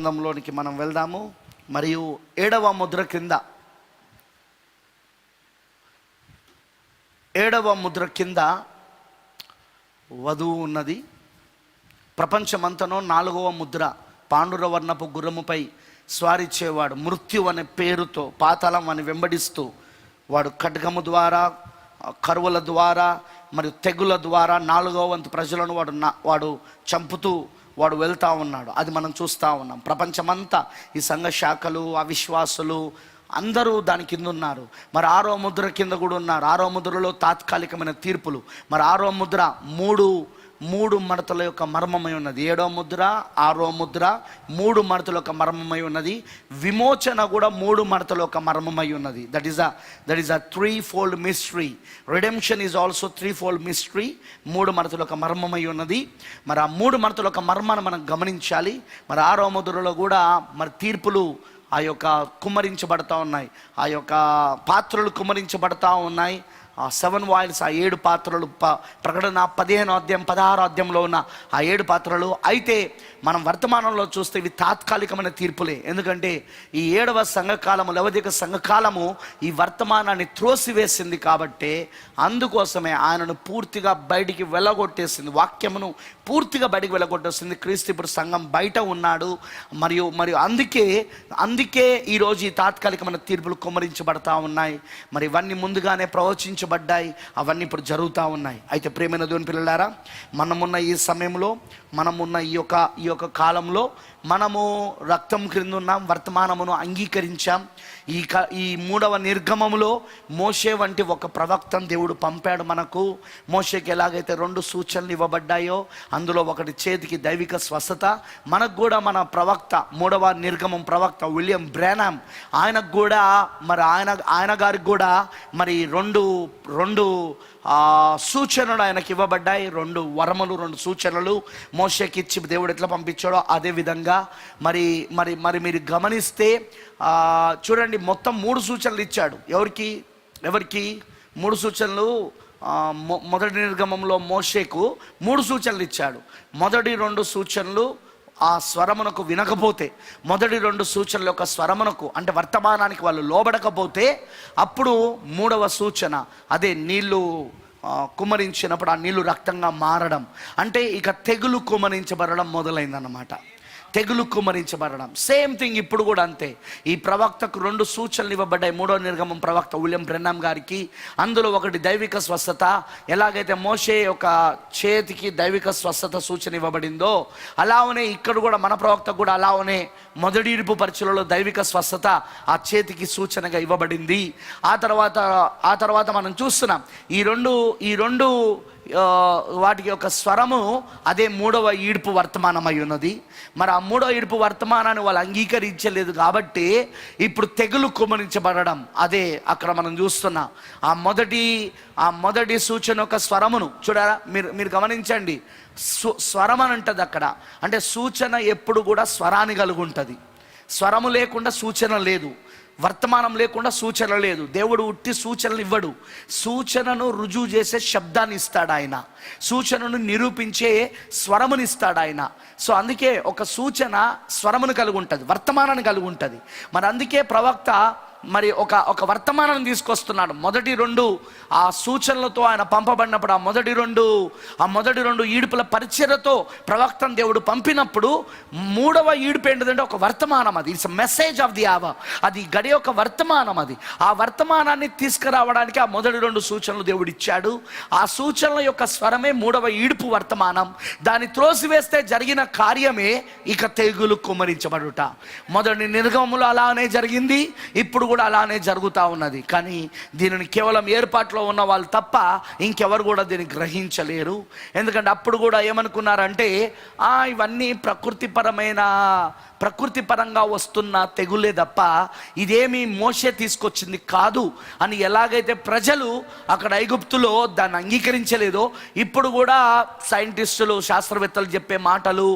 గ్రంథంలోనికి మనం వెళ్దాము. మరియు 7వ ముద్ర కింద 7వ ముద్ర కింద వధువు ఉన్నది. ప్రపంచమంతనో 4వ ముద్ర పాండురవర్ణపు గుర్రముపై స్వారిచ్చేవాడు మృత్యు అనే పేరుతో పాతాళం అని వెంబడిస్తూ వాడు ఖడ్గము ద్వారా, కరువుల ద్వారా మరియు తెగుల ద్వారా 4వ వంతు ప్రజలను వాడు చంపుతూ వాడు వెళ్తూ ఉన్నాడు. అది మనం చూస్తూ ఉన్నాం. ప్రపంచమంతా ఈ సంఘ శాఖలు, అవిశ్వాసులు అందరూ దాని కింద ఉన్నారు. మరి 6వ ముద్ర కింద కూడా ఉన్నారు. 6వ ముద్రలో తాత్కాలికమైన తీర్పులు. మరి 6వ ముద్ర మూడు మడతల యొక్క మర్మమై ఉన్నది. 7వ ముద్ర, 6వ ముద్ర 3 మడతల యొక్క మర్మమై ఉన్నది. విమోచన కూడా 3 మడతల యొక్క మర్మమై ఉన్నది. That is a 3-fold mystery. Redemption is also 3-fold mystery. 3 మడతల యొక్క మర్మమై ఉన్నది. మరి ఆ 3 మడతల యొక్క మర్మాన్ని మనం గమనించాలి. మరి 6వ ముద్రలో కూడా మరి తీర్పులు ఆ యొక్క కుమ్మరించబడతా ఉన్నాయి. ఆ యొక్క పాత్రలు కుమ్మరించబడతా ఉన్నాయి. ఆ 7 వాయిల్స్, ఆ 7 పాత్రలు, ప్రకటన 15వ అధ్యాయం 16వ అధ్యాయంలో ఉన్న ఆ 7 పాత్రలు. అయితే మనం వర్తమానంలో చూస్తే ఇవి తాత్కాలికమైన తీర్పులే. ఎందుకంటే ఈ 7వ సంఘకాలము, లవదిక సంఘకాలము ఈ వర్తమానాన్ని త్రోసివేసింది. కాబట్టి అందుకోసమే ఆయనను పూర్తిగా బయటికి వెళ్ళగొట్టేసింది. వాక్యమును పూర్తిగా బయటికి వెళ్ళగొట్టేసింది. క్రీస్తు ఇప్పుడు సంఘం బయట ఉన్నాడు. మరియు అందుకే ఈరోజు ఈ తాత్కాలికమైన తీర్పులు కుమ్మరించబడతా ఉన్నాయి. మరి ఇవన్నీ ముందుగానే ప్రవచించబడ్డాయి. అవన్నీ ఇప్పుడు జరుగుతూ ఉన్నాయి. అయితే ప్రియమైన దేవుని పిల్లలారా, మనమున్న ఈ సమయంలో, మనమున్న ఈ యొక్క కాలంలో మనము రక్తం క్రింద ఉన్నాం. వర్తమానమును అంగీకరించాం. ఈ 3వ నిర్గమములో మోషే వంటి ఒక ప్రవక్తను దేవుడు పంపాడు మనకు. మోషేకి ఎలాగైతే 2 సూచనలు ఇవ్వబడ్డాయో అందులో ఒకటి చేతికి దైవిక స్వస్థత. మనకు కూడా మన ప్రవక్త, 3వ నిర్గమం ప్రవక్త విలియం బ్రానమ్, ఆయనకు కూడా మరి ఆయన గారికి కూడా మరి రెండు సూచనలు ఆయనకి ఇవ్వబడ్డాయి. 2 వరములు, 2 సూచనలు మోషేకి ఇచ్చి దేవుడు ఎట్లా పంపించాడో అదే విధంగా మరి మరి మరి మీరు గమనిస్తే చూడండి, మొత్తం 3 సూచనలు ఇచ్చాడు. ఎవరికి 3 సూచనలు? మొదటి నిర్గమంలో మోషేకు 3 సూచనలు ఇచ్చాడు. మొదటి 2 సూచనలు ఆ స్వరమునకు వినకపోతే, మొదటి 2 సూచనల యొక్క స్వరమునకు అంటే వర్తమానానికి వాళ్ళు లోబడకపోతే, అప్పుడు 3వ సూచన అదే నీళ్లు కుమ్మరించినప్పుడు ఆ నీళ్లు రక్తంగా మారడం. అంటే ఇక తెగులు కుమ్మరించబడడం మొదలైందన్నమాట. తెగులు కుమ్మరించబడడం. సేమ్ థింగ్ ఇప్పుడు కూడా అంతే. ఈ ప్రవక్తకు 2 సూచనలు ఇవ్వబడ్డాయి. 3వ నిర్గమం ప్రవక్త విలియం బ్రెన్నామ్ గారికి. అందులో ఒకటి దైవిక స్వస్థత. ఎలాగైతే మోషే యొక్క చేతికి దైవిక స్వస్థత సూచన ఇవ్వబడిందో అలానే ఇక్కడ కూడా మన ప్రవక్త కూడా అలానే మొదటి ఇరుపు పరిచయలో దైవిక స్వస్థత ఆ చేతికి సూచనగా ఇవ్వబడింది. ఆ తర్వాత మనం చూస్తున్నాం ఈ రెండు వాటికి ఒక స్వరము అదే 3వ ఈడ్పు వర్తమానం అయి ఉన్నది. మరి ఆ 3వ ఈడ్పు వర్తమానాన్ని వాళ్ళు అంగీకరించలేదు కాబట్టి ఇప్పుడు తెగులు కుమ్మరించబడడం అదే అక్కడ మనం చూస్తున్నాం. ఆ మొదటి సూచన యొక్క స్వరమును చూడారా, మీరు గమనించండి. స్వరం అని ఉంటుంది అక్కడ. అంటే సూచన ఎప్పుడు కూడా స్వరాన్ని కలిగి ఉంటుంది. స్వరము లేకుండా సూచన లేదు. వర్తమానం లేకుండా సూచన లేదు. దేవుడు ఉట్టి సూచనలు ఇవ్వడు. సూచనను రుజువు చేసే శబ్దాన్ని ఇస్తాడు ఆయన. సూచనను నిరూపించే స్వరముని ఇస్తాడు ఆయన. సో అందుకే ఒక సూచన స్వరమును కలిగి ఉంటుంది, వర్తమానాన్ని కలిగి ఉంటుంది. మరి అందుకే ప్రవక్త మరి ఒక వర్తమానాన్ని తీసుకొస్తున్నాడు. మొదటి 2 ఆ సూచనలతో ఆయన పంపబడినప్పుడు ఆ మొదటి రెండు ఈడుపుల పరిచర్యతో ప్రవక్తను దేవుడు పంపినప్పుడు 3వ ఈడుపు ఏంటంటే ఒక వర్తమానం. అది it's message of the hour. అది గడి యొక్క వర్తమానం. అది ఆ వర్తమానాన్ని తీసుకురావడానికి ఆ మొదటి 2 సూచనలు దేవుడు ఇచ్చాడు. ఆ సూచనల యొక్క స్వరమే 3వ ఈడుపు వర్తమానం. దాన్ని త్రోసివేస్తే జరిగిన కార్యమే ఇక తెగులు కుమ్మరించబడుట. మొదటి నిర్గమములో అలానే జరిగింది, ఇప్పుడు కూడా అలానే జరుగుతూ ఉన్నది. కానీ దీనిని కేవలం ఏర్పాట్లో ఉన్న వాళ్ళు తప్ప ఇంకెవరు కూడా దీన్ని గ్రహించలేరు. ఎందుకంటే అప్పుడు కూడా ఏమనుకున్నారంటే ఇవన్నీ ప్రకృతిపరంగా వస్తున్న తెగులే తప్ప ఇదేమి మోషే తీసుకొచ్చింది కాదు అని ఎలాగైతే ప్రజలు అక్కడ ఐగుప్తులో దాన్ని అంగీకరించలేదో, ఇప్పుడు కూడా సైంటిస్టులు, శాస్త్రవేత్తలు చెప్పే మాటలు,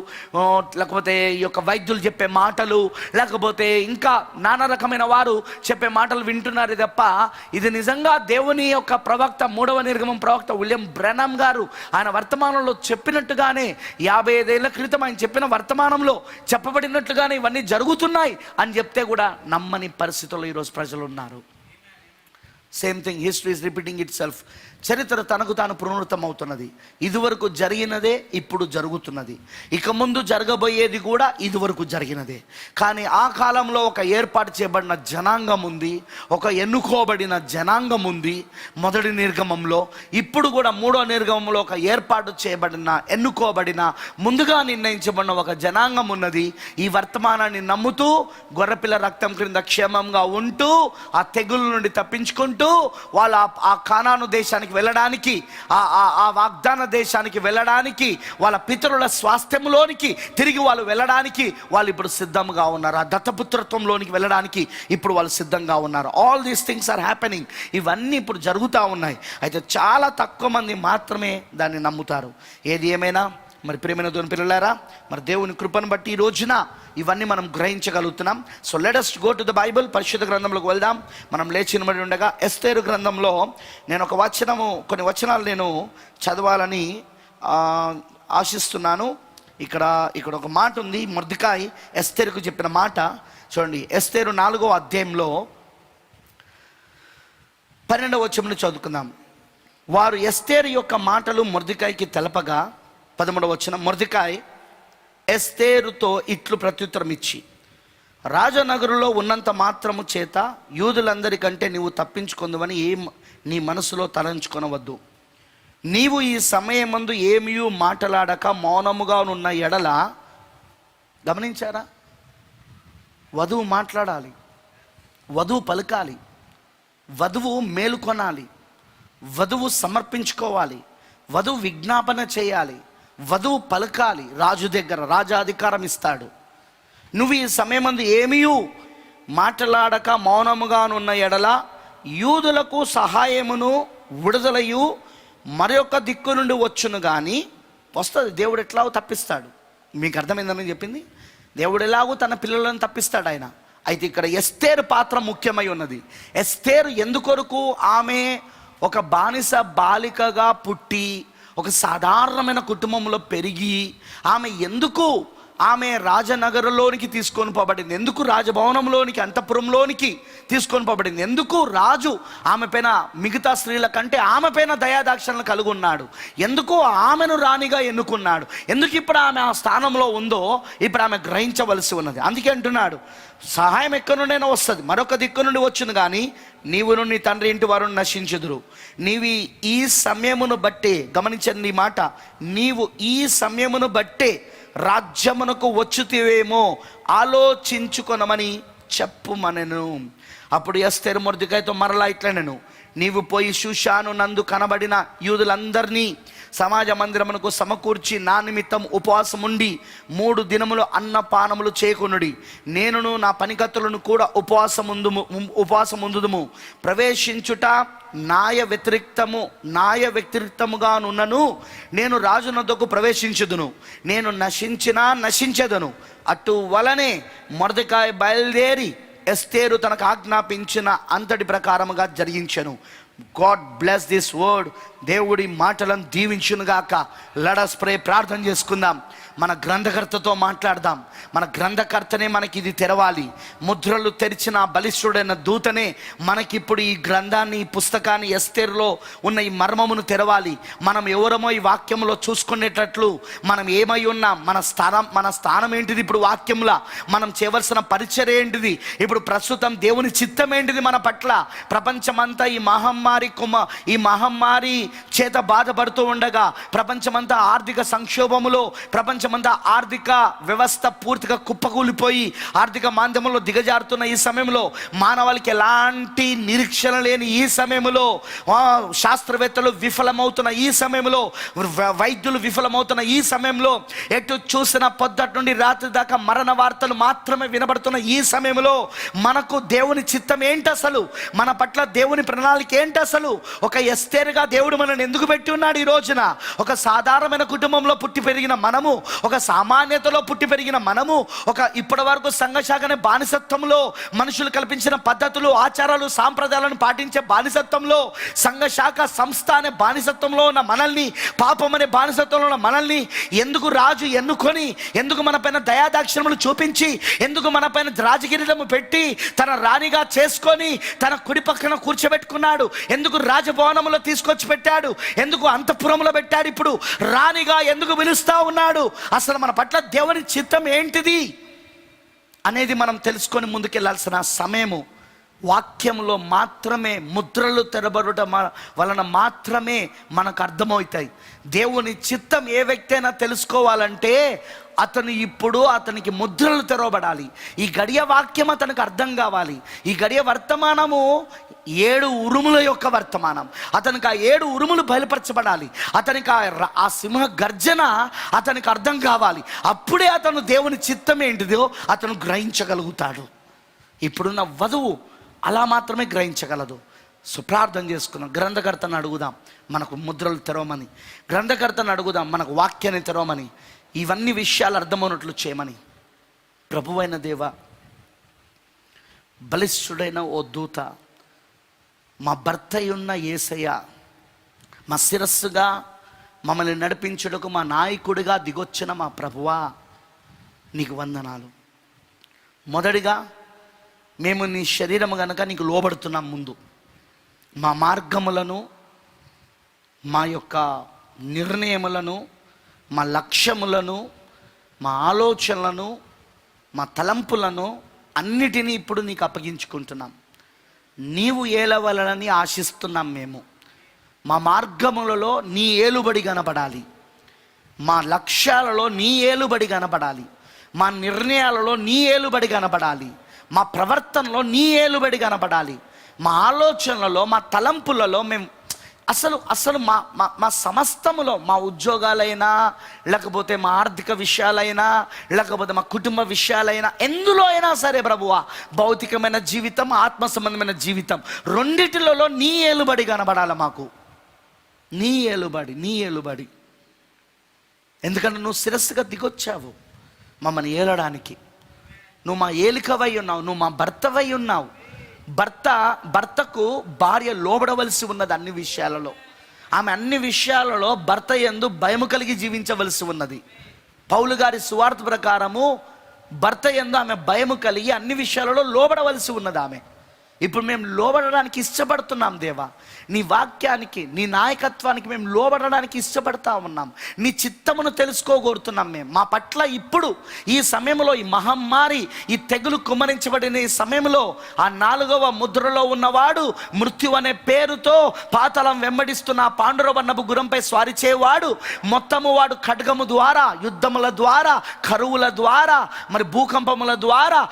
లేకపోతే ఈ యొక్క వైద్యులు చెప్పే మాటలు, లేకపోతే ఇంకా నానా రకమైన వారు చెప్పే మాటలు వింటున్నారు తప్ప ఇది నిజంగా దేవుని యొక్క ప్రవక్త, 3వ నిర్గమం ప్రవక్త విలియం బ్రెనమ్ గారు ఆయన వర్తమానంలో చెప్పినట్టుగానే 55 ఏళ్ల క్రితం ఆయన చెప్పిన వర్తమానంలో చెప్పబడినట్లుగానే ఇవన్నీ జరుగుతున్నాయి అని చెప్తే కూడా నమ్మని పరిస్థితుల్లో ఈరోజు ప్రజలు ఉన్నారు. Same thing, history is repeating it self. చరిత్ర తనకు తాను పునరుత్తం అవుతున్నది. ఇదివరకు జరిగినదే ఇప్పుడు జరుగుతున్నది, ఇక ముందు జరగబోయేది కూడా ఇదివరకు జరిగినదే. కానీ ఆ కాలంలో ఒక ఏర్పాటు చేయబడిన జనాంగం ఉంది, ఒక ఎన్నుకోబడిన జనాంగం ఉంది మొదటి నిర్గమంలో. ఇప్పుడు కూడా 3వ నిర్గమంలో ఒక ఏర్పాటు చేయబడిన, ఎన్నుకోబడిన, ముందుగా నిర్ణయించబడిన ఒక జనాంగం ఉన్నది. ఈ వర్తమానాన్ని నమ్ముతూ గొర్రెపిల్ల రక్తం క్రింద క్షేమంగా ఉంటూ ఆ తెగుల నుండి తప్పించుకుంటూ వాళ్ళ ఆ కానాను దేశానికి వెళ్ళడానికి, ఆ వాగ్దాన దేశానికి వెళ్ళడానికి, వాళ్ళ పితరుల స్వాస్థ్యంలోనికి తిరిగి వాళ్ళు వెళ్ళడానికి వాళ్ళు ఇప్పుడు సిద్ధంగా ఉన్నారు. ఆ దత్తపుత్రత్వంలోనికి వెళ్ళడానికి ఇప్పుడు వాళ్ళు సిద్ధంగా ఉన్నారు. All these things are happening. ఇవన్నీ ఇప్పుడు జరుగుతూ ఉన్నాయి. అయితే చాలా తక్కువ మంది మాత్రమే దాన్ని నమ్ముతారు. ఏది ఏమైనా మరి ప్రియమైన దేవుని పిల్లలారా, మరి దేవుని కృపను బట్టి ఈ రోజున ఇవన్నీ మనం గ్రహించగలుగుతున్నాం. So let us go to the Bible. పరిశుద్ధ గ్రంథంలోకి వెళ్దాం. మనం లేచి నిలబడి ఉండగా ఎస్తేరు గ్రంథంలో నేను ఒక కొన్ని వచనాలు నేను చదవాలని ఆశిస్తున్నాను. ఇక్కడ ఒక మాట ఉంది. మొర్దెకాయి ఎస్తేరుకు చెప్పిన మాట చూడండి. ఎస్తేరు 4వ అధ్యాయంలో 12వ వచనం చదువుకుందాం. వారు ఎస్తేరు యొక్క మాటలు మొర్దెకాయికి తెలపగా 13వ వచనం, మొర్దెకాయి ఎస్తేరుతో ఇట్లు ప్రత్యుత్తరం ఇచ్చి, రాజనగరులో ఉన్నంత మాత్రము చేత యూదులందరికంటే నీవు తప్పించుకుందువని నీ మనసులో తలంచుకొనవద్దు. నీవు ఈ సమయమందు ఏమీ మాట్లాడక మౌనముగా ఉన్న ఎడల, గమనించారా, వధువు మాట్లాడాలి, వధువు పలకాలి, వధువు మేలుకొనాలి, వధువు సమర్పించుకోవాలి, వధువు విజ్ఞాపన చేయాలి, వధువు పలకాలి. రాజు దగ్గర రాజాధికారం ఇస్తాడు. నువ్వు ఈ సమయమందు ఏమీ మాట్లాడక మౌనముగానున్న ఎడల యూదులకు సహాయమును విడుదలయు మరొక దిక్కు నుండి వచ్చును. కానీ వస్తుంది, దేవుడు ఎట్లాగో తప్పిస్తాడు. మీకు అర్థమైందని చెప్పింది. దేవుడు ఎలాగో తన పిల్లలను తప్పిస్తాడు ఆయన. అయితే ఇక్కడ ఎస్తేరు పాత్ర ముఖ్యమై ఉన్నది. ఎస్తేరు ఎందుకొరకు? ఆమె ఒక బానిస బాలికగా పుట్టి ఒక సాధారణమైన కుటుంబంలో పెరిగి ఆమె రాజనగరంలోనికి తీసుకొని పోబడింది. ఎందుకు రాజభవనంలోనికి, అంతఃపురంలోనికి తీసుకొని పోబడింది? ఎందుకు రాజు ఆమె పైన మిగతా స్త్రీల కంటే ఆమె పైన దయాదాక్షణలు కలిగి ఉన్నాడు? ఎందుకు ఆమెను రాణిగా ఎన్నుకున్నాడు? ఎందుకు ఇప్పుడు ఆమె ఆ స్థానంలో ఉందో ఇప్పుడు ఆమె గ్రహించవలసి ఉన్నది. అందుకే అంటున్నాడు, సహాయం ఎక్కడి నుండైనా వస్తుంది, మరొక దిక్కు నుండి వచ్చింది. కానీ నీవును నీ తండ్రి ఇంటి వారు నశించుదురు. నీవు ఈ సమయమును బట్టే, గమనించండి ఈ మాట, నీవు ఈ సమయమును బట్టే రాజ్యమునకు వచ్చుతివేమో ఆలోచించుకొనమని చెప్పుమనెను. అప్పుడు ఎస్తేరు మొర్దెకాయితో మరలా ఇట్లనెను, నీవు పోయి షూషాను నందు కనబడిన యూదులందరినీ సమాజ మందిరమునకు సమకూర్చి నా నిమిత్తం ఉపవాసం ఉండి 3 దినములు అన్నపానములు చేయకొనుడి. నేనును నా పనికత్తులను కూడా ఉపవాసముందుము. ప్రవేశించుట న్యాయ వ్యతిరిక్తముగానున్నను నేను రాజునొద్దకు ప్రవేశించుదును. నేను నశించెదను. అటు వలనే మొర్దెకాయి బయలుదేరి ఎస్తేరు తనకు ఆజ్ఞాపించిన అంతటి ప్రకారముగా జరిగించెను. God bless this word. దేవుడి మాటలను దీవించునుగాక. Let us pray. ప్రార్థన చేసుకుందాం. మన గ్రంథకర్తతో మాట్లాడదాం. మన గ్రంథకర్తనే మనకి ఇది తెరవాలి. ముద్రలు తెరిచిన బలిష్ఠుడైన దూతనే మనకిప్పుడు ఈ గ్రంథాన్ని, ఈ పుస్తకాన్ని, ఎస్తేరులో ఉన్న ఈ మర్మమును తెరవాలి. మనం ఎవరమో ఈ వాక్యంలో చూసుకునేటట్లు మనం ఏమై ఉన్నాం, మన స్థానం ఏంటిది ఇప్పుడు వాక్యంలో, మనం చేయవలసిన పరిచర్య ఏంటిది, ఇప్పుడు ప్రస్తుతం దేవుని చిత్తం ఏంటిది మన పట్ల. ప్రపంచమంతా ఈ మహమ్మారి చేత బాధపడుతూ ఉండగా, ప్రపంచమంతా ఆర్థిక సంక్షోభములో, ప్రపంచమంతా ఆర్థిక వ్యవస్థ పూర్తిగా కుప్పకూలిపోయి ఆర్థిక మాంద్యంలో దిగజారుతున్న ఈ సమయంలో, మానవాళికి ఎలాంటి నిరీక్షణ లేని ఈ సమయంలో, శాస్త్రవేత్తలు విఫలమవుతున్న ఈ సమయంలో, వైద్యులు విఫలమవుతున్న ఈ సమయంలో, ఎటు చూసిన పొద్దుటి నుండి రాత్రి దాకా మరణ వార్తలు మాత్రమే వినబడుతున్న ఈ సమయంలో మనకు దేవుని చిత్తం ఏంటి అసలు, మన పట్ల దేవుని ప్రణాళిక ఏంటి అసలు? ఒక ఎస్తేరుగా దేవుడు మనల్ని ఎందుకు పెట్టి ఉన్నాడు? ఈ రోజున ఒక సాధారణమైన కుటుంబంలో పుట్టి పెరిగిన మనము ఒక సామాన్యతలో పుట్టి పెరిగిన మనము, ఒక ఇప్పటి వరకు సంఘశాఖనే బానిసత్వంలో మనుషులు కల్పించిన పద్ధతులు, ఆచారాలు, సాంప్రదాయాలను పాటించే బానిసత్వంలో, సంఘశాఖ సంస్థ అనే బానిసత్వంలో ఉన్న మనల్ని, పాపం అనే బానిసత్వంలో ఉన్న మనల్ని ఎందుకు రాజు ఎన్నుకొని, ఎందుకు మన పైన దయాదాక్షిణ్యములు చూపించి, ఎందుకు మన పైన రాజకిరీటము పెట్టి తన రాణిగా చేసుకొని తన కుడి పక్కన కూర్చోబెట్టుకున్నాడు, ఎందుకు రాజభవనంలో తీసుకొచ్చి పెట్టాడు, ఎందుకు అంతఃపురంలో పెట్టాడు, ఇప్పుడు రాణిగా ఎందుకు పిలుస్తా ఉన్నాడు, అసలు మన పట్ల దేవుని చిత్తం ఏంటిది అనేది మనం తెలుసుకొని ముందుకెళ్లాల్సిన సమయము వాక్యంలో మాత్రమే, ముద్రలు తెరబడుట వలన మాత్రమే మనకు అర్థమవుతాయి. దేవుని చిత్తం ఏ వ్యక్తి అయినా తెలుసుకోవాలంటే అతనికి ముద్రలు తెరవబడాలి. ఈ గడియ వాక్యం అతనికి అర్థం కావాలి. ఈ గడియ వర్తమానము 7 ఉరుముల యొక్క వర్తమానం. అతనికి ఆ 7 ఉరుములు బయలుపరచబడాలి. అతనికి ఆ సింహ గర్జన అతనికి అర్థం కావాలి. అప్పుడే అతను దేవుని చిత్తం ఏంటిదో అతను గ్రహించగలుగుతాడు. ఇప్పుడున్న వధువు అలా మాత్రమే గ్రహించగలదు. ప్రార్థన చేసుకున్నాం. గ్రంథకర్తను అడుగుదాం మనకు ముద్రలు తెరవమని, గ్రంథకర్తను అడుగుదాం మనకు వాక్యాన్ని తెరవమని, ఇవన్నీ విషయాలు అర్థమవునట్లు చేయమని. ప్రభువైన దేవ, బలిష్ఠుడైన ఓ దూత, మా భర్త ఉన్న యేసయ్య, మా శిరస్సుగా మమ్మల్ని నడిపించుటకు మా నాయకుడిగా దిగొచ్చిన మా ప్రభువా, నీకు వందనాలు. మొదటిగా మేము నీ శరీరము గనక నీకు లోబడుతున్నాం. ముందు మా మార్గములను, మా యొక్క నిర్ణయములను, మా లక్ష్యములను, మా ఆలోచనలను, మా తలంపులను అన్నిటినీ ఇప్పుడు నీకు అప్పగించుకుంటున్నాం. నీవు ఏలవలనని ఆశిస్తున్నాం. మేము మా మార్గములలో నీ ఏలుబడి కనపడాలి, మా లక్ష్యాలలో నీ ఏలుబడి కనపడాలి, మా నిర్ణయాలలో నీ ఏలుబడి కనపడాలి, మా ప్రవర్తనలో నీ ఏలుబడి కనపడాలి, మా ఆలోచనలలో, మా తలంపులలో మేము అసలు మా సమస్తములో, మా ఉద్యోగాలైనా, లేకపోతే మా ఆర్థిక విషయాలైనా, లేకపోతే మా కుటుంబ విషయాలైనా, ఎందులో అయినా సరే ప్రభువా, భౌతికమైన జీవితం, ఆత్మ సంబంధమైన జీవితం, రెండిటిలలో నీ ఏలుబడి కనబడాలి మాకు. నీ ఏలుబడి. ఎందుకంటే నువ్వు శిరస్సుగా దిగొచ్చావు మమ్మల్ని ఏలడానికి. నువ్వు మా ఏలికవై ఉన్నావు, నువ్వు మా భర్తవై ఉన్నావు. భర్తకు భార్య లోబడవలసి ఉన్నది అన్ని విషయాలలో. ఆమె అన్ని విషయాలలో భర్త యందు భయము కలిగి జీవించవలసి ఉన్నది. పౌలు గారి సువార్త ప్రకారము భర్త యందు ఆమె భయము కలిగి అన్ని విషయాలలో లోబడవలసి ఉన్నది ఆమె. ఇప్పుడు మేము లోబడడానికి ఇష్టపడుతున్నాం దేవా. నీ వాక్యానికి, నీ నాయకత్వానికి మేము లోబడడానికి ఇష్టపడతా ఉన్నాం. నీ చిత్తమును తెలుసుకోగోరుతున్నాం మేము. మా పట్ల ఇప్పుడు ఈ సమయంలో, ఈ మహమ్మారి, ఈ తెగులు కుమ్మరించబడిన ఈ సమయంలో, ఆ 4వ ముద్రలో ఉన్నవాడు, మృత్యు అనే పేరుతో పాతాళం వెంబడిస్తున్న ఆ పాండురవర్ణపు గుర్రంపై స్వారీ చేయవాడు, మొత్తము వాడు ఖడ్గము ద్వారా, యుద్ధముల ద్వారా, కరువుల ద్వారా, మరి భూకంపముల ద్వారా,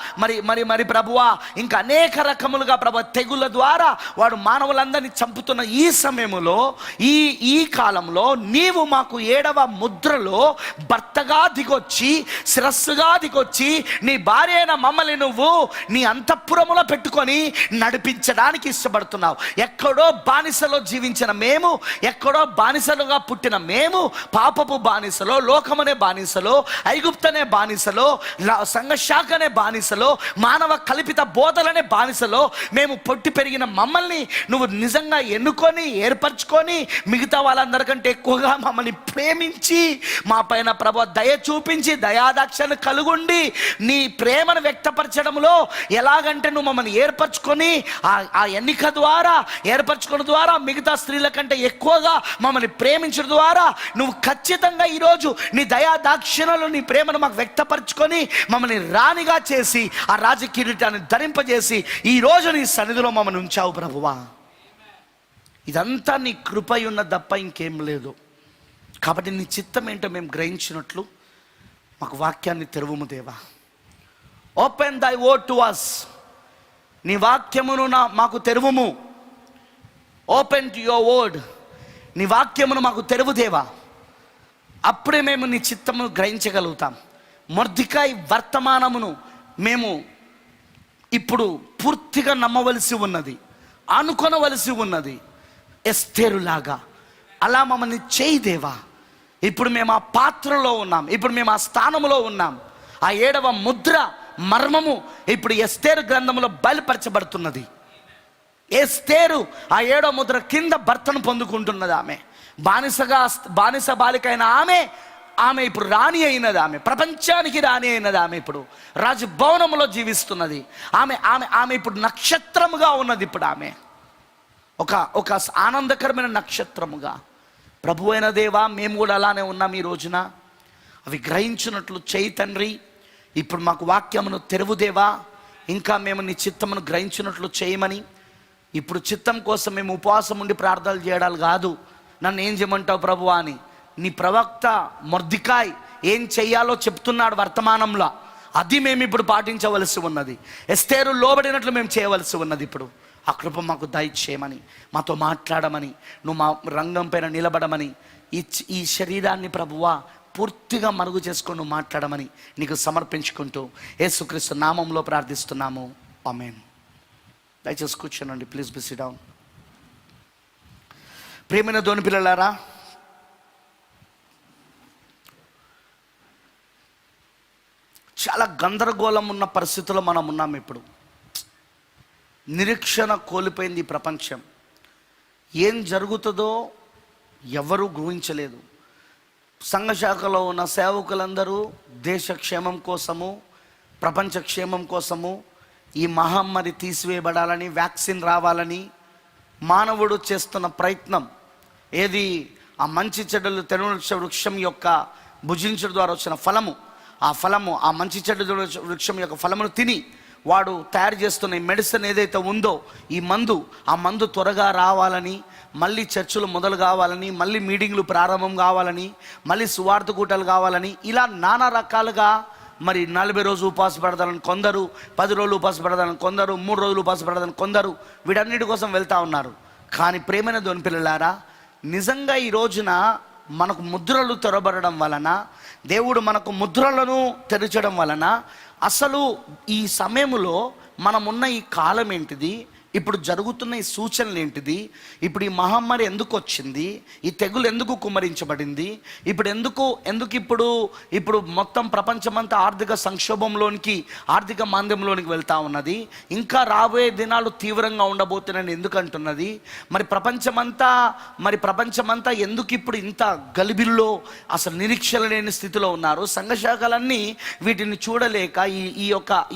మరి ప్రభువా, ఇంకా అనేక రకములుగా ప్రభు తెగుల ద్వారా వాడు మానవులందరినీ చంపుతున్న ఈ సమయంలో, ఈ కాలంలో నీవు మాకు 7వ ముద్రలో భర్తగా దిగొచ్చి, శిరస్సుగా దిగొచ్చి, నీ భార్య అయిన మమ్మల్ని నువ్వు నీ అంతఃపురములో పెట్టుకొని నడిపించడానికి ఇష్టపడుతున్నావు. ఎక్కడో బానిసలో జీవించిన మేము, ఎక్కడో బానిసలుగా పుట్టిన మేము, పాపపు బానిసలో, లోకమనే బానిసలో, ఐగుప్తనే బానిసలో, సంఘశాఖనే బానిసలో, మానవ కల్పిత బోధలనే బానిసలో మేము పొట్టి పెరిగిన మమ్మల్ని నువ్వు నిజంగా ఎన్నుకొని, ఏర్పరచుకొని, మిగతా వాళ్ళందరికంటే ఎక్కువగా మమ్మల్ని ప్రేమించి, మా పైన ప్రభు దయ చూపించి, దయాదాక్షను కలుగుండి, నీ ప్రేమను వ్యక్తపరచడంలో ఎలాగంటే నువ్వు మమ్మల్ని ఏర్పరచుకొని, ఆ ఎన్నిక ద్వారా, ఏర్పరచుకున్న ద్వారా, మిగతా స్త్రీల కంటే ఎక్కువగా మమ్మల్ని ప్రేమించడం ద్వారా నువ్వు ఖచ్చితంగా ఈరోజు నీ దయాదాక్షిణలు, నీ ప్రేమను మాకు వ్యక్తపరచుకొని మమ్మల్ని రాణిగా చేసి, ఆ రాజకిరీటాన్ని ధరింపజేసి ఈరోజు నీ సన్నిధిలో మమ్మల్ని ఉంచావు ప్రభువా. ఇదంతా నీ కృపై ఉన్న తప్ప ఇంకేం లేదు. కాబట్టి నీ చిత్తం ఏంటో మేము గ్రహించినట్లు మాకు వాక్యాన్ని తెరువుము దేవా. ఓపెన్ దై వర్డ్ టు us. నీ వాక్యమును మాకు తెరువుము. Open to your word. నీ వాక్యమును మాకు తెరువు దేవా. అప్పుడే మేము నీ చిత్తమును గ్రహించగలుగుతాం. మొర్దెకాయి వర్తమానమును మేము ఇప్పుడు పూర్తిగా నమ్మవలసి ఉన్నది, అనుకొనవలసి ఉన్నది. ఎస్తేరులాగా అలా మమ్మల్ని చేయి దేవా. ఇప్పుడు మేము ఆ పాత్రలో ఉన్నాం, ఇప్పుడు మేము ఆ స్థానంలో ఉన్నాం. ఆ 7వ ముద్ర మర్మము ఇప్పుడు ఎస్తేరు గ్రంథంలో బయలుపరచబడుతున్నది. ఎస్తేరు ఆ 7వ ముద్ర కింద భర్తను పొందుకుంటున్నది. ఆమె బానిస బాలికైన ఆమె ఇప్పుడు రాణి అయినది. ఆమె ప్రపంచానికి రాణి అయినది. ఆమె ఇప్పుడు రాజభవనంలో జీవిస్తున్నది. ఆమె ఇప్పుడు నక్షత్రముగా ఉన్నది. ఇప్పుడు ఆమె ఒక ఆనందకరమైన నక్షత్రముగా. ప్రభు అయిన దేవా, మేము కూడా అలానే ఉన్నాం. ఈ రోజున అవి గ్రహించినట్లు చేయి తండ్రి. ఇప్పుడు మాకు వాక్యమును తెరువుదేవా, ఇంకా మేము నీ చిత్తమును గ్రహించినట్లు చేయమని. ఇప్పుడు చిత్తం కోసం మేము ఉపవాసం ఉండి ప్రార్థనలు చేయడాలు కాదు. నన్ను ఏం చేయమంటావు ప్రభువా అని నీ ప్రవక్త మొర్దెకాయ్ ఏం చెయ్యాలో చెప్తున్నాడు వర్తమానంలో. అది మేము ఇప్పుడు పాటించవలసి ఉన్నది. ఎస్తేరు లోబడినట్లు మేము చేయవలసి ఉన్నది. ఇప్పుడు ఆ కృప మాకు దయచేయమని, మాతో మాట్లాడమని, నువ్వు మా రంగం పైన నిలబడమని, ఈ శరీరాన్ని ప్రభువా పూర్తిగా మరుగు చేసుకొని నువ్వు మాట్లాడమని నీకు సమర్పించుకుంటూ యేసుక్రీస్తు నామంలో ప్రార్థిస్తున్నాము. ఆమేన్. దయచేసి కూర్చోనండి. Please be sit down. ప్రియమైన దేవుని పిల్లలారా, చాలా గందరగోళం ఉన్న పరిస్థితుల్లో మనం ఉన్నాం. ఇప్పుడు నిరీక్షణ కోల్పోయింది ఈ ప్రపంచం. ఏం జరుగుతుందో ఎవరూ ఊహించలేదు. సంఘశాఖలో ఉన్న సేవకులందరూ దేశ క్షేమం కోసము, ప్రపంచ క్షేమం కోసము, ఈ మహమ్మారి తీసివేయబడాలని, వ్యాక్సిన్ రావాలని మానవుడు చేస్తున్న ప్రయత్నం ఏది? ఆ మంచి చెడ్డలు తెనువృక్ష వృక్షం యొక్క భుజించడం ద్వారా వచ్చిన ఫలము, ఆ మంచి చెడ్డ వృక్షం యొక్క ఫలమును తిని వాడు తయారు చేస్తున్న ఈ మెడిసిన్ ఏదైతే ఉందో, ఈ ఆ మందు త్వరగా రావాలని, మళ్ళీ చర్చలు మొదలు కావాలని, మళ్ళీ మీటింగ్లు ప్రారంభం కావాలని, మళ్ళీ సువార్త కూటలు కావాలని, ఇలా నానా రకాలుగా మరి 40 రోజులు ఉపవాస పడదాలని కొందరు, 10 రోజులు ఉపవాస పడదాలని కొందరు, 3 రోజులు ఉపవాస పడదాలని కొందరు, వీటన్నిటి కోసం వెళ్తూ ఉన్నారు. కానీ ప్రేమైన దేవుని పిల్లలారా, నిజంగా ఈ రోజున మనకు ముద్రలు తెరబడడం వలన, దేవుడు మనకు ముద్రలను తెరచడం వలన, అసలు ఈ సమయంలో మనమున్న ఈ కాలం ఏంటిది, ఇప్పుడు జరుగుతున్న ఈ సూచనలు ఏంటిది, ఇప్పుడు ఈ మహమ్మారి ఎందుకు వచ్చింది, ఈ తెగులు ఎందుకు కుమ్మరించబడింది, ఇప్పుడు మొత్తం ప్రపంచమంతా ఆర్థిక సంక్షోభంలోనికి, ఆర్థిక మాంద్యంలోనికి వెళ్తూ ఉన్నది, ఇంకా రాబోయే దినాలు తీవ్రంగా ఉండబోతున్నాయని ఎందుకు అంటున్నది, మరి ప్రపంచమంతా ఎందుకు ఇప్పుడు ఇంత గలిబిల్లో, అసలు నిరీక్షణ లేని స్థితిలో ఉన్నారు. సంఘశాఖలన్నీ వీటిని చూడలేక ఈ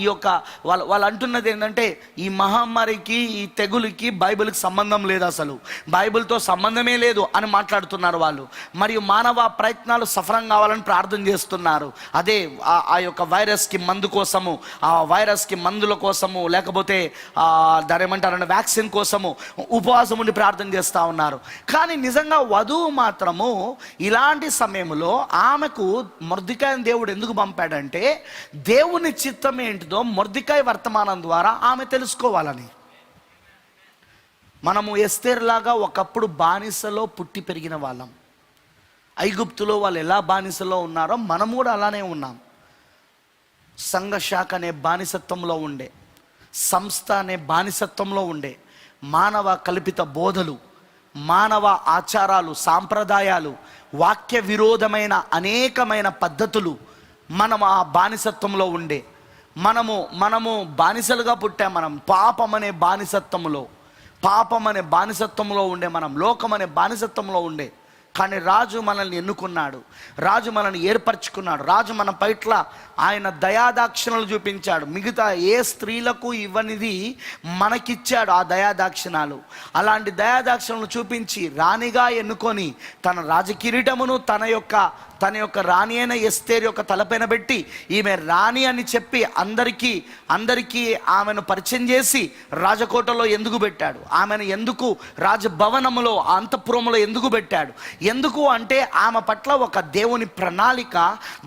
యొక్క వాళ్ళు అంటున్నది ఏంటంటే, ఈ మహమ్మారికి, ఈ తెగులుకి బైబిల్కి సంబంధం లేదు, అసలు బైబిల్తో సంబంధమే లేదు అని మాట్లాడుతున్నారు వాళ్ళు. మరియు మానవ ప్రయత్నాలు సఫలం కావాలని ప్రార్థన చేస్తున్నారు. అదే ఆ యొక్క వైరస్కి మందు కోసము, ఆ వైరస్కి మందుల కోసము, లేకపోతే దాని ఏమంటారంటే వ్యాక్సిన్ కోసము ఉపవాసం ఉండి ప్రార్థన చేస్తూ ఉన్నారు. కానీ నిజంగా వధువు మాత్రము ఇలాంటి సమయంలో ఆమెకు మొర్దెకాయని దేవుడు ఎందుకు పంపాడంటే, దేవుని చిత్తం ఏంటిదో మొర్దెకాయ వర్తమానం ద్వారా ఆమె తెలుసుకోవాలని. మనము ఎస్తేరులాగా ఒకప్పుడు బానిసలో పుట్టి పెరిగిన వాళ్ళం. ఐగుప్తులో వాళ్ళు ఎలా బానిసలో ఉన్నారో మనము కూడా అలానే ఉన్నాం. సంఘశాఖ అనే బానిసత్వంలో ఉండే, సంస్థ అనే బానిసత్వంలో ఉండే, మానవ కల్పిత బోధలు, మానవ ఆచారాలు, సాంప్రదాయాలు, వాక్య విరోధమైన అనేకమైన పద్ధతులు మనం ఆ బానిసత్వంలో ఉండే, మనము బానిసలుగా పుట్టాం. మనం పాపం అనే బానిసత్వంలో ఉండే, మనం లోకం అనే బానిసత్వంలో ఉండే. కానీ రాజు మనల్ని ఎన్నుకున్నాడు, రాజు మనల్ని ఏర్పరచుకున్నాడు, రాజు మన పట్ల ఆయన దయాదాక్షిణలు చూపించాడు. మిగతా ఏ స్త్రీలకు ఇవ్వనిది మనకిచ్చాడు ఆ దయాదాక్షిణాలు. అలాంటి దయాదాక్షిణలు చూపించి రాణిగా ఎన్నుకొని తన రాజకిరీటమును తన యొక్క రాణి అయిన ఎస్తేరు యొక్క తలపైన పెట్టి, ఈమె రాణి అని చెప్పి అందరికీ ఆమెను పరిచయం చేసి రాజకోటలో ఎందుకు పెట్టాడు, ఆమెను ఎందుకు రాజభవనములో అంతఃపురములో ఎందుకు పెట్టాడు, ఎందుకు అంటే ఆమె పట్ల ఒక దేవుని ప్రణాళిక,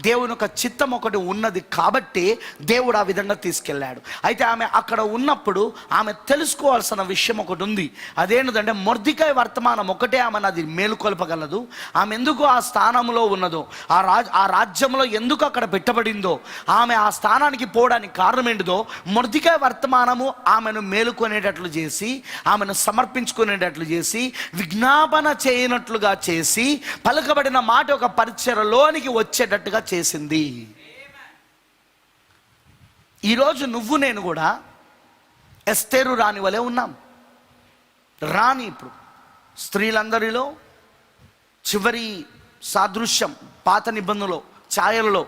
దేవుని ఒక చిత్తం ఒకటి ఉన్నది కాబట్టి దేవుడు ఆ విధంగా తీసుకెళ్ళాడు. అయితే ఆమె అక్కడ ఉన్నప్పుడు ఆమె తెలుసుకోవాల్సిన విషయం ఒకటి ఉంది. అదేంటంటే మొర్దెకాయ వర్తమానం ఒకటే ఆమెను అది మేలుకొల్పగలదు. ఆమె ఎందుకు ఆ స్థానంలో ఉన్నదో, ఆ రాజ్యంలో ఎందుకు అక్కడ పెట్టబడిందో, ఆమె ఆ స్థానానికి పోవడానికి కారణం ఏంటిదో మొర్దెకాయ వర్తమానము ఆమెను మేలుకొనేటట్లు చేసి, ఆమెను సమర్పించుకునేటట్లు చేసి, విజ్ఞాపన చేయనట్లుగా చేసి చేసి పలుకబడిన మాట ఒక పరిచర్యలోనికి వచ్చేటట్టుగా చేసింది. ఈరోజు నువ్వు నేను కూడా ఎస్తేరు రాణి వలె ఉన్నాం. రాణి ఇప్పుడు స్త్రీలందరిలో చివరి సాదృశ్యం పాత నిబంధనలో ఛాయలలో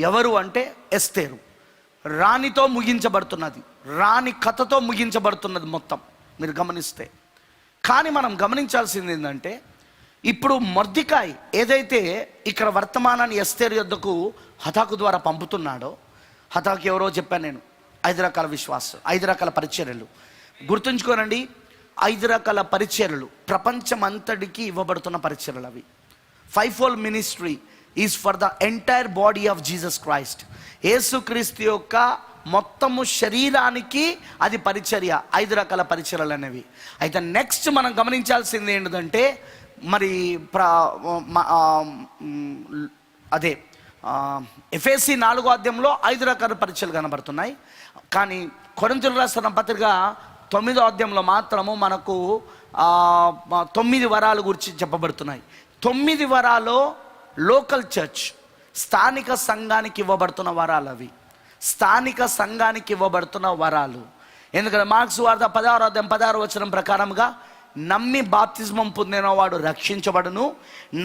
ఎవరు అంటే ఎస్తేరు. రాణితో ముగించబడుతున్నది, రాణి కథతో ముగించబడుతున్నది మొత్తం మీరు గమనిస్తే. కానీ మనం గమనించాల్సింది ఏంటంటే ఇప్పుడు మొర్దెకాయి ఏదైతే ఇక్కడ వర్తమానాన్ని ఎస్తేరు యొద్దకు హతాకు ద్వారా పంపుతున్నాడో, హతాకు ఎవరో చెప్పాను నేను, 5 రకాల విశ్వాసం, 5 రకాల పరిచర్యలు గుర్తుంచుకోనండి. 5 రకాల పరిచర్యలు ప్రపంచమంతటికి ఇవ్వబడుతున్న పరిచర్యలు అవి. 5-fold ministry is for the entire body of Jesus Christ. యేసుక్రీస్తు యొక్క మొత్తము శరీరానికి అది పరిచర్య, 5 రకాల పరిచర్యలు అనేవి. అయితే నెక్స్ట్ మనం గమనించాల్సింది ఏంటంటే మరి అదే ఎఫెసీ 4వ అధ్యాయంలో 5 రకాల పరిచర్యలు కనబడుతున్నాయి. కానీ కొరింథీయులకు రాసిన పత్రిక 9వ అధ్యాయంలో మాత్రము మనకు 9 వరాల గురించి చెప్పబడుతున్నాయి. 9 వరాలు లోకల్ చర్చ్, స్థానిక సంఘానికి ఇవ్వబడుతున్న వరాలు అవి, స్థానిక సంఘానికి ఇవ్వబడుతున్న వరాలు. ఎందుకంటే మార్కు సువార్త 16వ అధ్యాయం 16వ వచనం ప్రకారంగా నమ్మి బాప్తిస్మం పొందిన వాడు రక్షించబడును,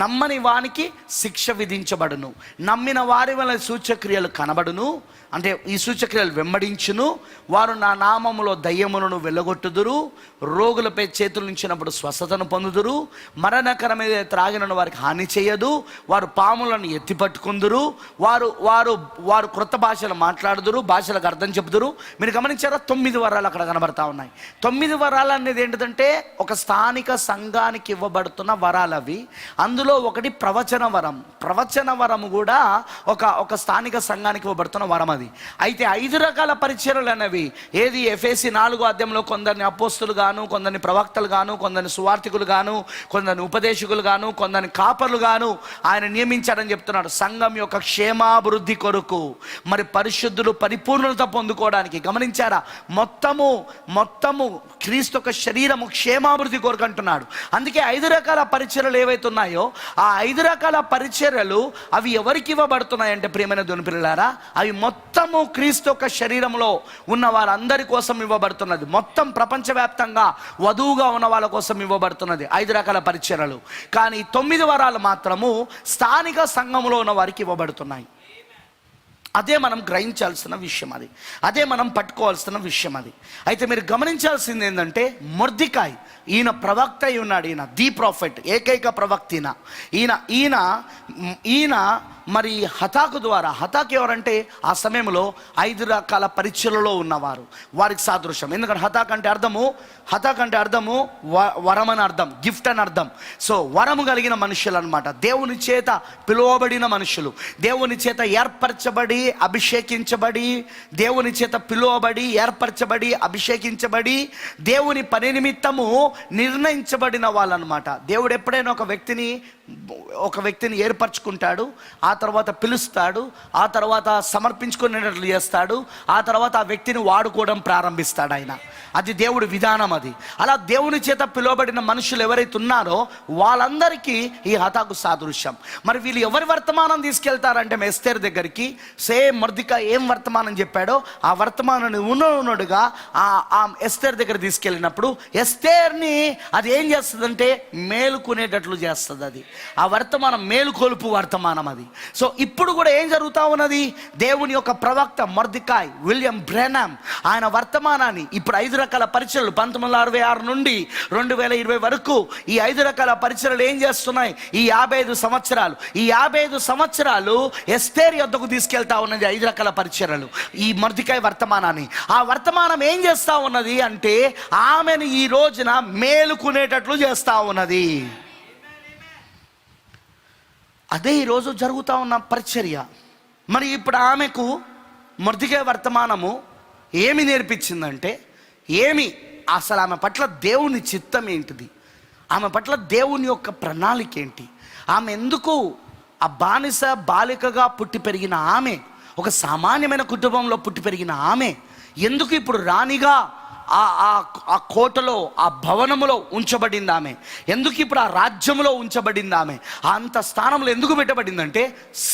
నమ్మని వానికి శిక్ష విధించబడును, నమ్మిన వారి వల్ల సూచక్రియలు కనబడును, అంటే ఈ సూచక్రియలు వెంబడించును, వారు నా నామములో దయ్యములను వెళ్ళగొట్టుదురు, రోగులపై చేతులు ఉంచినప్పుడు స్వస్థతను పొందుదురు, మరణకరమైన త్రాగినను వారికి హాని చేయదు, వారు పాములను ఎత్తిపట్టుకుందురు, వారు వారు వారు క్రొత్త భాషలు మాట్లాడుదురు, భాషలకు అర్థం చెబుదురు. మీరు గమనించారా? 9 వరాలు అక్కడ కనబడతా ఉన్నాయి. 9 వరాలు అనేది ఏంటిదంటే ఒక స్థానిక సంఘానికి ఇవ్వబడుతున్న వరాలు అవి. అందులో ఒకటి ప్రవచన వరం. ప్రవచన వరము కూడా ఒక స్థానిక సంఘానికి ఇవ్వబడుతున్న వరం అది. అయితే 5 రకాల పరిచర్యలు అనేవి ఏది ఎఫెసీ 4వ అధ్యాయంలో కొందరిని అపోస్తులు గాను, కొందరిని ప్రవక్తలు గాను, కొందరిని సువార్థికులు గాను, కొందరిని ఉపదేశకులు గాను, కొందరిని కాపర్లు గాను ఆయన నియమించాడని చెప్తున్నాడు. సంఘం యొక్క క్షేమాభివృద్ధి కొరకు, మరి పరిశుద్ధులు పరిపూర్ణత పొందుకోవడానికి. గమనించారా? మొత్తము క్రీస్తు యొక్క శరీరము క్షేమాభివృద్ధి కొరకు అంటున్నాడు. అందుకే 5 రకాల పరిచర్యలు ఏవైతే ఉన్నాయో ఆ 5 రకాల పరిచర్యలు అవి ఎవరికి ఇవ్వబడుతున్నాయంటే ప్రియమైన దేవుని పిల్లలారా, అవి మొత్తము క్రీస్తు యొక్క శరీరంలో ఉన్న వారందరి కోసం ఇవ్వబడుతున్నది. మొత్తం ప్రపంచవ్యాప్తంగా వధువుగా ఉన్న వాళ్ళ కోసం ఇవ్వబడుతున్నది 5 రకాల పరిచర్యలు. కానీ 9 వరాలు మాత్రము స్థానిక సంఘంలో ఉన్న వారికి ఇవ్వబడుతున్నాయి. అదే మనం గ్రహించాల్సిన విషయం అది, అదే మనం పట్టుకోవాల్సిన విషయం అది. అయితే మీరు గమనించాల్సింది ఏంటంటే మొర్దెకాయి ఈయన ప్రవక్త అయి ఉన్నాడు. ఈయన ది ప్రాఫెట్, ఏకైక ప్రవక్త ఈయన మరి హతాకు ద్వారా, హతాకు ఎవరంటే ఆ సమయంలో 5 రకాల పరిచర్యలలో ఉన్నవారు, వారికి సాదృశ్యం. ఎందుకంటే హతాక్ అంటే అర్థము వరం అని అర్థం, గిఫ్ట్ అని అర్థం. సో వరము కలిగిన మనుషులు అనమాట, దేవుని చేత పిలువబడిన మనుషులు, దేవుని చేత ఏర్పరచబడి అభిషేకించబడి, దేవుని చేత పిలువబడి ఏర్పరచబడి అభిషేకించబడి దేవుని పని నిమిత్తము నిర్ణయించబడిన వాళ్ళు అనమాట. దేవుడు ఎప్పుడైనా ఒక వ్యక్తిని ఏర్పరచుకుంటాడు, ఆ తర్వాత పిలుస్తాడు, ఆ తర్వాత సమర్పించుకునేటట్లు చేస్తాడు, ఆ తర్వాత ఆ వ్యక్తిని వాడుకోవడం ప్రారంభిస్తాడు ఆయన. అది దేవుడి విధానం అది. అలా దేవుని చేత పిలువబడిన మనుషులు ఎవరైతే ఉన్నారో వాళ్ళందరికీ ఈ హతాకు సాదృశ్యం. మరి వీళ్ళు ఎవరి వర్తమానం తీసుకెళ్తారంటే ఎస్తేరు దగ్గరికి సేమ్ మొర్దెకాయి ఏం వర్తమానం చెప్పాడో ఆ వర్తమానాన్ని ఉన్నడుగా ఆ ఎస్తేరు దగ్గర తీసుకెళ్ళినప్పుడు ఎస్తేర్ని అది ఏం చేస్తుందంటే మేలుకునేటట్లు చేస్తుంది. అది ఆ వర్తమానం మేలుకొలుపు వర్తమానం అది. సో ఇప్పుడు కూడా ఏం జరుగుతూ ఉన్నది? దేవుని యొక్క ప్రవక్త మొర్దెకాయి విలియం బ్రెనమ్ ఆయన వర్తమానాన్ని ఇప్పుడు 5 రకాల పరిచర్యలు 1966 నుండి 2020 వరకు ఈ 5 రకాల పరిచర్యలు ఏం చేస్తున్నాయి? ఈ 55 సంవత్సరాలు ఎస్తేరు యొద్దకు తీసుకెళ్తా ఉన్నది 5 రకాల పరిచర్యలు, ఈ మొర్దెకాయి వర్తమానాన్ని. ఆ వర్తమానం ఏం చేస్తా ఉన్నది అంటే ఆమెను ఈ రోజున మేలుకునేటట్లు చేస్తా ఉన్నది. అదే ఈరోజు జరుగుతూ ఉన్న పరిచర్య. మరి ఇప్పుడు ఆమెకు మొర్దెకాయి వర్తమానము ఏమి నేర్పించిందంటే అసలు ఆమె పట్ల దేవుని చిత్తం ఏంటిది, ఆమె పట్ల దేవుని యొక్క ప్రణాళిక ఏంటి, ఆమె ఎందుకు ఆ బానిస బాలికగా పుట్టి పెరిగిన ఆమె, ఒక సామాన్యమైన కుటుంబంలో పుట్టి పెరిగిన ఆమె ఎందుకు ఇప్పుడు రాణిగా ఆ కోటలో, ఆ భవనములో ఉంచబడింది ఆమె. ఎందుకు ఇప్పుడు ఆ రాజ్యంలో ఉంచబడింది ఆమె? అంత స్థానంలో ఎందుకు పెట్టబడిందంటే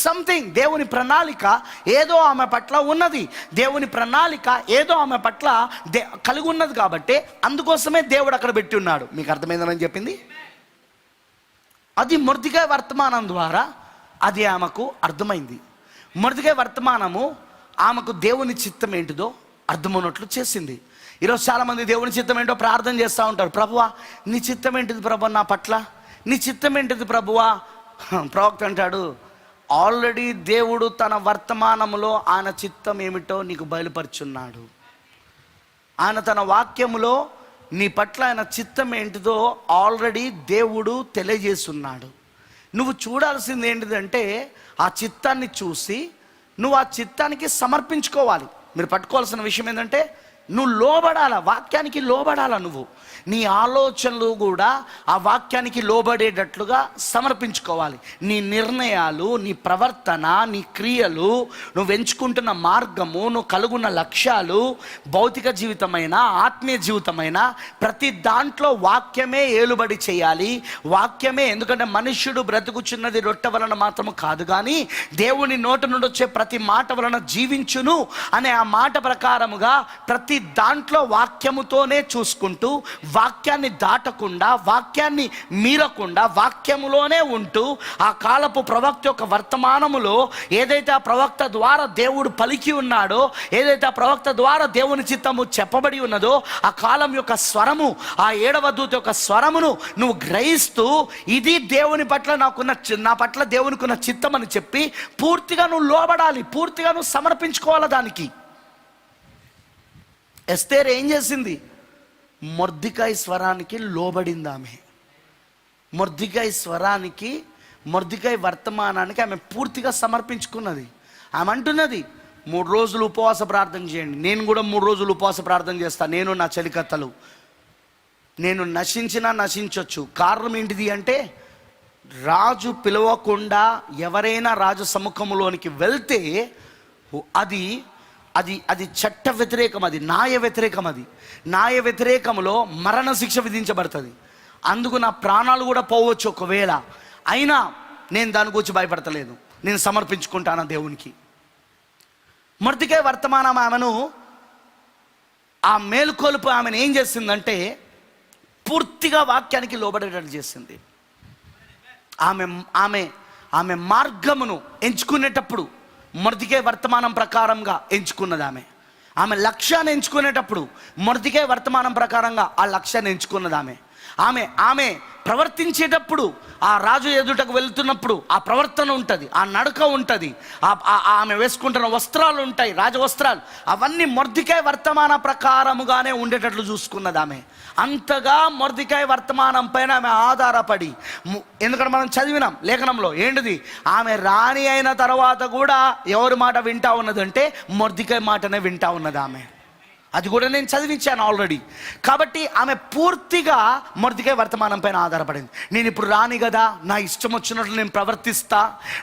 సంథింగ్, దేవుని ప్రణాళిక ఏదో ఆమె పట్ల ఉన్నది. దేవుని ప్రణాళిక ఏదో ఆమె పట్ల కలిగి ఉన్నది కాబట్టి అందుకోసమే దేవుడు అక్కడ పెట్టి ఉన్నాడు. మీకు అర్థమైందని చెప్పింది. అది మొర్దెకై వర్తమానం ద్వారా అది ఆమెకు అర్థమైంది. మొర్దెకై వర్తమానము ఆమెకు దేవుని చిత్తం ఏంటిదో అర్థమైనట్లు చేసింది. ఈరోజు చాలామంది దేవుని చిత్తం ఏంటో ప్రార్థన చేస్తూ ఉంటారు. ప్రభువా నీ చిత్తం ఏంటిది ప్రభు నా పట్ల, నీ చిత్తం ఏంటిది ప్రభువా? ప్రవక్త అంటాడు, ఆల్రెడీ దేవుడు తన వర్తమానములో ఆయన చిత్తం ఏమిటో నీకు బయలుపరుచున్నాడు. ఆయన తన వాక్యములో నీ పట్ల ఆయన చిత్తం ఏంటిదో ఆల్రెడీ దేవుడు తెలియజేస్తున్నాడు. నువ్వు చూడాల్సింది ఏంటిదంటే ఆ చిత్తాన్ని చూసి నువ్వు ఆ చిత్తానికి సమర్పించుకోవాలి. మీరు పట్టుకోవాల్సిన విషయం ఏంటంటే నువ్వు లోబడాల, వాక్యానికి లోబడాల. నువ్వు నీ ఆలోచనలు కూడా ఆ వాక్యానికి లోబడేటట్లుగా సమర్పించుకోవాలి. నీ నిర్ణయాలు, నీ ప్రవర్తన, నీ క్రియలు, నువ్వు ఎంచుకుంటున్న మార్గము, నువ్వు కలుగున్న లక్ష్యాలు, భౌతిక జీవితమైన ఆత్మీయ జీవితమైన ప్రతి దాంట్లో వాక్యమే ఏలుబడి చేయాలి. వాక్యమే, ఎందుకంటే మనుష్యుడు బ్రతుకుచున్నది రొట్టె వలన మాత్రము కాదు కానీ దేవుని నోటి నుండి వచ్చే ప్రతి మాట వలన జీవించును అనే ఆ మాట ప్రకారముగా ప్రతి దాంట్లో వాక్యముతోనే చూసుకుంటూ, వాక్యాన్ని దాటకుండా, వాక్యాన్ని మీరకుండా, వాక్యములోనే ఉంటూ ఆ కాలపు ప్రవక్త యొక్క వర్తమానములో ఏదైతే ఆ ప్రవక్త ద్వారా దేవుడు పలికి ఉన్నాడో, ఏదైతే ఆ ప్రవక్త ద్వారా దేవుని చిత్తము చెప్పబడి ఉన్నదో ఆ కాలం యొక్క స్వరము, ఆ 7వ దూత యొక్క స్వరమును నువ్వు గ్రహిస్తూ ఇది దేవుని పట్ల నా పట్ల దేవునికి ఉన్న చిత్తం అని చెప్పి పూర్తిగా నువ్వు లోబడాలి, పూర్తిగా నువ్వు సమర్పించుకోవాలి దానికి. ఎస్తేర్ ఏం చేసింది? మొర్దెకై స్వరానికి లోబడింది ఆమె. మొర్దెకై స్వరానికి, మొర్దెకై వర్తమానానికి ఆమె పూర్తిగా సమర్పించుకున్నది. ఆమె అంటున్నది 3 రోజులు ఉపవాస ప్రార్థన చేయండి. నేను కూడా 3 రోజులు ఉపవాస ప్రార్థన చేస్తాను, నేను నా చెలికత్తలు. నేను నశించినా నశించవచ్చు. కారణం ఏంటిది అంటే రాజు పిలవకుండా ఎవరైనా రాజు సముఖంలోనికి వెళ్తే అది అది అది చట్ట వ్యతిరేకం, అది న్యాయ వ్యతిరేకం. అది న్యాయ వ్యతిరేకంలో మరణ శిక్ష విధించబడుతుంది. అందుకు నా ప్రాణాలు కూడా పోవచ్చు ఒకవేళ. అయినా నేను దాని గురించి భయపడతలేదు, నేను సమర్పించుకుంటాను దేవునికి. మొర్దెకై వర్తమానం ఆమెను, ఆ మేలుకొలుపు ఆమెను ఏం చేసిందంటే పూర్తిగా వాక్యానికి లోబడేటట్టు చేసింది. ఆమె ఆమె ఆమె మార్గమును ఎంచుకునేటప్పుడు మొర్దెకై వర్తమానం ప్రకారంగా ఎంచుకున్నది. ఆమె లక్ష్యాన్ని ఎంచుకునేటప్పుడు మొర్దెకై వర్తమానం ప్రకారంగా ఆ లక్ష్యాన్ని ఎంచుకున్నది. ఆమె ప్రవర్తించేటప్పుడు ఆ రాజు ఎదుటకు వెళ్తున్నప్పుడు ఆ ప్రవర్తన ఉంటుంది, ఆ నడక ఉంటుంది, ఆమె వేసుకుంటున్న వస్త్రాలు ఉంటాయి, రాజవస్త్రాలు, అవన్నీ మొర్దెకై వర్తమాన ప్రకారముగానే ఉండేటట్లు చూసుకున్నది ఆమె. అంతగా మొర్దెకై వర్తమానం పైన ఆమె ఆధారపడి, ఎందుకంటే మనం చదివినాం లేఖనంలో ఏంటిది, ఆమె రాణి అయిన తర్వాత కూడా ఎవరి మాట వింటా ఉన్నదంటే మొర్దెకై మాటనే వింటా ఉన్నది ఆమె. అది కూడా నేను చదివించాను ఆల్రెడీ. కాబట్టి ఆమె పూర్తిగా మొర్దెకై వర్తమానం పైన ఆధారపడింది. నేను ఇప్పుడు రాని కదా, నా ఇష్టం వచ్చినట్లు నేను ప్రవర్తిస్తా,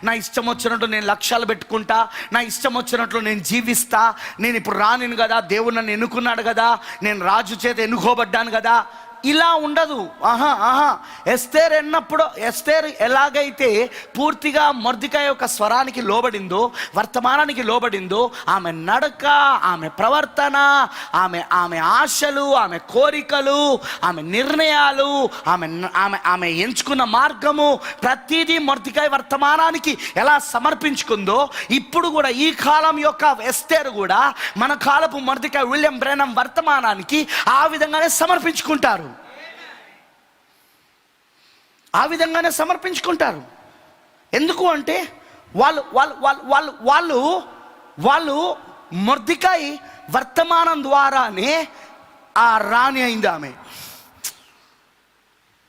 నా ఇష్టం వచ్చినట్లు నేను లక్ష్యాలు పెట్టుకుంటా, నా ఇష్టం వచ్చినట్లు నేను జీవిస్తా, నేను ఇప్పుడు రానిను కదా, దేవుడు నన్ను ఎన్నుకున్నాడు కదా, నేను రాజు చేత ఎన్నుకోబడ్డాను కదా, ఇలా ఉండదు. ఎస్తేర్ ఎలాగైతే పూర్తిగా మొర్దెకై యొక్క స్వరానికి లోబడిందో, వర్తమానానికి లోబడిందో, ఆమె నడక, ఆమె ప్రవర్తన, ఆమె ఆశలు, ఆమె కోరికలు, ఆమె నిర్ణయాలు, ఆమె ఎంచుకున్న మార్గము, ప్రతిదీ మొర్దెకై వర్తమానానికి ఎలా సమర్పించుకుందో ఇప్పుడు కూడా ఈ కాలం యొక్క ఎస్తేర్ కూడా మన కాలపు మొర్దెకై విలియం బ్రెనమ్ వర్తమానానికి ఆ విధంగానే సమర్పించుకుంటారు. ఆ విధంగానే సమర్పించుకుంటారు. ఎందుకు అంటే వాళ్ళు వాళ్ళు వాళ్ళు వాళ్ళు వాళ్ళు వాళ్ళు మొర్దెకై వర్తమానం ద్వారానే ఆ రాణి అయింది ఆమె.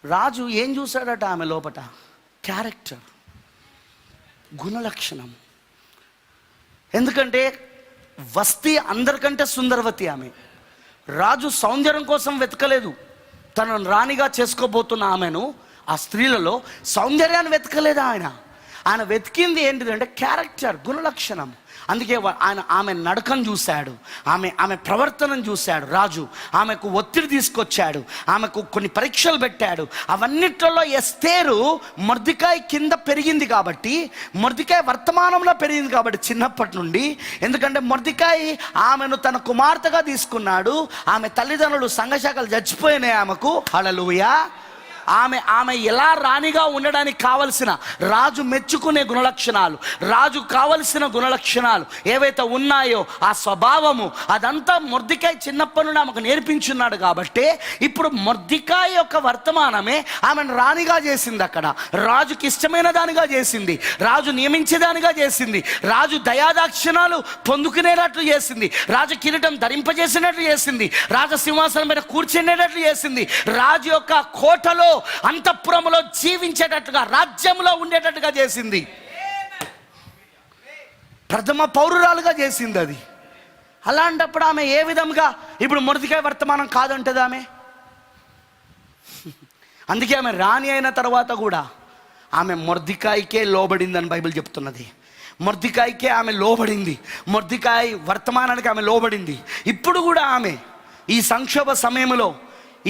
రాజు ఏం చూశాడట ఆమె లోపట? క్యారెక్టర్, గుణలక్షణం. ఎందుకంటే వస్తీ అందరికంటే సుందరవతి ఆమె. రాజు సౌందర్యం కోసం వెతకలేదు, తనను రాణిగా చేసుకోబోతున్న ఆమెను, ఆ స్త్రీలలో సౌందర్యాన్ని వెతకలేదు ఆయన వెతికింది ఏంటిదంటే క్యారెక్టర్, గుణలక్షణం. అందుకే ఆమె నడకను చూశాడు, ఆమె ప్రవర్తనను చూశాడు రాజు. ఆమెకు ఒత్తిడి తీసుకొచ్చాడు, ఆమెకు కొన్ని పరీక్షలు పెట్టాడు. అవన్నిట్లలో ఎస్తేరు మొర్దెకాయి కింద పెరిగింది కాబట్టి, మొర్దెకాయి వర్తమానంలో పెరిగింది కాబట్టి చిన్నప్పటి నుండి. ఎందుకంటే మొర్దెకాయి ఆమెను తన కుమార్తెగా తీసుకున్నాడు. ఆమె తల్లిదండ్రులు సంఘశాఖలు చచ్చిపోయినాయి ఆమెకు. హల్లెలూయా. ఆమె ఎలా రాణిగా ఉండడానికి కావలసిన, రాజు మెచ్చుకునే గుణలక్షణాలు, రాజు కావలసిన గుణలక్షణాలు ఏవైతే ఉన్నాయో ఆ స్వభావము అదంతా మొర్దెకాయి చిన్నప్పటి నుండి ఆమెకు నేర్పించున్నాడు. కాబట్టి ఇప్పుడు మొర్దెకాయి యొక్క వర్తమానమే ఆమెను రాణిగా చేసింది. అక్కడ రాజుకి ఇష్టమైన దానిగా చేసింది, రాజు నియమించేదానిగా చేసింది, రాజు దయాదాక్షిణాలు పొందుకునేటట్లు చేసింది, రాజు కిరీటం ధరింపజేసినట్లు చేసింది, రాజసింహాసనం మీద కూర్చునేటట్లు చేసింది, రాజు యొక్క కోటలో అంతఃపురములో జీవించేటట్టుగా, రాజ్యంలో ఉండేటట్టుగా చేసింది. ప్రథమ పౌరురాలుగా చేసింది అది. అలాంటప్పుడు ఆమె ఏ విధంగా ఇప్పుడు మొర్దెకాయి వర్తమానం కాదంటది ఆమె. అందుకే ఆమె రాణి అయిన తర్వాత కూడా ఆమె మొర్దెకాయికే లోబడిందని బైబిల్ చెప్తున్నది. మొర్దెకాయికే ఆమె లోబడింది, మొర్దెకాయి వర్తమానానికి ఆమె లోబడింది. ఇప్పుడు కూడా ఆమె ఈ సంక్షోభ సమయంలో,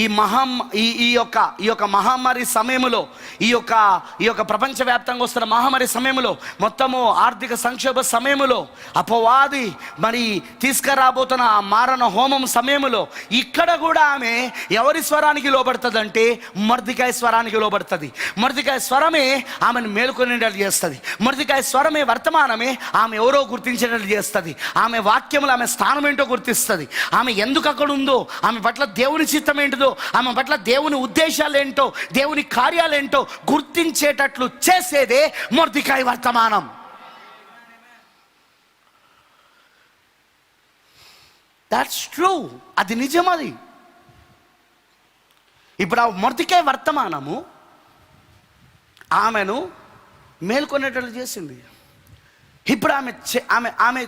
ఈ యొక్క మహమ్మారి సమయంలో, ఈ యొక్క ప్రపంచవ్యాప్తంగా వస్తున్న మహమ్మారి సమయంలో, మొత్తము ఆర్థిక సంక్షోభ సమయంలో, అపవాది మరి తీసుకురాబోతున్న ఆ మారణ హోమం సమయంలో ఇక్కడ కూడా ఆమె ఎవరి స్వరానికి లోబడుతుంది అంటే మొర్దెకాయి స్వరానికి లోబడుతుంది. మొర్దెకాయి స్వరమే ఆమెను మేలుకొనేటట్లు చేస్తుంది. మొర్దెకాయి స్వరమే, వర్తమానమే ఆమె ఎవరో గుర్తించేటట్లు చేస్తుంది. ఆమె వాక్యములు ఆమె స్థానం ఏంటో గుర్తిస్తుంది. ఆమె ఎందుకు అక్కడ ఉందో, ఆమె పట్ల దేవుని చిత్తం ఏంటిదో, ఆమె పట్ల దేవుని ఉద్దేశాలు ఏంటో, దేవుని కార్యాలేంటో గుర్తించేటట్లు చేసేదే మొర్దెకాయి వర్తమానం. దట్స్ ట్రూ, అది నిజమది. ఇప్పుడు ఆ మొర్దెకాయి వర్తమానము ఆమెను మేల్కొనేటట్లు చేసింది. ఇప్పుడు ఆమె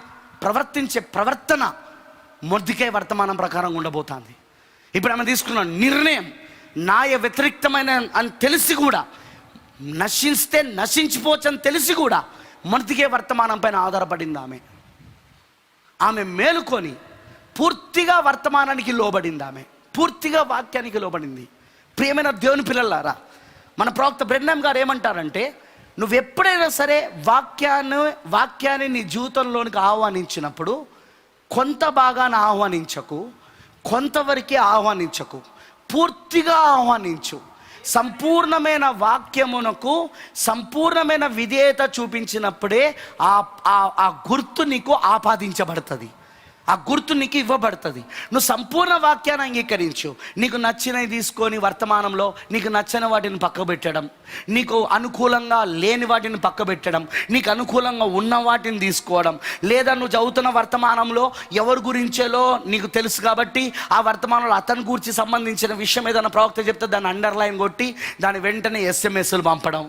ప్రవర్తించే ప్రవర్తన మొర్దెకాయి వర్తమానం ప్రకారం ఉండబోతోంది. ఇప్పుడు ఆమె తీసుకున్న నిర్ణయం న్యాయ వ్యతిరేక్తమైన అని తెలిసి కూడా, నశిస్తే నశించిపోవచ్చు అని తెలిసి కూడా మొర్దెకాయి వర్తమానం పైన ఆధారపడింది ఆమె మేలుకొని పూర్తిగా వర్తమానానికి లోబడింది. ఆమె పూర్తిగా వాక్యానికి లోబడింది. ప్రియమైన దేవుని పిల్లలారా, మన ప్రవక్త బ్రెన్హామ్ గారు ఏమంటారంటే, నువ్వు ఎప్పుడైనా సరే వాక్యాన్ని నీ జీవితంలోనికి ఆహ్వానించినప్పుడు కొంత భాగాన్ని ఆహ్వానించకు, కొంతవరకే ఆహ్వానించకు, పూర్తిగా ఆహ్వానించు. సంపూర్ణమైన వాక్యమునకు సంపూర్ణమైన విధేయత చూపించినప్పుడే ఆ గుర్తు నీకు ఆపాదించబడుతుంది, ఆ గుర్తు నీకు ఇవ్వబడుతుంది. నువ్వు సంపూర్ణ వాక్యాన్ని అంగీకరించు. నీకు నచ్చినవి తీసుకొని వర్తమానంలో నీకు నచ్చని వాటిని పక్కబెట్టడం, నీకు అనుకూలంగా లేని వాటిని పక్కబెట్టడం, నీకు అనుకూలంగా ఉన్న వాటిని తీసుకోవడం, లేదా నువ్వు చదువుతున్న వర్తమానంలో ఎవరి గురించేలో నీకు తెలుసు కాబట్టి ఆ వర్తమానంలో అతని గురించి సంబంధించిన విషయం ఏదైనా ప్రవక్త చెప్తే దాన్ని అండర్లైన్ కొట్టి దాని వెంటనే ఎస్ఎంఎస్లు పంపడం,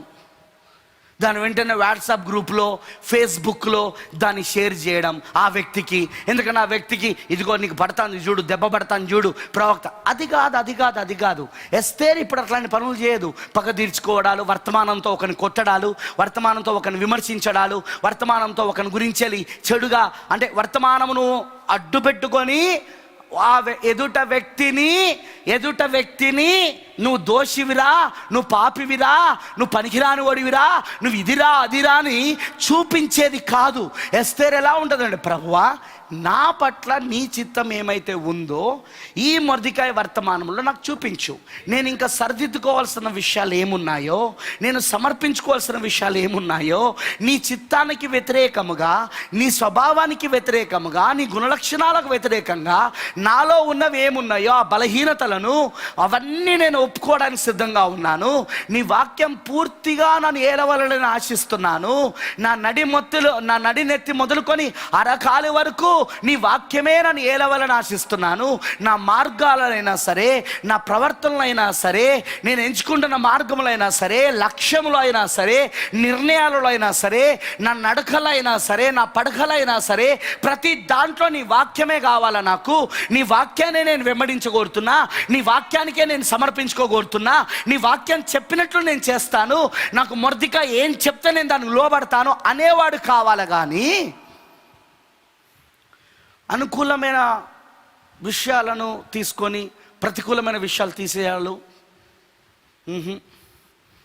దాని వెంటనే వాట్సాప్ గ్రూప్లో, ఫేస్బుక్లో దాన్ని షేర్ చేయడం ఆ వ్యక్తికి. ఎందుకంటే ఆ వ్యక్తికి ఇదిగో నీకు పడతాను చూడు, దెబ్బ పడతాను చూడు ప్రవక్త. అది కాదు. ఎస్తేర్ ఇప్పుడు అట్లాంటి పనులు చేయదు. పగ తీర్చుకోవడాలు, వర్తమానంతో ఒకరిని కొట్టడాలు, వర్తమానంతో ఒకరిని విమర్శించడాలు, వర్తమానంతో ఒకరిని గురించి చెడుగా అంటే వర్తమానమును అడ్డు పెట్టుకొని ఆ ఎదుట వ్యక్తిని నువ్వు దోషివిరా, నువ్వు పాపివిరా, నువ్వు పనికిరాని వాడివిరా, నువ్వు ఇదిరా అదిరా అని చూపించేది కాదు. ఎస్తేర్ ఎలా ఉంటుందండి, ప్రభువా నా పట్ల నీ చిత్తం ఏమైతే ఉందో ఈ మొర్దెకాయి వర్తమానంలో నాకు చూపించు. నేను ఇంకా సరిదిద్దుకోవాల్సిన విషయాలు ఏమున్నాయో, నేను సమర్పించుకోవాల్సిన విషయాలు ఏమున్నాయో, నీ చిత్తానికి వ్యతిరేకముగా, నీ స్వభావానికి వ్యతిరేకముగా, నీ గుణలక్షణాలకు వ్యతిరేకంగా నాలో ఉన్నవి ఏమున్నాయో ఆ బలహీనతలను అవన్నీ నేను ఒప్పుకోవడానికి సిద్ధంగా ఉన్నాను. నీ వాక్యం పూర్తిగా నన్ను ఏలవాలని ఆశిస్తున్నాను. నా నడినెత్తి మొదలుకొని అరకాలి వరకు నీ వాక్యమే నన్ను ఏలవాలని ఆశిస్తున్నాను. నా మార్గాలైనా సరే, నా ప్రవర్తనలైనా సరే, నేను ఎంచుకుంటున్న మార్గములైనా సరే, లక్ష్యములు అయినా సరే, నిర్ణయాలలో అయినా సరే, నా నడకలైనా సరే, నా పడకలైనా సరే, ప్రతి దాంట్లో నీ వాక్యమే కావాలా. నాకు నీ వాక్యాన్ని నేను వెంబడించగోరుతున్నా, నీ వాక్యానికే నేను సమర్పించుకోగోరుతున్నా, నీ వాక్యం చెప్పినట్లు నేను చేస్తాను, నాకు మొర్దెకాయి ఏం చెప్తే నేను దానికి లోబడతాను అనేవాడు కావాలి. కానీ అనుకూలమైన విషయాలను తీసుకొని ప్రతికూలమైన విషయాలు తీసేయాలి.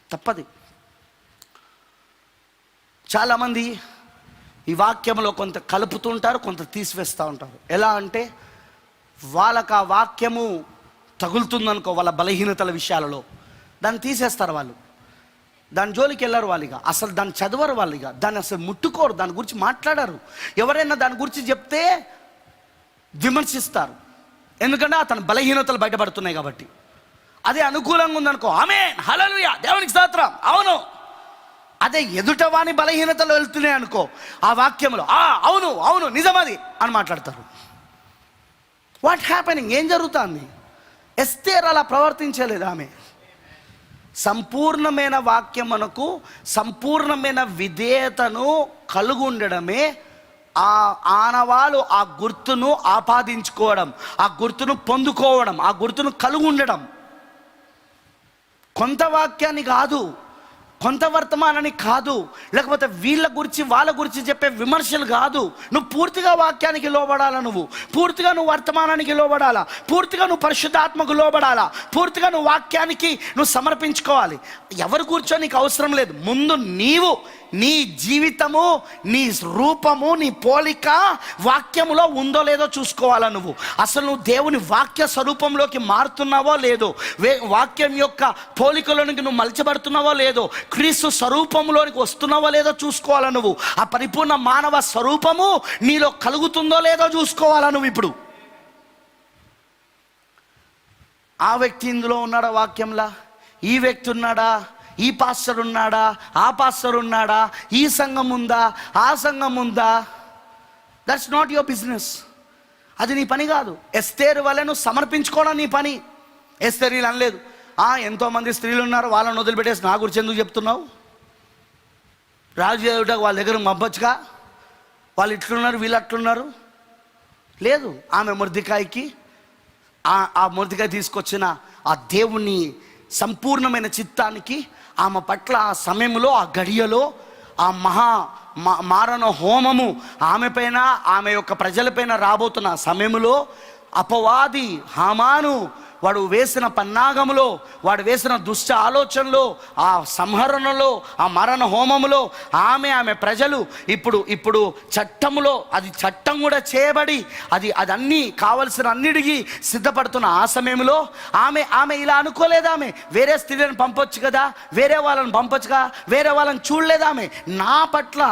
తప్పది. చాలామంది ఈ వాక్యంలో కొంత కలుపుతుంటారు, కొంత తీసివేస్తూ ఉంటారు. ఎలా అంటే వాళ్ళకు ఆ వాక్యము తగులుతుందనుకో, వాళ్ళ బలహీనతల విషయాలలో దాన్ని తీసేస్తారు. వాళ్ళు దాని జోలికి వెళ్ళరు. వాళ్ళుగా అసలు దాన్ని చదవరు. వాళ్ళుగా దాన్ని అసలు ముట్టుకోరు, దాని గురించి మాట్లాడారు. ఎవరైనా దాని గురించి చెప్తే విమర్శిస్తారు, ఎందుకంటే అతని బలహీనతలు బయటపడుతున్నాయి కాబట్టి. అదే అనుకూలంగా ఉందనుకో, ఆమేన్, హల్లెలూయా, దేవునికి స్తోత్రం, అవును. అదే ఎదుటవాని బలహీనతలు వెళ్తున్నాయి అనుకో, ఆ వాక్యంలో అవును అవును నిజమది అని మాట్లాడతారు. What happening? ఏం జరుగుతుంది? ఎస్తేర్ అలా ప్రవర్తించలేదు. ఆమె సంపూర్ణమైన వాక్యం మనకు సంపూర్ణమైన విధేయతను కలిగి ఉండడమే ఆ ఆనవాళ్ళు, ఆ గుర్తును ఆపాదించుకోవడం, ఆ గుర్తును పొందుకోవడం, ఆ గుర్తును కలిగి ఉండడం. కొంత వాక్యాన్ని కాదు, కొంత వర్తమానాన్ని కాదు, లేకపోతే వీళ్ళ గురించి వాళ్ళ గురించి చెప్పే విమర్శలు కాదు. నువ్వు పూర్తిగా వాక్యానికి లోబడాలా, నువ్వు పూర్తిగా నువ్వు వర్తమానానికి లోబడాలా, పూర్తిగా నువ్వు పరిశుద్ధాత్మకు లోబడాలా, పూర్తిగా నువ్వు వాక్యానికి నువ్వు సమర్పించుకోవాలి. ఎవరు కూర్చో నీకు అవసరం లేదు. ముందు నీవు, నీ జీవితము, నీ రూపము, నీ పోలిక వాక్యములో ఉందో లేదో చూసుకోవాలా. నువ్వు అసలు నువ్వు దేవుని వాక్య స్వరూపంలోకి మారుతున్నావో లేదో, వాక్యం యొక్క పోలికలోనికి నువ్వు మలచబడుతున్నావో లేదో, క్రీస్తు స్వరూపంలోనికి వస్తున్నావో లేదో చూసుకోవాలా. నువ్వు ఆ పరిపూర్ణ మానవ స్వరూపము నీలో కలుగుతుందో లేదో చూసుకోవాలా. నువ్వు ఇప్పుడు ఆ వ్యక్తి ఇందులో ఉన్నాడా వాక్యంలా, ఈ వ్యక్తి ఉన్నాడా, ఈ పాస్టర్ ఉన్నాడా, ఆ పాస్టర్ ఉన్నాడా, ఈ సంఘం ఉందా, ఆ సంఘం ఉందా, దట్స్ నాట్ యువర్ బిజినెస్. అది నీ పని కాదు. ఎస్తేరు వలె నువ్వు సమర్పించుకోవడం నీ పని. ఎస్తేరు నీళ్ళు అనలేదు, ఎంతోమంది స్త్రీలు ఉన్నారు, వాళ్ళని వదిలిపెట్టేసి నా గురించి ఎందుకు చెప్తున్నావు, రాజు దేవుడికి వాళ్ళ దగ్గర మబ్బొచ్చుగా, వాళ్ళు ఇట్లున్నారు వీళ్ళు అట్లున్నారు. లేదు, ఆమె మొర్దెకాయికి ఆ మొర్దెకాయి తీసుకొచ్చిన ఆ దేవుని సంపూర్ణమైన చిత్తానికి ఆమె పట్ల ఆ సమయంలో, ఆ గడియలో, ఆ మారణ హోమము ఆమె పైన, ఆమె యొక్క ప్రజలపైన రాబోతున్న సమయంలో అపవాది హామాను వాడు వేసిన పన్నాగములో, వాడు వేసిన దుష్ట ఆలోచనలో, ఆ సంహరణలో, ఆ మరణ హోమములో ఆమె ప్రజలు ఇప్పుడు చట్టములో, అది చట్టం కూడా చేయబడి అది అన్నీ కావలసిన అన్నిటికీ సిద్ధపడుతున్న ఆ సమయంలో ఆమె ఇలా అనుకోలేదు. ఆమె వేరే స్త్రీలను పంపొచ్చు కదా, వేరే వాళ్ళని పంపొచ్చుగా, వేరే వాళ్ళని చూడలేదు. ఆమె నా పట్ల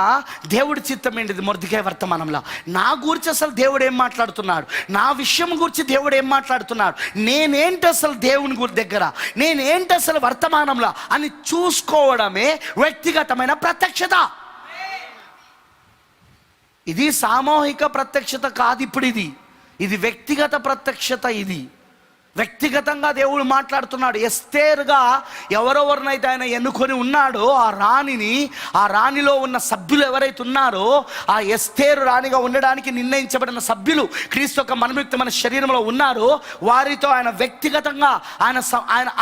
దేవుడి చిత్తం ఏంటిది మొర్దెకాయి వర్తమానంలో, నా గురించి అసలు దేవుడు ఏం మాట్లాడుతున్నాడు, నా విషయం గురించి దేవుడు ఏం మాట్లాడుతున్నాడు, నేనేంటి అసలు దేవుని దగ్గర, నేనేంటి అసలు వర్తమానంలో అని చూసుకోవడమే వ్యక్తిగతమైన ప్రత్యక్షత. ఇది సామూహిక ప్రత్యక్షత కాదు. ఇప్పుడు ఇది వ్యక్తిగత ప్రత్యక్షత. ఇది వ్యక్తిగతంగా దేవుడు మాట్లాడుతున్నాడు. ఎస్తేరుగా ఎవరెవరినైతే ఆయన ఎన్నుకొని ఉన్నాడో ఆ రాణిలో ఉన్న సభ్యులు ఎవరైతే ఉన్నారో, ఆ ఎస్తేరు రాణిగా ఉండడానికి నిర్ణయించబడిన సభ్యులు క్రీస్తు యొక్క మనముక్తమైన శరీరంలో ఉన్నారో, వారితో ఆయన వ్యక్తిగతంగా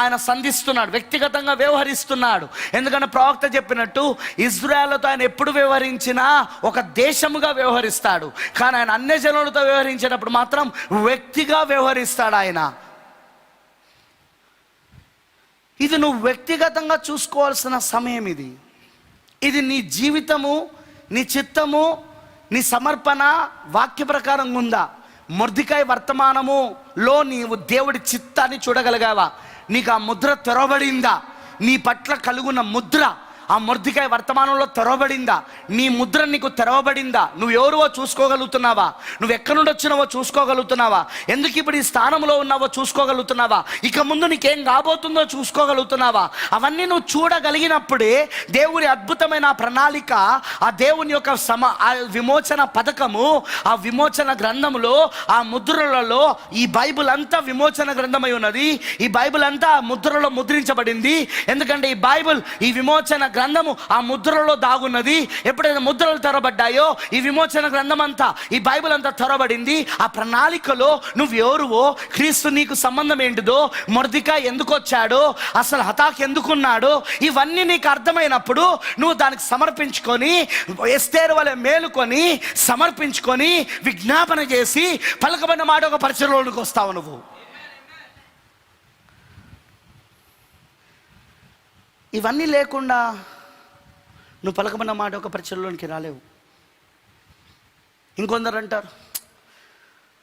ఆయన సంధిస్తున్నాడు, వ్యక్తిగతంగా వ్యవహరిస్తున్నాడు. ఎందుకంటే ప్రవక్త చెప్పినట్టు ఇజ్రాయేలుతో ఆయన ఎప్పుడు వ్యవహరించినా ఒక దేశముగా వ్యవహరిస్తాడు, కానీ ఆయన అన్యజనులతో వ్యవహరించేటప్పుడు మాత్రం వ్యక్తిగా వ్యవహరిస్తాడు ఆయన. ఇది నువ్వు వ్యక్తిగతంగా చూసుకోవాల్సిన సమయం. ఇది నీ జీవితము, నీ చిత్తము, నీ సమర్పణ వాక్య ప్రకారంగా ఉందా? మొర్దెకాయి వర్తమానములో నీవు దేవుడి చిత్తాన్ని చూడగలిగావా? నీకు ఆ ముద్ర తెరవబడిందా? నీ పట్ల కలుగున్న ముద్ర ఆ మొర్దెకాయి వర్తమానంలో తెరవబడిందా? నీ ముద్ర నీకు తెరవబడిందా? నువ్వు ఎవరివో చూసుకోగలుగుతున్నావా? నువ్వు ఎక్కడి నుండి వచ్చినావో చూసుకోగలుగుతున్నావా? ఎందుకు ఇప్పుడు ఈ స్థానంలో ఉన్నావో చూసుకోగలుగుతున్నావా? ఇక ముందు నీకేం కాబోతుందో చూసుకోగలుగుతున్నావా? అవన్నీ నువ్వు చూడగలిగినప్పుడే దేవుని అద్భుతమైన ప్రణాళిక, ఆ దేవుని యొక్క ఆ విమోచన పథకము, ఆ విమోచన గ్రంథములో, ఆ ముద్రలలో, ఈ బైబిల్ అంతా విమోచన గ్రంథమై ఉన్నది. ఈ బైబిల్ అంతా ముద్రలో ముద్రించబడింది. ఎందుకంటే ఈ బైబిల్, ఈ విమోచన గ్రంథము ఆ ముద్రలో దాగున్నది. ఎప్పుడైతే ముద్రలు తెరబడ్డాయో ఈ విమోచన గ్రంథం అంతా, ఈ బైబిల్ అంతా తెరబడింది. ఆ ప్రణాళికలో నువ్వు ఎవరువో, క్రీస్తు నీకు సంబంధం ఏంటిదో, మొర్దెకాయి ఎందుకు వచ్చాడో, అసలు హతాక్ ఎందుకున్నాడో, ఇవన్నీ నీకు అర్థమైనప్పుడు నువ్వు దానికి సమర్పించుకొని, ఎస్తేరు వలె మేలుకొని సమర్పించుకొని విజ్ఞాపన చేసి పలకబడిన మాట ఒక పరిచయంలోనికి వస్తావు. నువ్వు ఇవన్నీ లేకుండా నువ్వు పలకబడిన మాట ఒక పరిచయంలోనికి రాలేవు. ఇంకొందరు అంటారు,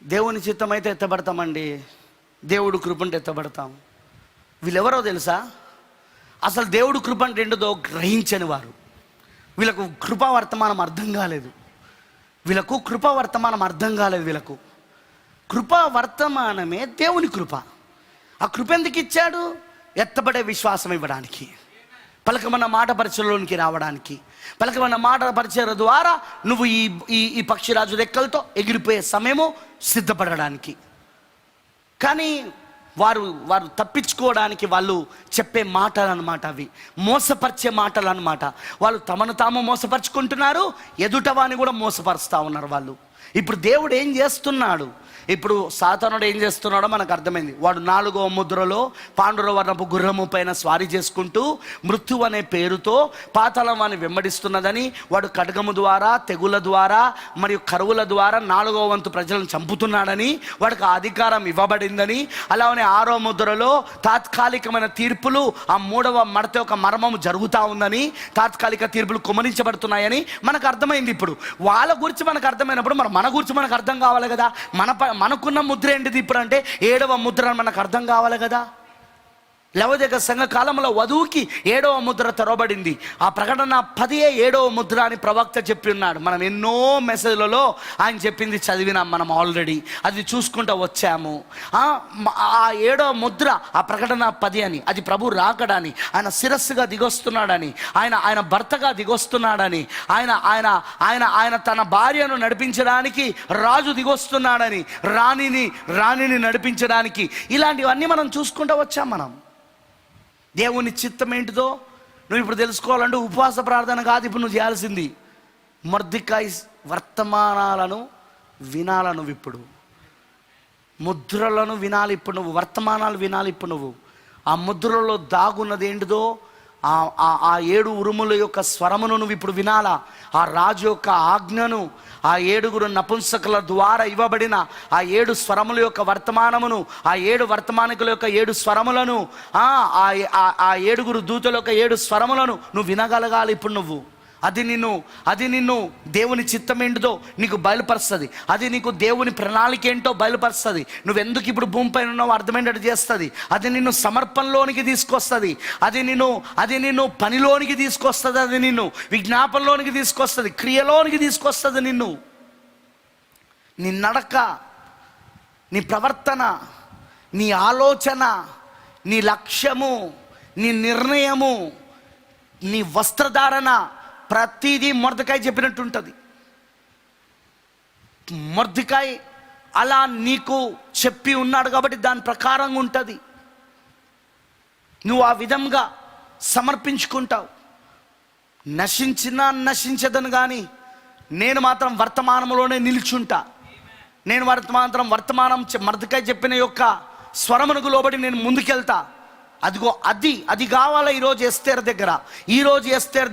దేవుని చిత్తం అయితే ఎత్తబడతామండి, దేవుడు కృపంటే ఎత్తబడతాం. వీళ్ళెవరో తెలుసా? అసలు దేవుడు కృప అంటే ఏంటో గ్రహించని వారు. వీళ్ళకు కృపా వర్తమానం అర్థం కాలేదు. వీళ్ళకు కృపా వర్తమానం అర్థం కాలేదు. వీళ్ళకు కృపా వర్తమానమే దేవుని కృప. ఆ కృప ఎందుకు ఇచ్చాడు? ఎత్తబడే విశ్వాసం ఇవ్వడానికి, పలకమన్న మాట పరిచయంలోనికి రావడానికి, పలకమన్న మాట పరిచయం ద్వారా నువ్వు ఈ పక్షిరాజు రెక్కలతో ఎగిరిపోయే సమయము సిద్ధపడడానికి. కానీ వారు తప్పించుకోవడానికి వాళ్ళు చెప్పే మాటలు అన్నమాట, అవి మోసపరిచే మాటలు అన్నమాట. వాళ్ళు తమను తాము మోసపరుచుకుంటున్నారు, ఎదుటవాని కూడా మోసపరుస్తూ ఉన్నారు వాళ్ళు. ఇప్పుడు దేవుడు ఏం చేస్తున్నాడు? ఇప్పుడు సాతానుడు ఏం చేస్తున్నాడో మనకు అర్థమైంది. వాడు 4వ ముద్రలో పాండురవర్ణపు గుర్రము పైన స్వారీ చేసుకుంటూ మృత్యు అనే పేరుతో పాతాళం వాని వెంబడిస్తున్నదని, వాడు ఖడ్గము ద్వారా, తెగుల ద్వారా మరియు కరువుల ద్వారా 4వ వంతు ప్రజలను చంపుతున్నాడని, వాడికి అధికారం ఇవ్వబడిందని, అలానే 6వ ముద్రలో తాత్కాలికమైన తీర్పులు, ఆ 3వ మడత యొక్క మర్మము జరుగుతూ ఉందని, తాత్కాలిక తీర్పులు కుమరించబడుతున్నాయని మనకు అర్థమైంది. ఇప్పుడు వాళ్ళ గురించి మనకు అర్థమైనప్పుడు మన గురించి మనకు అర్థం కావాలి కదా. మనకున్న ముద్ర ఏంటిది ఇప్పుడు అంటే 7వ ముద్ర మనకు అర్థం కావాలి కదా. లవోదికయ సంఘ కాలంలో వధువుకి 7వ ముద్ర తెరవబడింది. ఆ ప్రకటన 10 7వ ముద్ర అని ప్రవక్త చెప్పి ఉన్నాడు. మనం ఎన్నో మెసేజ్లలో ఆయన చెప్పింది చదివినాం, మనం ఆల్రెడీ అది చూసుకుంటూ వచ్చాము. ఆ 7వ ముద్ర, ఆ ప్రకటన 10 అని, అది ప్రభు రాకడాని, ఆయన శిరస్సుగా దిగొస్తున్నాడని, ఆయన భర్తగా దిగొస్తున్నాడని, ఆయన తన భార్యను నడిపించడానికి రాజు దిగొస్తున్నాడని, రాణిని నడిపించడానికి, ఇలాంటివన్నీ మనం చూసుకుంటూ వచ్చాం. మనం దేవుని చిత్తం ఏంటిదో నువ్వు ఇప్పుడు తెలుసుకోవాలంటే ఉపవాస ప్రార్థన కాదు ఇప్పుడు నువ్వు చేయాల్సింది. మొర్దెకాయి వర్తమానాలను వినాల, నువ్వు ఇప్పుడు ముద్రలను వినాలి. ఇప్పుడు నువ్వు వర్తమానాలు వినాలి. ఇప్పుడు నువ్వు ఆ ముద్రలో దాగున్నది ఏంటిదో, ఆ 7 ఉరుముల యొక్క స్వరమును నువ్వు ఇప్పుడు వినాలా. ఆ రాజు యొక్క ఆజ్ఞను, ఆ 7 నపుంసకుల ద్వారా ఇవ్వబడిన ఆ 7 స్వరముల యొక్క వర్తమానమును, ఆ 7 వర్తమానికుల యొక్క 7 స్వరములను, ఆ 7 దూతల యొక్క 7 స్వరములను నువ్వు వినగలగాలి ఇప్పుడు నువ్వు. అది నిన్ను దేవుని చిత్తం ఏంటిదో నీకు బయలుపరుస్తుంది. అది నీకు దేవుని ప్రణాళిక ఏంటో బయలుపరుస్తుంది. నువ్వెందుకు ఇప్పుడు భూమిపైన ఉన్నావు అర్థమయ్యేటట్టు చేస్తుంది. అది నిన్ను సమర్పణలోనికి తీసుకొస్తుంది. అది నిన్ను పనిలోనికి తీసుకొస్తుంది. అది నిన్ను విజ్ఞాపనలోనికి తీసుకొస్తుంది, క్రియలోనికి తీసుకొస్తుంది. నీ నడక, నీ ప్రవర్తన, నీ ఆలోచన, నీ లక్ష్యము, నీ నిర్ణయము, నీ వస్త్రధారణ, ప్రతిదీ మొర్దెకాయి చెప్పినట్టు ఉంటుంది. మొర్దెకాయి అలా నీకు చెప్పి ఉన్నాడు కాబట్టి దాని ప్రకారంగా ఉంటుంది. నువ్వు ఆ విధంగా సమర్పించుకుంటావు. నశించదను కానీ నేను మాత్రం వర్తమానంలోనే నిల్చుంటా. నేను వర్తమానం మొర్దెకాయి చెప్పిన యొక్క స్వరమునకు లోబడి నేను ముందుకెళ్తా. అదిగో అది కావాలా ఈరోజు ఎస్తేరు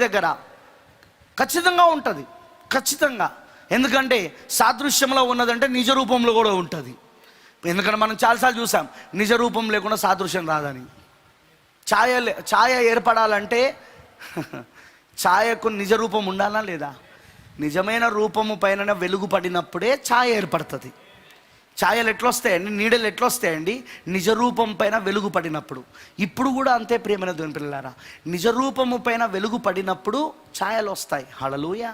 దగ్గర ఖచ్చితంగా ఉంటుంది. ఖచ్చితంగా. ఎందుకంటే సాదృశ్యంలో ఉన్నదంటే నిజ రూపంలో కూడా ఉంటుంది. ఎందుకంటే మనం చాలాసార్లు చూసాం నిజ రూపం లేకుండా సాదృశ్యం రాదని. ఛాయ ఏర్పడాలంటే ఛాయకు నిజ రూపం ఉండాలా లేదా? నిజమైన రూపము పైన వెలుగు పడినప్పుడే ఛాయ ఏర్పడుతుంది. ఛాయలు ఎట్లొస్తాయండి, నీడలు ఎట్లొస్తాయండి? నిజ రూపం పైన వెలుగు పడినప్పుడు. ఇప్పుడు కూడా అంతే ప్రియమైన దేవుని పిల్లలారా, నిజ రూపము పైన వెలుగు పడినప్పుడు ఛాయలు వస్తాయి. హల్లెలూయా.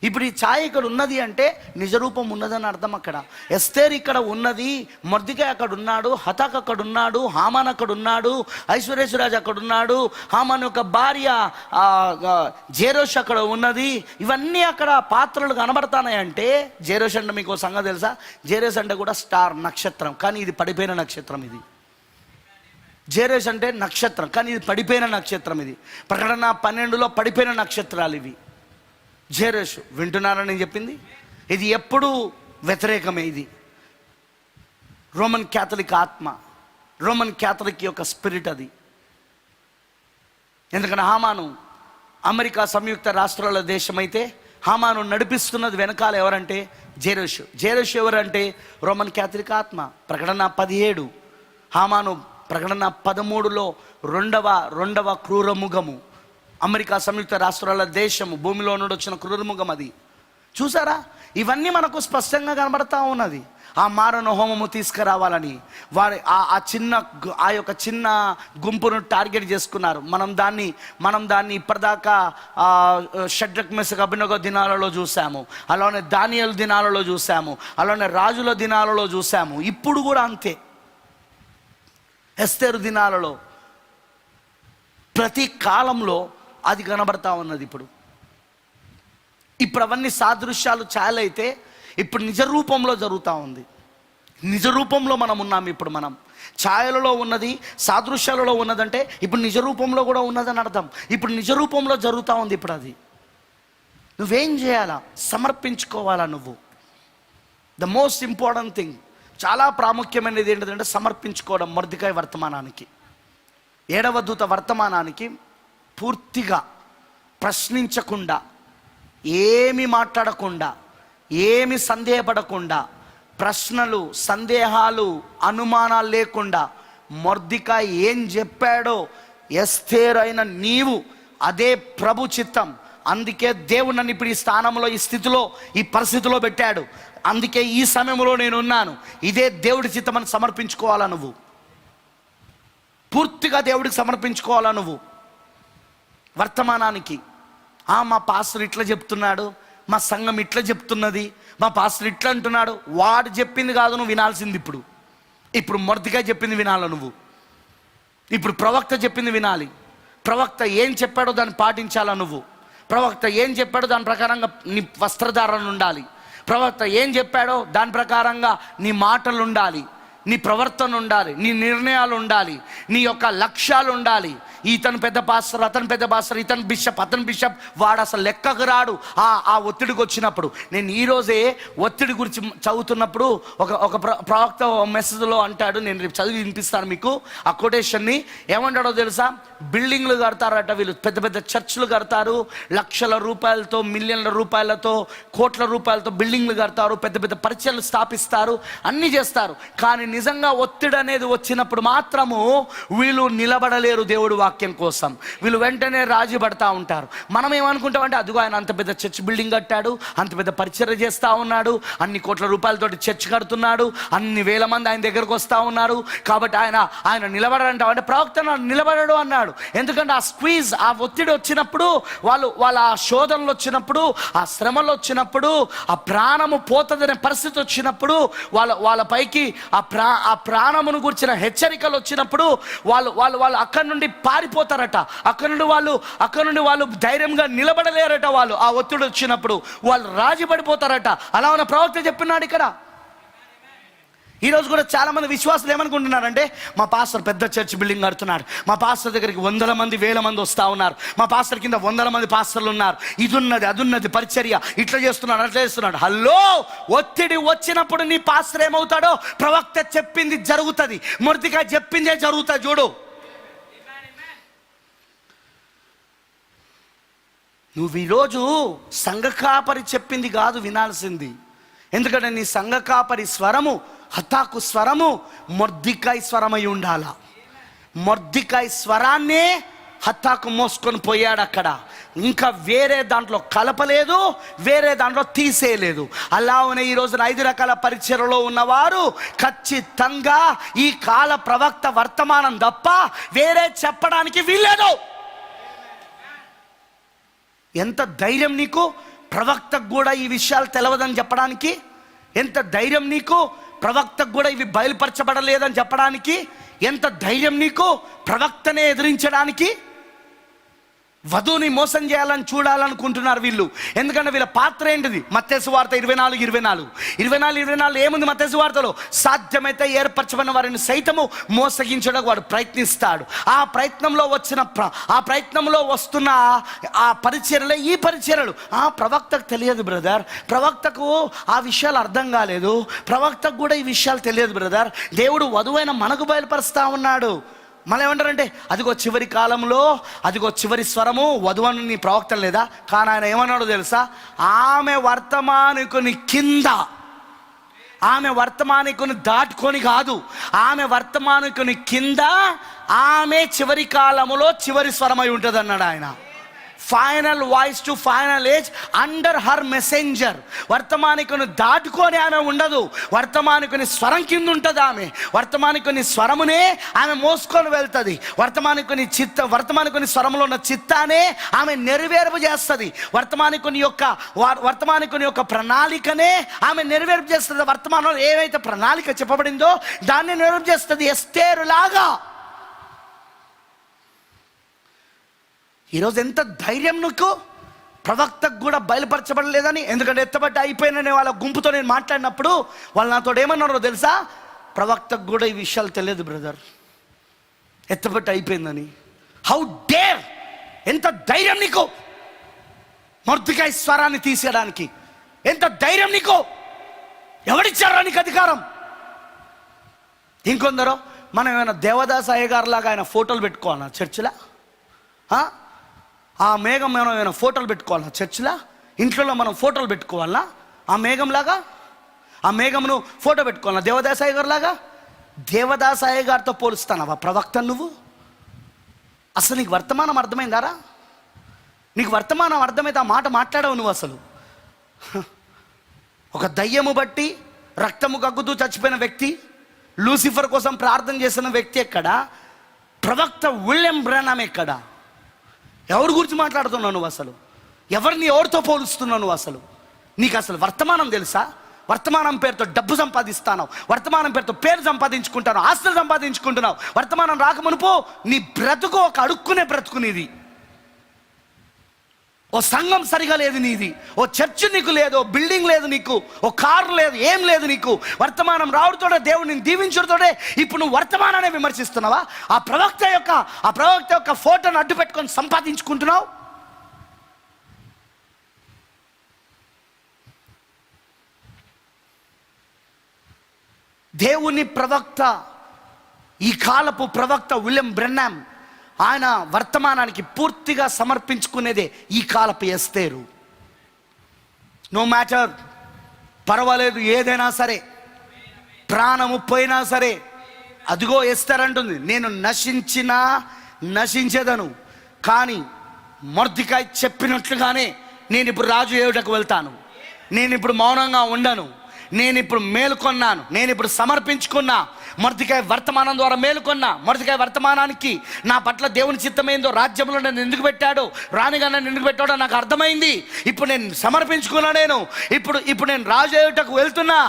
ఇప్పుడు ఈ ఛాయ ఇక్కడ ఉన్నది అంటే నిజరూపం ఉన్నదని అర్థం. అక్కడ ఎస్తేర్ ఇక్కడ ఉన్నది, మొర్దెకాయి అక్కడ ఉన్నాడు, హతాక్ అక్కడ ఉన్నాడు, హామాన్ అక్కడ ఉన్నాడు, ఐశ్వర్యేశ్వరాజు అక్కడ ఉన్నాడు, హామాన్ యొక్క భార్య జేరోష్ అక్కడ ఉన్నది. ఇవన్నీ అక్కడ పాత్రలు కనబడతాయంటే, జేరోష్ అంటే మీకు సంగతి తెలుసా? జేరోష్ అంటే కూడా స్టార్, నక్షత్రం. కానీ ఇది పడిపోయిన నక్షత్రం. ఇది జేరేష్ అంటే నక్షత్రం, కానీ ఇది పడిపోయిన నక్షత్రం. ఇది ప్రకటన 12లో పడిపోయిన నక్షత్రాలు ఇవి. జేరేషు వింటున్నారని నేను చెప్పింది. ఇది ఎప్పుడూ వ్యతిరేకమే. ఇది రోమన్ క్యాథలిక్ ఆత్మ, రోమన్ క్యాథలిక్ యొక్క స్పిరిట్ అది. ఎందుకంటే హామాను అమెరికా సంయుక్త రాష్ట్రాల దేశమైతే హామాను నడిపిస్తున్నది వెనకాల ఎవరంటే జేరేషు. జేరేషు ఎవరంటే రోమన్ క్యాథలిక్ ఆత్మ. ప్రకటన 17, హామాను ప్రకటన 13లో రెండవ క్రూరముఖము. అమెరికా సంయుక్త రాష్ట్రాల దేశము, భూమిలో నుండి వచ్చిన క్రూరముఖం అది. చూసారా, ఇవన్నీ మనకు స్పష్టంగా కనబడతా ఉన్నది. ఆ మారణ హోమము తీసుకురావాలని వారి ఆ యొక్క చిన్న గుంపును టార్గెట్ చేసుకున్నారు. మనం దాన్ని ఇప్పటిదాకా షడ్రక్ మెషక్ అబేద్నెగో దినాలలో చూసాము, అలానే దానియేలు దినాలలో చూసాము, అలానే రాజుల దినాలలో చూసాము. ఇప్పుడు కూడా అంతే. ఎస్తేరు దినాలలో ప్రతి కాలంలో అది కనబడతా ఉన్నది. ఇప్పుడు అవన్నీ సాదృశ్యాలు చాలైతే ఇప్పుడు నిజ రూపంలో జరుగుతూ ఉంది. నిజ రూపంలో మనం ఉన్నాం. ఇప్పుడు మనం ఛాయలలో ఉన్నది, సాదృశ్యాలలో ఉన్నదంటే ఇప్పుడు నిజ రూపంలో కూడా ఉన్నదని అర్థం. ఇప్పుడు నిజ రూపంలో జరుగుతూ ఉంది. ఇప్పుడు అది నువ్వేం చేయాలా? సమర్పించుకోవాలా. నువ్వు ద మోస్ట్ ఇంపార్టెంట్ థింగ్, చాలా ప్రాముఖ్యమైనది ఏంటంటే సమర్పించుకోవడం. మొర్దెకై వర్తమానానికి, 7వ దూత వర్తమానానికి పూర్తిగా ప్రశ్నించకుండా, ఏమి మాట్లాడకుండా, ఏమి సందేహపడకుండా, ప్రశ్నలు, సందేహాలు, అనుమానాలు లేకుండా మొర్దెకై ఏం చెప్పాడో ఎస్తేరు అయిన నీవు అదే ప్రభు చిత్తం. అందుకే దేవుడు నన్ను ఇప్పుడు ఈ స్థానంలో, ఈ స్థితిలో, ఈ పరిస్థితిలో పెట్టాడు. అందుకే ఈ సమయంలో నేను ఉన్నాను. ఇదే దేవుడి చిత్తం అని సమర్పించుకోవాలా. నువ్వు పూర్తిగా దేవుడికి సమర్పించుకోవాలా. నువ్వు వర్తమానానికి, మా పాస్టర్ ఇట్లా చెప్తున్నాడు, మా సంఘం ఇట్లా చెప్తున్నది, మా పాస్టర్ ఇట్లా అంటున్నాడు. వాడు చెప్పింది కాదు నువ్వు వినాల్సింది. ఇప్పుడు మొర్దెకై చెప్పింది వినాలి నువ్వు. ఇప్పుడు ప్రవక్త చెప్పింది వినాలి. ప్రవక్త ఏం చెప్పాడో దాన్ని పాటించాలా నువ్వు. ప్రవక్త ఏం చెప్పాడో దాని ప్రకారంగా నీ వస్త్రధారణ ఉండాలి. ప్రవక్త ఏం చెప్పాడో దాని ప్రకారంగా నీ మాటలు ఉండాలి, నీ ప్రవర్తన ఉండాలి, నీ నిర్ణయాలు ఉండాలి, నీ యొక్క లక్ష్యాలు ఉండాలి. ఇతను పెద్ద పాస్టర్, అతను పెద్ద పాస్టర్, ఇతను బిషప్, అతను బిషప్, వాడు అసలు లెక్కకు రాడు. ఆ ఒత్తిడికి వచ్చినప్పుడు, నేను ఈరోజే ఒత్తిడి గురించి చదువుతున్నప్పుడు ఒక ప్రవక్త మెసేజ్లో అంటాడు, నేను రేపు చదివి వినిపిస్తాను మీకు ఆ కొటేషన్ని. ఏమంటాడో తెలుసా? బిల్డింగ్లు కడతారట వీళ్ళు, పెద్ద పెద్ద చర్చ్లు కడతారు, లక్షల రూపాయలతో, మిలియన్ల రూపాయలతో, కోట్ల రూపాయలతో బిల్డింగ్లు కడతారు, పెద్ద పెద్ద పరిచయాలు స్థాపిస్తారు, అన్నీ చేస్తారు. కానీ నిజంగా ఒత్తిడి అనేది వచ్చినప్పుడు మాత్రము వీళ్ళు నిలబడలేరు దేవుడు వాక్యం కోసం. వీళ్ళు వెంటనే రాజీ పడతా ఉంటారు. మనం ఏమనుకుంటామంటే, అదిగో ఆయన అంత పెద్ద చర్చ్ బిల్డింగ్ కట్టాడు, అంత పెద్ద పరిచర్య చేస్తూ ఉన్నాడు, అన్ని కోట్ల రూపాయలతోటి చర్చ్ కడుతున్నాడు, అన్ని వేల మంది ఆయన దగ్గరకు వస్తూ ఉన్నారు, కాబట్టి ఆయన నిలబడరంటావు అంటే ప్రవక్త నిలబడడు అన్నాడు. ఎందుకంటే ఆ స్క్వీజ్, ఆ ఒత్తిడి వచ్చినప్పుడు, వాళ్ళ ఆ శోధనలు వచ్చినప్పుడు, ఆ శ్రమలు వచ్చినప్పుడు, ఆ ప్రాణము పోతుందనే పరిస్థితి వచ్చినప్పుడు, వాళ్ళ పైకి ఆ ప్రాణమును గురించిన హెచ్చరికలు వచ్చినప్పుడు వాళ్ళు అక్కడి నుండి పారిపోతారట. అక్కడి నుండి వాళ్ళు ధైర్యంగా నిలబడలేరట. వాళ్ళు ఆ ఒత్తిడి వచ్చినప్పుడు వాళ్ళు రాజీ పడిపోతారట. అలా ఉన్న ప్రవక్త చెప్పినాడు ఇక్కడ. ఈరోజు కూడా చాలా మంది విశ్వాసులు ఏమనుకుంటున్నారంటే, మా పాస్టర్ పెద్ద చర్చ్ బిల్డింగ్ కడుతున్నాడు, మా పాస్టర్ దగ్గరికి 100 మంది 1000 మంది వస్తూ ఉన్నారు, మా పాస్టర్ కింద 100 మంది పాస్టర్లు ఉన్నారు, ఇది ఉన్నది అది ఉన్నది, పరిచర్య ఇట్లా చేస్తున్నాడు అట్లా చేస్తున్నాడు. హలో, ఒత్తిడి వచ్చినప్పుడు నీ పాస్టర్ ఏమవుతాడో, ప్రవక్త చెప్పింది జరుగుతుంది, మొర్దెకై చెప్పిందే జరుగుతుంది. చూడు, నువ్వు ఈరోజు సంఘ కాపరి చెప్పింది కాదు వినాల్సింది. ఎందుకంటే నీ సంఘ కాపరి స్వరము హతాకు స్వరము మొర్దెకై స్వరమై ఉండాల. మొర్దెకై స్వరాన్నే హతాకు మోసుకొని పోయాడు అక్కడ. ఇంకా వేరే దాంట్లో కలపలేదు, వేరే దాంట్లో తీసేయలేదు. అలానే ఈ రోజున 5 రకాల పరిచర్యలో ఉన్నవారు ఖచ్చితంగా ఈ కాల ప్రవక్త వర్తమానం తప్ప వేరే చెప్పడానికి వీల్లేదు. ఎంత ధైర్యం నీకు ప్రవక్తకు కూడా ఈ విషయాలు తెలవదని చెప్పడానికి? ఎంత ధైర్యం నీకు ప్రవక్తకు కూడా ఇవి బయలుపరచబడలేదని చెప్పడానికి? ఎంత ధైర్యం నీకు ప్రవక్తనే ఎదిరించడానికి? వధువుని మోసం చేయాలని చూడాలనుకుంటున్నారు వీళ్ళు. ఎందుకంటే వీళ్ళ పాత్ర ఏంటిది? మత్తయి సువార్త 24 ఏముంది మత్తయి సువార్తలో? సాధ్యమైతే ఏర్పరచబడిన వారిని సైతము మోసగించడానికి వాడు ప్రయత్నిస్తాడు. ఆ ప్రయత్నంలో వస్తున్న ఆ పరిచర్యలే ఈ పరిచర్యలు. ప్రవక్తకు తెలియదు బ్రదర్, ప్రవక్తకు ఆ విషయాలు అర్థం కాలేదు, ప్రవక్తకు కూడా ఈ విషయాలు తెలియదు బ్రదర్. దేవుడు వధువైన మనకు బయలుపరుస్తా ఉన్నాడు. మళ్ళీ ఏమంటారంటే అదిగో చివరి కాలంలో, అదిగో చివరి స్వరము వధువను నీ ప్రవక్త లేదా? కానీ ఆయన ఏమన్నాడో తెలుసా? ఆమె వర్తమానికుని కింద, ఆమె వర్తమానికుని దాటుకొని కాదు, ఆమె వర్తమానికుని కింద ఆమె చివరి కాలములో చివరి స్వరమై ఉంటుంది అన్నాడు ఆయన. Final voice to final age under her messenger. వర్తమానికుని దాటుకొని ఆమె ఉండదు, వర్తమానికుని స్వరం కింద ఉంటుంది ఆమె. వర్తమానికుని స్వరమునే ఆమె మోసుకొని వెళ్తుంది. వర్తమానికుని స్వరంలో ఉన్న చిత్తానే ఆమె నెరవేర్పు చేస్తుంది. వర్తమానికుని యొక్క ప్రణాళికనే ఆమె నెరవేర్పు చేస్తుంది. వర్తమానంలో ఏవైతే ప్రణాళిక చెప్పబడిందో దాన్ని నెరవేర్పు చేస్తుంది. ఎస్తేరు లాగా. ఈరోజు ఎంత ధైర్యం నీకు? ప్రవక్తకు కూడా బయలుపరచబడలేదని. ఎందుకంటే ఎత్తబట్టి అయిపోయిననే వాళ్ళ గుంపుతో నేను మాట్లాడినప్పుడు వాళ్ళు నాతో ఏమన్నారో తెలుసా? ప్రవక్తకు కూడా ఈ విషయాలు తెలియదు బ్రదర్, ఎత్తబట్టి అయిపోయిందని. How dare! ఎంత ధైర్యం నీకు మొర్దెకై స్వరాన్ని తీసేయడానికి? ఎంత ధైర్యం నీకు? ఎవడిచ్చారా నీకు అధికారం? ఇంకొందరో మనం ఏమైనా దేవదాస్ అయ్యగారు లాగా ఆయన ఫోటోలు పెట్టుకోవాలా చర్చిలా? ఆ మేఘం మనం ఏమైనా ఫోటోలు పెట్టుకోవాలా చర్చిలా? ఇంట్లో మనం ఫోటోలు పెట్టుకోవాలా ఆ మేఘంలాగా? ఆ మేఘమును ఫోటో పెట్టుకోవాలా దేవదాస్ అయ్యగారు లాగా? దేవదాస్ అయ్యగారితో పోలుస్తానవా ప్రవక్త నువ్వు? అసలు నీకు వర్తమానం అర్థమైందారా? నీకు వర్తమానం అర్థమైతే ఆ మాట మాట్లాడవు నువ్వు అసలు. ఒక దయ్యము బట్టి రక్తము కగ్గుతూ చచ్చిపోయిన వ్యక్తి, లూసిఫర్ కోసం ప్రార్థన చేసిన వ్యక్తి ఎక్కడ? ప్రవక్త విలియం బ్రానమ్ ఎక్కడ? ఎవరి గురించి మాట్లాడుతున్నావు నువ్వు అసలు? ఎవరిని ఎవరితో పోలుస్తున్నావు నువ్వు అసలు? నీకు అసలు వర్తమానం తెలుసా? వర్తమానం పేరుతో డబ్బు సంపాదిస్తాను, వర్తమానం పేరుతో పేరు సంపాదించుకుంటాను, ఆస్తులు సంపాదించుకుంటున్నావు. వర్తమానం రాకమునుపో నీ బ్రతుకు ఒక అడుక్కునే బ్రతుకు నీది. ఓ సంఘం సరిగా లేదు నీది, ఓ చర్చ్ నీకు లేదు, ఓ బిల్డింగ్ లేదు నీకు, ఓ కారు లేదు, ఏం లేదు నీకు. వర్తమానం రావడంతోనే దేవుడిని దీవించడంతోనే ఇప్పుడు నువ్వు వర్తమానాన్ని విమర్శిస్తున్నావా? ఆ ప్రవక్త యొక్క ఫోటోను అడ్డు పెట్టుకొని సంపాదించుకుంటున్నావు. దేవుని ప్రవక్త, ఈ కాలపు ప్రవక్త విలియం బ్రెన్నామ్, ఆయన వర్తమానానికి పూర్తిగా సమర్పించుకునేదే ఈ కాలపు ఎస్తేరు. నో మ్యాటర్, పర్వాలేదు, ఏదైనా సరే, ప్రాణము పోయినా సరే, అదిగో ఎస్తేర్ అంటుంది, నేను నశించేదను, కానీ మొర్దెకై చెప్పినట్లుగానే నేను ఇప్పుడు రాజు ఏడుటకు వెళ్తాను. నేను ఇప్పుడు మౌనంగా ఉండను. నేను ఇప్పుడు మేలుకొన్నాను, నేను ఇప్పుడు సమర్పించుకున్నా. మొర్దెకై వర్తమానం ద్వారా మేలుకొన్నా. మొర్దెకై వర్తమానానికి నా పట్ల దేవుని చిత్తమైందో, రాజ్యంలో నన్ను ఎందుకు పెట్టాడో, రాణిగా నన్ను ఎందుకు పెట్టాడో నాకు అర్థమైంది. ఇప్పుడు నేను సమర్పించుకున్నా. ఇప్పుడు నేను రాజు అయ్యుటకు వెళ్తున్నా.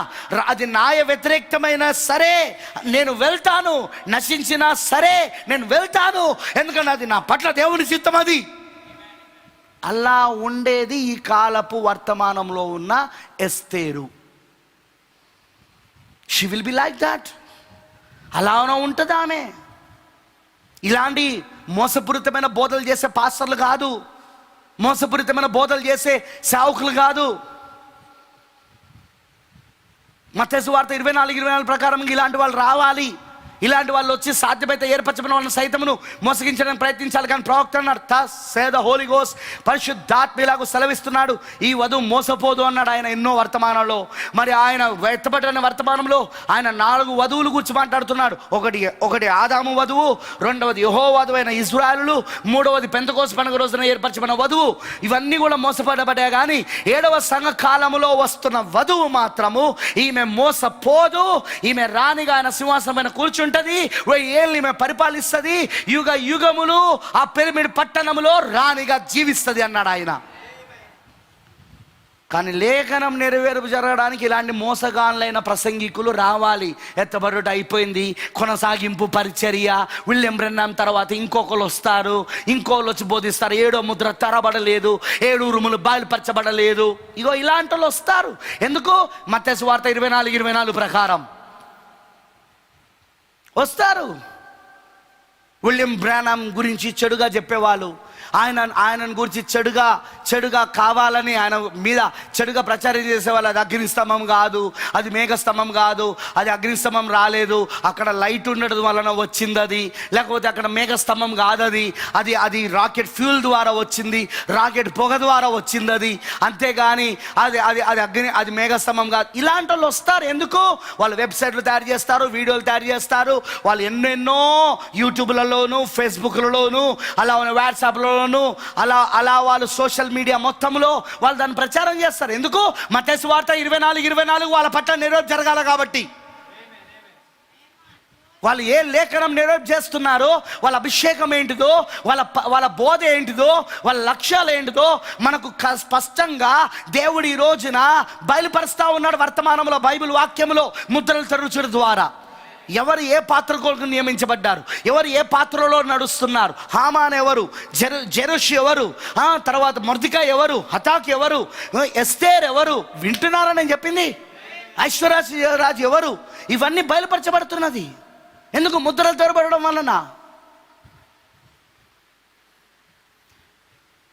అది న్యాయ వ్యతిరేకమైన సరే నేను వెళ్తాను, నశించినా సరే నేను వెళ్తాను. ఎందుకంటే అది నా పట్ల దేవుని చిత్తం. అది అలా ఉండేది ఈ కాలపు వర్తమానంలో ఉన్న ఎస్తేరు. She will be like that. అలానే ఉంటుంది ఆమె. ఇలాంటి మోసపూరితమైన బోధలు చేసే పాస్టర్లు కాదు, మోసపూరితమైన బోధలు చేసే సేవకులు కాదు. మత్తయి సువార్త 24 ప్రకారం ఇలాంటి వాళ్ళు రావాలి. ఇలాంటి వాళ్ళు వచ్చి సాధ్యమైతే ఏర్పరచబడిన వాళ్ళని సైతమును మోసగించడానికి ప్రయత్నించాలి. కానీ ప్రవక్త అన్నాడు, thus say the Holy Ghost, పరిశుద్ధాత్మ ఇలాగూ సెలవిస్తున్నాడు, ఈ వధువు మోసపోదు అన్నాడు ఆయన ఎన్నో వర్తమానాల్లో. మరి ఆయన ఎత్తబడిన వర్తమానంలో ఆయన 4 వధువులు గురించి మాట్లాడుతున్నాడు. ఒకటి ఆదాము వధువు, రెండవది యెహోవా వధువైన ఇశ్రాయేలు, మూడవది పెంతెకోస్తు పండుగ రోజున ఏర్పరచబడిన వధువు. ఇవన్నీ కూడా మోసపడబడ్డాయి. కానీ 7వ సంఘ కాలంలో వస్తున్న వధువు మాత్రము ఈమె మోసపోదు. ఈమె రాణిగా ఆయన సింహాసనమైన కూర్చుంటుంది, 1000 ఏళ్ళు ఈమె పరిపాలిస్తుంది, యుగ యుగములు ఆ పిరమిడ్ పట్టణములో రాణిగా జీవిస్తుంది అన్నాడు ఆయన. కానీ లేఖనం నెరవేర్పు జరగడానికి ఇలాంటి మోసగాన్లైన ప్రసంగికులు రావాలి. ఎత్తబడుట అయిపోయింది, కొనసాగింపు పరిచర్య, విలియం బ్రెన్నాం తర్వాత ఇంకొకరు వస్తారు, ఇంకోళ్ళు వచ్చి బోధిస్తారు. 7వ ముద్ర తెరబడలేదు, 7 ఉరుములు బయలుపరచబడలేదు. ఇగో ఇలాంటి వాళ్ళు వస్తారు. ఎందుకు? మత్తయి సువార్త 24:24 ప్రకారం వస్తారు. విలియం బ్రానమ్ గురించి చెడుగా చెప్పేవాళ్ళు, ఆయనను గురించి చెడుగా కావాలని ఆయన మీద చెడుగా ప్రచారం చేసేవాళ్ళు. అది అగ్నిస్తంభం కాదు, అది మేఘస్తంభం కాదు, అది అగ్నిస్తంభం రాలేదు, అక్కడ లైట్ ఉండడం వలన వచ్చింది అది, లేకపోతే అక్కడ మేఘస్తంభం కాదు, అది రాకెట్ ఫ్యూల్ ద్వారా వచ్చింది, రాకెట్ పొగ ద్వారా వచ్చింది అది, అంతేగాని అది మేఘస్తంభం కాదు. ఇలాంటి వాళ్ళు వస్తారు. ఎందుకు? వాళ్ళు వెబ్సైట్లు తయారు చేస్తారు, వీడియోలు తయారు చేస్తారు, వాళ్ళు ఎన్నెన్నో యూట్యూబ్లలోను, ఫేస్బుక్లలోను, అలా వాట్సాప్లో అలా వాళ్ళు సోషల్ మీడియా మొత్తంలో వాళ్ళు దాన్ని ప్రచారం చేస్తారు. ఎందుకు? మత్తయి సువార్త 24:24 వాళ్ళ పట్ల నెరవేర్పు జరగాలి కాబట్టి. వాళ్ళు ఏ లేఖనం నెరవేర్పు చేస్తున్నారో, వాళ్ళ అభిషేకం ఏంటిదో, వాళ్ళ బోధ ఏంటిదో, వాళ్ళ లక్ష్యాలు ఏంటిదో మనకు స్పష్టంగా దేవుడు ఈ రోజున బయలుపరుస్తూ ఉన్నాడు. వర్తమానంలో బైబిల్ వాక్యంలో ముద్రలు తెరుచుడు ద్వారా ఎవరు ఏ పాత్ర కొరకు నియమించబడ్డారు, ఎవరు ఏ పాత్రలో నడుస్తున్నారు, హామాన్ ఎవరు, జెరష్ ఎవరు, తర్వాత మొర్దెకాయి ఎవరు, హతాక్ ఎవరు, ఎస్తేర్ ఎవరు, వింటున్నారని నేను చెప్పింది, ఐశ్వర్యరాజు ఎవరు, ఇవన్నీ బయలుపరచబడుతున్నది. ఎందుకు? ముద్రలు తెరబడడం వలన.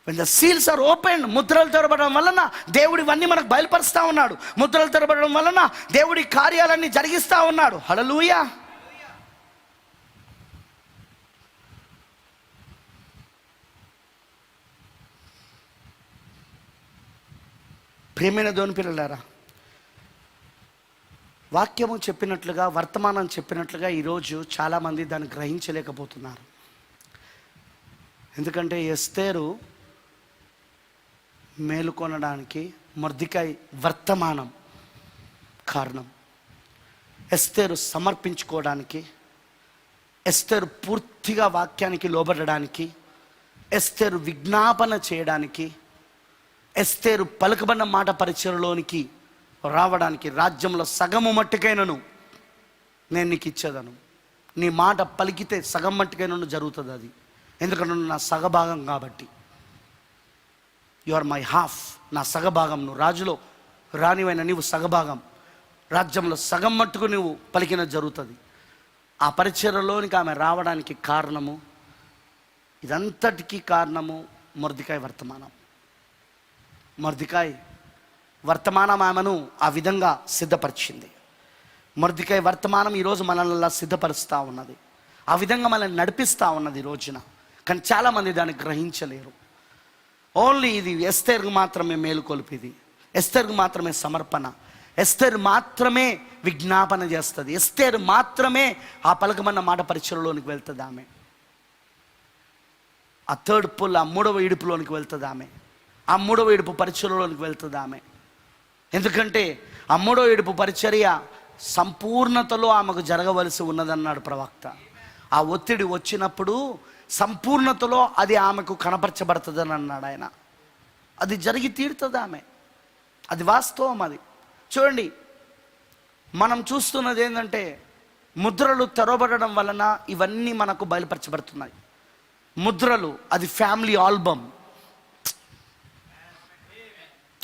When the seals are opened, ముద్రలు తెరబడడం వలన దేవుడు ఇవన్నీ మనకు బయలుపరుస్తూ ఉన్నాడు. ముద్రలు తెరబడడం వలన దేవుడి కార్యాలన్నీ జరిగిస్తూ ఉన్నాడు. హల్లెలూయా. ప్రియమైన దేవుని పిల్లలారా, వాక్యము చెప్పినట్లుగా, వర్తమానం చెప్పినట్లుగా ఈరోజు చాలామంది దాన్ని గ్రహించలేకపోతున్నారు. ఎందుకంటే ఎస్తేరు మేలుకొనడానికి మొర్దెకాయి వర్తమానం కారణం. ఎస్తేరు సమర్పించుకోవడానికి, ఎస్తేరు పూర్తిగా వాక్యానికి లోబడడానికి, ఎస్తేరు విజ్ఞాపన చేయడానికి, ఎస్తేరు పలుకబడిన మాట పరిచయలోనికి రావడానికి, రాజ్యంలో సగము మట్టుకైనను నేను నీకు ఇచ్చేదను, నీ మాట పలికితే సగం మట్టుకైనను జరుగుతుంది. అది ఎందుకంటే నా సగభాగం కాబట్టి. యు ఆర్ మై హాఫ్, నా సగభాగం. నువ్వు రాజులో రానివైన నీవు సగభాగం, రాజ్యంలో సగం మట్టుకు నువ్వు పలికిన జరుగుతుంది. ఆ పరిచర్యలోనికి ఆమె రావడానికి కారణము, ఇదంతటికీ కారణము మొర్దెకాయి వర్తమానం. మొర్దెకాయి వర్తమానం ఆమెను ఆ విధంగా సిద్ధపరిచింది. మొర్దెకాయి వర్తమానం ఈరోజు మనల్ని సిద్ధపరుస్తూ ఉన్నది, ఆ విధంగా మనల్ని నడిపిస్తూ ఉన్నది ఈ రోజున. కానీ చాలామంది దాన్ని గ్రహించలేరు. ఓన్లీ ఇది ఎస్తేర్కు మాత్రమే మేలుకొల్పిది, ఎస్తేర్కు మాత్రమే సమర్పణ, ఎస్తేర్ మాత్రమే విజ్ఞాపన చేస్తుంది, ఎస్తేర్ మాత్రమే ఆ పలకమన్న మాట పరిచయలోనికి వెళ్తుంది ఆమె. ఆ 3rd పుల్, ఆ 3వ ఇడుపులోనికి వెళ్తుంది ఆమె, ఆ 3వ ఇడుపు పరిచయలోనికి వెళ్తుంది ఆమె. ఎందుకంటే ఆ 3వ ఇడుపు పరిచర్య సంపూర్ణతలో ఆమెకు జరగవలసి ఉన్నదన్నాడు ప్రవక్త. ఆ ఒత్తిడి వచ్చినప్పుడు సంపూర్ణతలో అది ఆమెకు కనపరచబడుతుందని అన్నాడు ఆయన. అది జరిగి తీరుతుంది ఆమె, అది వాస్తవం. అది చూడండి, మనం చూస్తున్నది ఏంటంటే ముద్రలు తెరవబడడం వలన ఇవన్నీ మనకు బయలుపరచబడుతున్నాయి. ముద్రలు అది ఫ్యామిలీ ఆల్బమ్,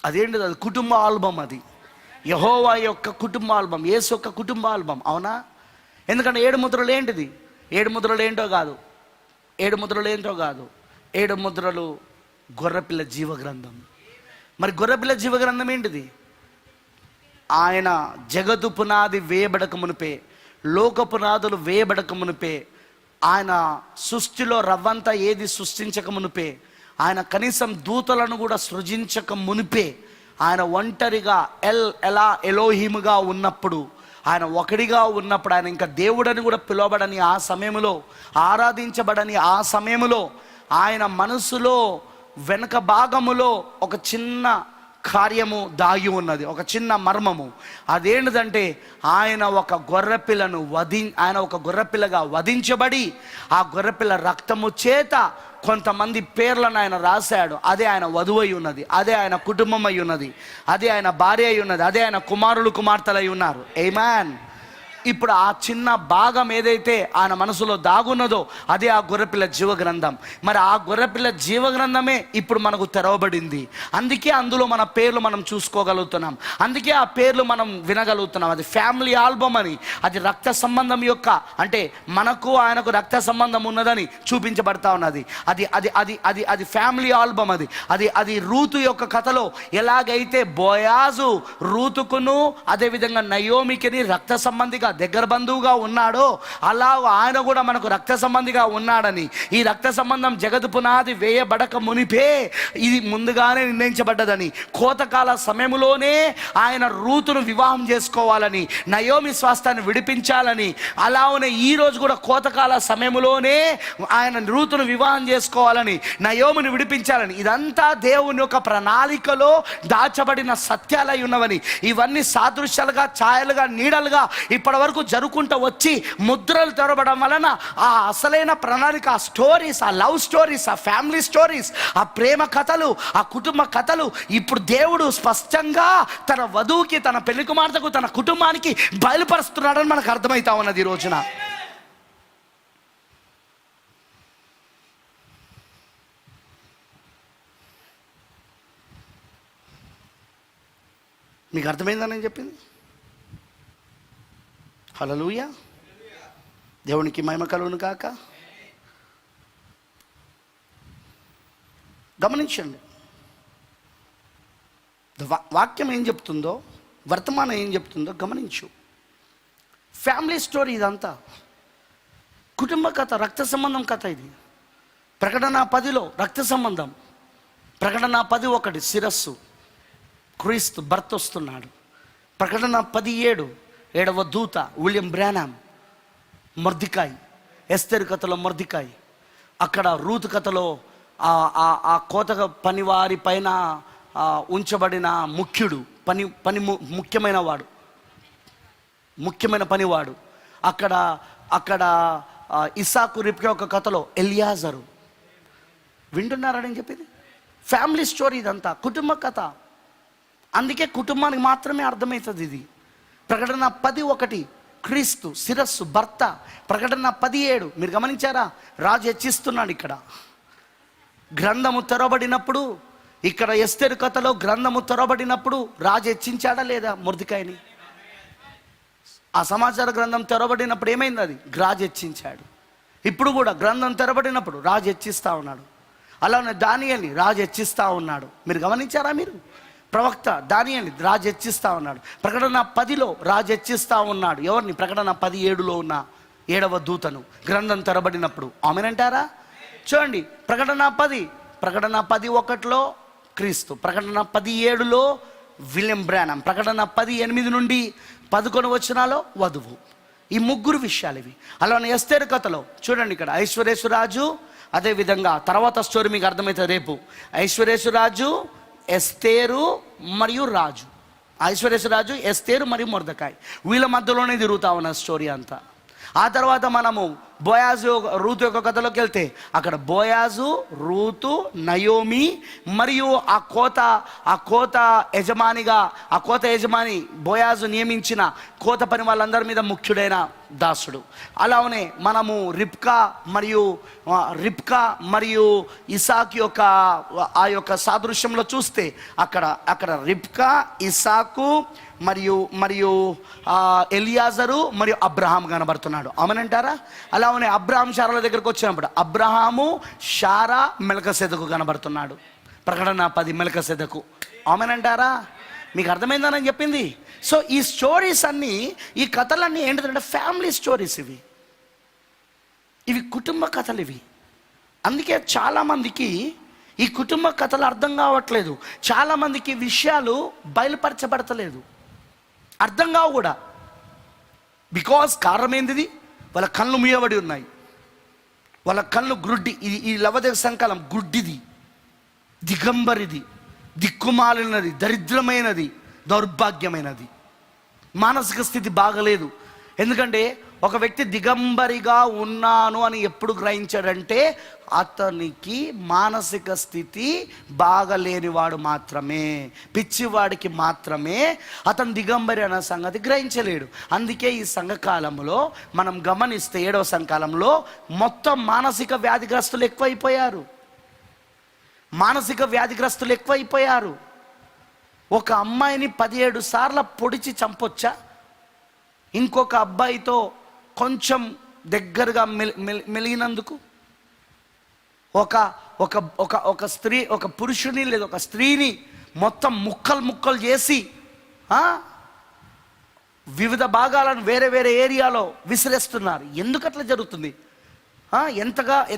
అదేంటిది? అది కుటుంబ ఆల్బమ్. అది యెహోవా యొక్క కుటుంబ ఆల్బమ్, యేసు యొక్క కుటుంబ ఆల్బమ్. అవునా? ఎందుకంటే 7 ముద్రలు ఏంటిది? 7 ముద్రలు ఏంటో కాదు, 7 ముద్రలు ఏంటో కాదు, 7 ముద్రలు గొర్రెపిల్ల జీవగ్రంథం. మరి గొర్రెపిల్ల జీవగ్రంథం ఏంటిది? ఆయన జగత్తు పునాది వేయబడక మునిపే, లోక పునాదులు వేయబడక మునిపే, ఆయన సృష్టిలో రవ్వంతా ఏది సృష్టించక మునిపే, ఆయన కనీసం దూతలను కూడా సృజించక మునిపే, ఆయన ఒంటరిగా ఎలోహిముగా ఉన్నప్పుడు, ఆయన ఒకడిగా ఉన్నప్పుడు, ఆయన ఇంకా దేవుడని కూడా పిలువబడని ఆ సమయంలో, ఆరాధించబడని ఆ సమయంలో, ఆయన మనసులో వెనక భాగములో ఒక చిన్న కార్యము దాగి ఉన్నది, ఒక చిన్న మర్మము. అదేంటిదంటే ఆయన ఒక గొర్రెపిల్లగా వధించబడి ఆ గొర్రెపిల్ల రక్తము చేత కొంతమంది పేర్లను ఆయన రాశాడు. అదే ఆయన వధువు అయి ఉన్నది, అదే ఆయన కుటుంబం అయి ఉన్నది, అదే ఆయన భార్య అయి ఉన్నది, అదే ఆయన కుమారులు కుమార్తెలు అయి ఉన్నారు. ఆమేన్. ఇప్పుడు ఆ చిన్న భాగం ఏదైతే ఆయన మనసులో దాగున్నదో అదే ఆ గొర్రెపిల్ల జీవగ్రంథం. మరి ఆ గొర్రెపిల్ల జీవగ్రంథమే ఇప్పుడు మనకు తెరవబడింది. అందుకే అందులో మన పేర్లు మనం చూసుకోగలుగుతున్నాం, అందుకే ఆ పేర్లు మనం వినగలుగుతున్నాం. అది ఫ్యామిలీ ఆల్బమ్ అని, అది రక్త సంబంధం యొక్క, అంటే మనకు ఆయనకు రక్త సంబంధం ఉన్నదని చూపించబడతా ఉన్నది. అది అది అది అది అది ఫ్యామిలీ ఆల్బమ్. అది రూతు యొక్క కథలో ఎలాగైతే బోయాజు రూతుకును అదేవిధంగా నయోమికిని రక్త సంబంధిగా దగ్గర బంధువుగా ఉన్నాడో అలా ఆయన కూడా మనకు రక్త సంబంధిగా ఉన్నాడని, ఈ రక్త సంబంధం జగతు పునాది వేయబడక మునిపే ఇది ముందుగానే నిర్ణయించబడ్డదని, కోతకాల సమయంలోనే ఆయన రూతును వివాహం చేసుకోవాలని, నయోమి స్వాస్థాన్ని విడిపించాలని, అలానే ఈ రోజు కూడా కోతకాల సమయంలోనే ఆయన రూతును వివాహం చేసుకోవాలని, నయోమిని విడిపించాలని, ఇదంతా దేవుని యొక్క ప్రణాళికలో దాచబడిన సత్యాలై ఉన్నవని, ఇవన్నీ సాదృశ్యాలుగా, ఛాయలుగా, నీడలుగా ఇప్పటి వరకు జరుగుకుంటూ వచ్చి ముద్రలు తెరవడం వలన ఆ అసలైన ప్రణాళిక, ఆ స్టోరీస్, ఆ లవ్ స్టోరీస్, ఆ ఫ్యామిలీ స్టోరీస్, ఆ ప్రేమ కథలు, ఆ కుటుంబ కథలు ఇప్పుడు దేవుడు స్పష్టంగా తన వధువుకి, తన పెళ్లి కుమార్తెకు, తన కుటుంబానికి బయలుపరుస్తున్నాడని మనకు అర్థమవుతా ఉన్నది ఈ రోజున. మీకు అర్థమైందని నేను చెప్పింది? హల్లెలూయా, దేవునికి మహిమ కలుగును కాక. గమనించండి, వాక్యం ఏం చెప్తుందో, వర్తమానం ఏం చెప్తుందో గమనించు. ఫ్యామిలీ స్టోరీ ఇదంతా, కుటుంబ కథ, రక్త సంబంధం కథ. ఇది ప్రకటన 10లో రక్త సంబంధం, ప్రకటన 10:1 శిరస్సు క్రీస్తు భర్త వస్తున్నాడు. ప్రకటన 10:7 7వ దూత విలియం బ్రానమ్, మొర్దెకాయ్, ఎస్తేరు కథలో మొర్దెకాయ్, అక్కడ రూతు కథలో ఆ కోత పనివారి పైన ఉంచబడిన ముఖ్యమైన పనివాడు. అక్కడ ఇస్సాకు రిబ్కా ఒక కథలో ఎలియాజరు. వింటున్నారని చెప్పింది ఫ్యామిలీ స్టోరీ, ఇదంతా కుటుంబ కథ. అందుకే కుటుంబానికి మాత్రమే అర్థమవుతుంది ఇది. ప్రకటన 10:1 క్రీస్తు శిరస్సు భర్త. ప్రకటన 10:7 మీరు గమనించారా, రాజు హెచ్చిస్తున్నాడు. ఇక్కడ గ్రంథము తెరవబడినప్పుడు, ఇక్కడ ఎస్తేరు కథలో గ్రంథము తెరవబడినప్పుడు రాజు హెచ్చించాడా లేదా మొర్దెకాయిని? ఆ సమాచార గ్రంథం తెరవబడినప్పుడు ఏమైంది? అది రాజు హెచ్చించాడు. ఇప్పుడు కూడా గ్రంథం తెరవబడినప్పుడు రాజు హెచ్చిస్తూ ఉన్నాడు. అలానే దానియేలుని రాజు హెచ్చిస్తూ ఉన్నాడు. మీరు గమనించారా? మీరు ప్రవక్త దానియేలుని రాజు హెచ్చిస్తూ ఉన్నాడు. ప్రకటన 10లో రాజు హెచ్చిస్తూ ఉన్నాడు. ఎవరిని? ప్రకటన 10:7లో ఉన్న 7వ దూతను గ్రంథం తెరబడినప్పుడు. ఆమేనంటారా? చూడండి, ప్రకటన 10:1లో క్రీస్తు, ప్రకటన 10:7లో విలియం బ్రానమ్, ప్రకటన 10:8 నుండి 11 వచనాల్లో వధువు. ఈ ముగ్గురు విషయాలు ఇవి. అలానే ఎస్తేరు కథలో చూడండి, ఇక్కడ ఐశ్వర్యేశ్వరాజు, అదేవిధంగా తర్వాత స్టోరీ మీకు అర్థమవుతుంది రేపు. ఐశ్వర్యేశ్వరాజు, ఎస్తేరు మరియు రాజు. ఐశ్వర్యేశ్వరాజు, ఎస్తేరు మరియు మొర్దెకాయ్, వీళ్ళ మధ్యలోనే తిరుగుతా ఉన్న స్టోరీ అంతా. ఆ తర్వాత మనము బోయాజు రూతు యొక్క కథలోకి వెళ్తే అక్కడ బోయాజు, రూతు, నయోమి మరియు ఆ కోత యజమాని బోయాజు నియమించిన కోత పని వాళ్ళందరి మీద ముఖ్యుడైన దాసుడు. అలానే మనము రిబ్కా మరియు ఇసాకు యొక్క ఆ యొక్క సాదృశ్యంలో చూస్తే అక్కడ రిబ్కా, ఇసాకు మరియు ఎలియాజరు మరియు అబ్రహాం కనబడుతున్నాడు. ఆమేనంటారా? అలానే అబ్రహాం శారాల దగ్గరకు వచ్చినప్పుడు అబ్రహాము, శారా, మెల్కీసెదెకు కనబడుతున్నాడు. ప్రకటన 10 మెల్కీసెదెకు. ఆమేనంటారా? మీకు అర్థమైందని చెప్పింది. సో ఈ స్టోరీస్ అన్నీ, ఈ కథలన్నీ ఏంటంటే ఫ్యామిలీ స్టోరీస్. ఇవి కుటుంబ కథలు. అందుకే చాలామందికి ఈ కుటుంబ కథలు అర్థం కావట్లేదు. చాలామందికి విషయాలు బయలుపరచబడతలేదు, అర్థం కావు కూడా. బికాజ్ కారణం ఏంటిది? వాళ్ళ కళ్ళు మూయబడి ఉన్నాయి, వాళ్ళ కళ్ళు గ్రుడ్డి. ఈ లవదేవ సంకాలం గుడ్డిది, దిగంబరిది, దిక్కుమాలినది, దరిద్రమైనది, దౌర్భాగ్యమైనది. మానసిక స్థితి బాగలేదు. ఎందుకంటే ఒక వ్యక్తి దిగంబరిగా ఉన్నాను అని ఎప్పుడు గ్రహించాడంటే అతనికి మానసిక స్థితి బాగలేనివాడు మాత్రమే, పిచ్చివాడికి మాత్రమే అతను దిగంబరి అనే సంగతి గ్రహించలేడు. అందుకే ఈ సంఘకాలంలో మనం గమనిస్తే 7వ సంఘకాలంలో మొత్తం మానసిక వ్యాధిగ్రస్తులు ఎక్కువైపోయారు. మానసిక వ్యాధిగ్రస్తులు ఎక్కువైపోయారు. ఒక అమ్మాయిని 17 సార్లు పొడిచి చంపొచ్చా? ఇంకొక అబ్బాయితో కొంచెం దగ్గరగా మెలిగినందుకు ఒక ఒక ఒక ఒక స్త్రీ, ఒక పురుషుని లేదా ఒక స్త్రీని మొత్తం ముక్కలు చేసి వివిధ భాగాలను వేరే వేరే ఏరియాలో విసిరేస్తున్నారు. ఎందుకు అట్లా జరుగుతుంది?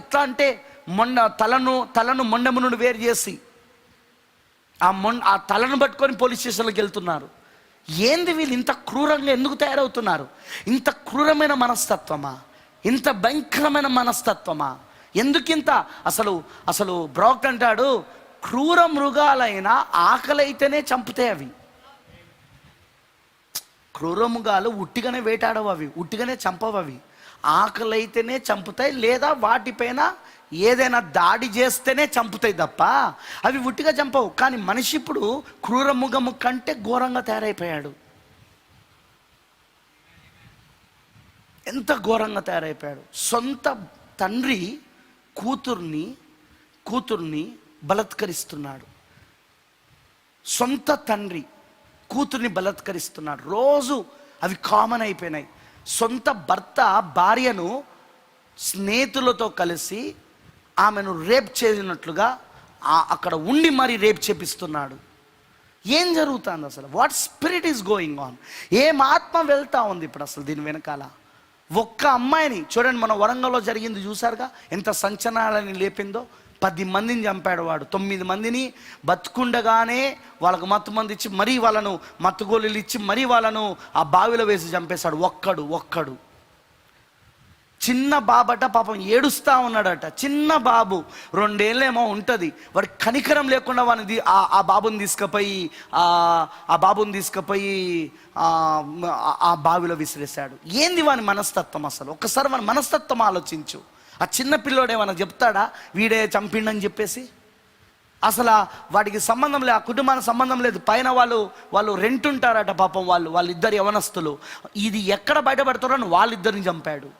ఎట్లా అంటే తలను మొండెము నుండి వేరు చేసి ఆ తలను పట్టుకొని పోలీస్ స్టేషన్లోకి వెళ్తున్నారు. ఏంది వీళ్ళు ఇంత క్రూరంగా ఎందుకు తయారవుతున్నారు? ఇంత క్రూరమైన మనస్తత్వమా? ఇంత భయంకరమైన మనస్తత్వమా? ఎందుకింత? అసలు బ్రాక్ అంటాడు, క్రూర మృగాలైన ఆకలైతేనే చంపుతాయి అవి. క్రూర మృగాలు ఉట్టిగానే వేటాడవు, అవి ఉట్టిగానే చంపవు. అవి ఆకలైతేనే చంపుతాయి, లేదా వాటిపైన ఏదైనా దాడి చేస్తేనే చంపుతాయి తప్ప అవి ఉట్టిగా చంపవు. కానీ మనిషి ఇప్పుడు క్రూర మృగము కంటే ఘోరంగా తయారైపోయాడు. ఎంత ఘోరంగా తయారైపోయాడు! సొంత తండ్రి కూతుర్ని బలత్కరిస్తున్నాడు. సొంత తండ్రి కూతుర్ని బలత్కరిస్తున్నాడు. రోజు అవి కామన్ అయిపోయినాయి. సొంత భర్త భార్యను స్నేహితులతో కలిసి ఆమెను రేప్ చేసినట్లుగా అక్కడ ఉండి మరీ రేప్ చేపిస్తున్నాడు. ఏం జరుగుతుంది అసలు? What spirit is going on? ఏం ఆత్మ వెళ్తా ఉంది ఇప్పుడు అసలు దీని వెనకాల? ఒక్క అమ్మాయిని చూడండి, మన వరంగల్లో జరిగింది చూసారుగా, ఎంత సంచలనాలని లేపిందో. 10 మందిని చంపాడు వాడు. 9 మందిని బతుకుండగానే వాళ్ళకు మత్తు మంది ఇచ్చి మరీ వాళ్ళను మత్తుగోళీలు ఇచ్చి మరీ వాళ్ళను ఆ బావిలో వేసి చంపేశాడు. ఒక్కడు చిన్న బాబట, పాపం ఏడుస్తూ ఉన్నాడట. చిన్న బాబు, 2 ఏళ్ళేమో ఉంటుంది. వాడి కనికరం లేకుండా వాడిని ఆ బాబుని తీసుకుపోయి ఆ బావిలో విసిరేశాడు. ఏంది వాని మనస్తత్వం అసలు? ఒక్కసారి వాని మనస్తత్వం ఆలోచించు. ఆ చిన్న పిల్లోడు ఏమన్నా చెప్తాడా వీడే చంపిండని చెప్పేసి? అసలు వాడికి సంబంధం లేదు, ఆ కుటుంబానికి సంబంధం లేదు. పైన వాళ్ళు రెంట్ ఉంటారట పాపం. వాళ్ళిద్దరు యవనస్తులు. ఇది ఎక్కడ బయటపడతారో అని వాళ్ళిద్దరిని చంపాడు.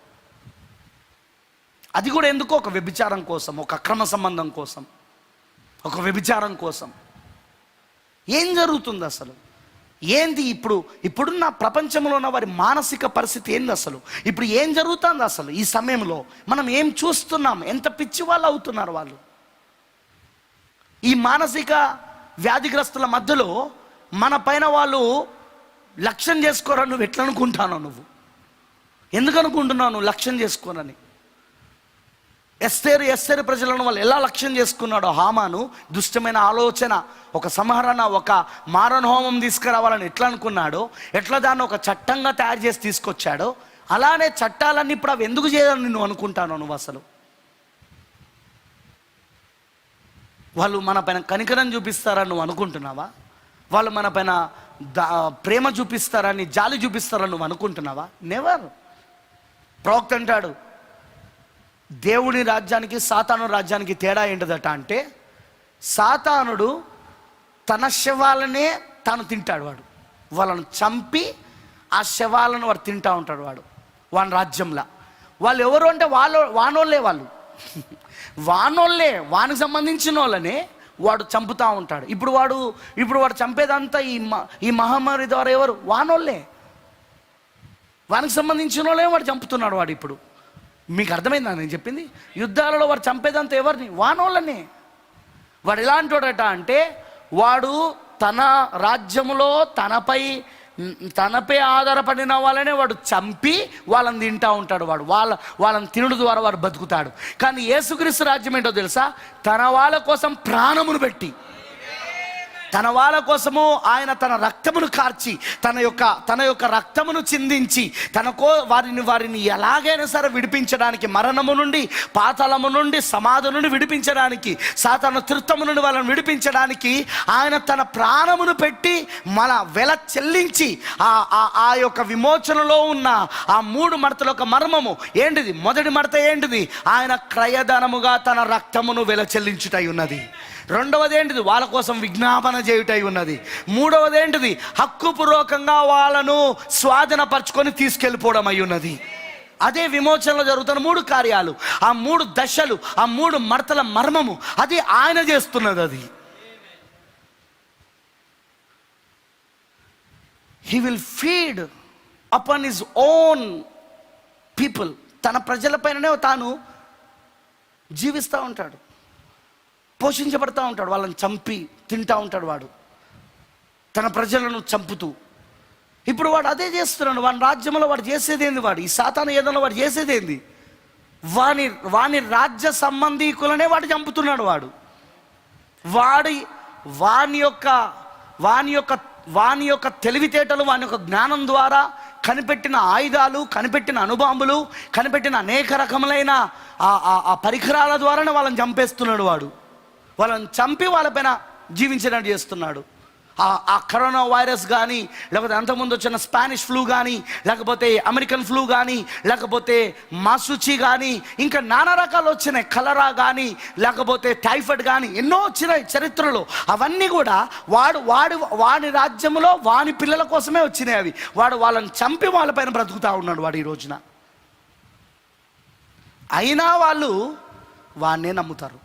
అది కూడా ఎందుకో? ఒక వ్యభిచారం కోసం, ఒక అక్రమ సంబంధం కోసం, ఒక వ్యభిచారం కోసం. ఏం జరుగుతుంది అసలు? ఏంది ఇప్పుడున్న ప్రపంచంలో ఉన్న వారి మానసిక పరిస్థితి ఏంది అసలు? ఇప్పుడు ఏం జరుగుతుంది అసలు? ఈ సమయంలో మనం ఏం చూస్తున్నాం? ఎంత పిచ్చి వాళ్ళు అవుతున్నారు వాళ్ళు. ఈ మానసిక వ్యాధిగ్రస్తుల మధ్యలో మన పైన వాళ్ళు లక్ష్యం చేసుకోరా? నువ్వు ఎట్లా అనుకుంటానో? నువ్వు ఎందుకు అనుకుంటున్నావు నువ్వు లక్ష్యం చేసుకోనని? ఎస్తేరు ప్రజలను వాళ్ళు ఎలా లక్ష్యం చేసుకున్నాడో హామాను, దుష్టమైన ఆలోచన, ఒక సంహరణ, ఒక మారణ హోమం తీసుకురావాలని ఎట్లా అనుకున్నాడో, ఎట్లా దాన్ని ఒక చట్టంగా తయారు చేసి తీసుకొచ్చాడో, అలానే చట్టాలన్నీ ఇప్పుడు అవి ఎందుకు చేయాలని నువ్వు అనుకుంటాను? నువ్వు అసలు వాళ్ళు మన పైన కనికరం చూపిస్తారని నువ్వు అనుకుంటున్నావా? వాళ్ళు మన పైన ప్రేమ చూపిస్తారని, జాలి చూపిస్తారని నువ్వు అనుకుంటున్నావా? నెవర్. ప్రవక్త అంటాడు, దేవుని రాజ్యానికి సాతాను రాజ్యానికి తేడా ఏంటదట అంటే, సాతానుడు తన శవాలనే తాను తింటాడు. వాళ్ళను చంపి ఆ శవాలను వాడు తింటా ఉంటాడు వాని రాజ్యంలో. వాళ్ళు ఎవరు అంటే వానోళ్ళే, వానికి సంబంధించిన వాళ్ళనే వాడు చంపుతూ ఉంటాడు. ఇప్పుడు వాడు చంపేదంతా ఈ మహమ్మారి ద్వారా ఎవరు? వానోళ్ళే, వానికి సంబంధించిన వాళ్ళే వాడు చంపుతున్నాడు వాడు. ఇప్పుడు మీకు అర్థమైందా నేను చెప్పింది? యుద్ధాలలో వాడు చంపేదంతా ఎవరిని? వానోళ్ళని. వాడు ఎలాంటి వాడట అంటే, వాడు తన రాజ్యంలో తనపై ఆధారపడిన వాళ్ళనే వాడు చంపి వాళ్ళని తింటా ఉంటాడు. వాళ్ళని తినడం ద్వారా వాడు బతుకుతాడు. కానీ యేసుక్రీస్తు రాజ్యం ఏంటో తెలుసా? తన వాళ్ళ కోసం ప్రాణమును పెట్టి, తన వాళ్ళ కోసము ఆయన తన రక్తమును కార్చి తన యొక్క రక్తమును చిందించి వారిని ఎలాగైనా సరే విడిపించడానికి, మరణము నుండి, పాతాళము నుండి, సమాధి నుండి విడిపించడానికి, సాతాను తిరుత్తము నుండి వాళ్ళని విడిపించడానికి ఆయన తన ప్రాణమును పెట్టి మన వెల చెల్లించి ఆ యొక్క విమోచనలో ఉన్న ఆ 3 మడతల యొక్క మర్మము ఏంటిది? మొదటి మడత ఏంటిది? ఆయన క్రయధనముగా తన రక్తమును వెల చెల్లించుటై ఉన్నది. రెండవది ఏంటిది? వాళ్ళ కోసం విజ్ఞాపన చేయుటై ఉన్నది. మూడవది ఏంటిది? హక్కుపూర్వకంగా వాళ్ళను స్వాధీనపరచుకొని తీసుకెళ్ళిపోవడం అయి ఉన్నది. అదే విమోచనలో జరుగుతున్న 3 కార్యాలు, ఆ 3 దశలు, ఆ 3 మడతల మర్మము, అది ఆయన చేస్తున్నది. అది He will feed upon his own people. తన ప్రజలపైననే తాను జీవిస్తూ ఉంటాడు, పోషించబడతా ఉంటాడు. వాళ్ళని చంపి తింటా ఉంటాడు వాడు, తన ప్రజలను చంపుతూ. ఇప్పుడు వాడు అదే చేస్తున్నాడు. వాడి రాజ్యంలో వాడు చేసేదేంది? వాడు ఈ సాతాను ఏదైనా వాడు చేసేదేంది? వాని రాజ్య సంబంధీకులనే వాడు చంపుతున్నాడు. వాని యొక్క తెలివితేటలు, వాని యొక్క జ్ఞానం ద్వారా కనిపెట్టిన ఆయుధాలు, కనిపెట్టిన అణుబాంబులు, కనిపెట్టిన అనేక రకములైన ఆ పరికరాల ద్వారానే వాళ్ళని చంపేస్తున్నాడు. వాళ్ళని చంపి వాళ్ళపైన జీవించినట్టు చేస్తున్నాడు. ఆ కరోనా వైరస్ కానీ, లేకపోతే అంతకుముందు వచ్చిన స్పానిష్ ఫ్లూ కానీ, లేకపోతే అమెరికన్ ఫ్లూ కానీ, లేకపోతే మాసుచి కానీ, ఇంకా నానా రకాలు వచ్చినాయి, కలరా కానీ, లేకపోతే టైఫాయిడ్ కానీ, ఎన్నో వచ్చినాయి చరిత్రలో. అవన్నీ కూడా వాడి రాజ్యంలో వాని పిల్లల కోసమే వచ్చినాయి. అవి వాళ్ళని చంపి వాళ్ళపైన బ్రతుకుతూ ఉన్నాడు వాడు ఈ రోజున. అయినా వాళ్ళు వాడినే నమ్ముతారు.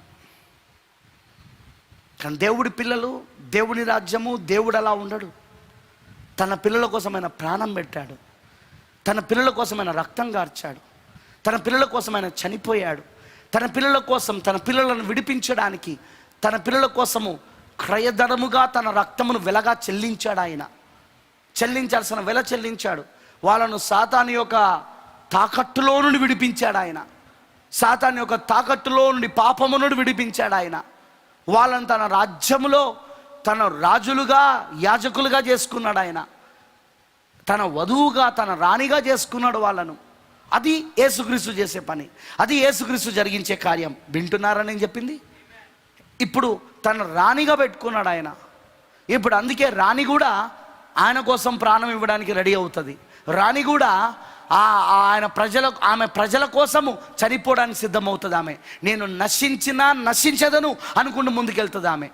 కానీ దేవుడి పిల్లలు, దేవుని రాజ్యము, దేవుడు అలా ఉండడు. తన పిల్లల కోసమైన ప్రాణం పెట్టాడు, తన పిల్లల కోసమైన రక్తం కార్చాడు, తన పిల్లల కోసమైన చనిపోయాడు, తన పిల్లల కోసం, తన పిల్లలను విడిపించడానికి, తన పిల్లల కోసము క్రయధనముగా తన రక్తమును వెలగా చెల్లించాడు. ఆయన చెల్లించాల్సిన వెల చెల్లించాడు. వాళ్ళను సాతాను యొక్క తాకట్టులో నుండి విడిపించాడు ఆయన. సాతాను యొక్క తాకట్టులో నుండి, పాపము నుండి విడిపించాడు ఆయన. వాళ్ళని తన రాజ్యములో తన రాజులుగా, యాజకులుగా చేసుకున్నాడు ఆయన. తన వధువుగా, తన రాణిగా చేసుకున్నాడు వాళ్ళను. అది యేసుక్రీస్తు చేసే పని, అది యేసుక్రీస్తు జరిగించే కార్యం. వింటున్నారని నేను చెప్పింది? ఇప్పుడు తన రాణిగా పెట్టుకున్నాడు ఆయన. ఇప్పుడు అందుకే రాణి కూడా ఆయన కోసం ప్రాణం ఇవ్వడానికి రెడీ అవుతుంది. రాణి కూడా ఆమె ప్రజల కోసము చనిపోవడానికి సిద్ధమవుతుంది. ఆమె నేను నశించదను అనుకుంటూ ముందుకెళ్తుంది ఆమె.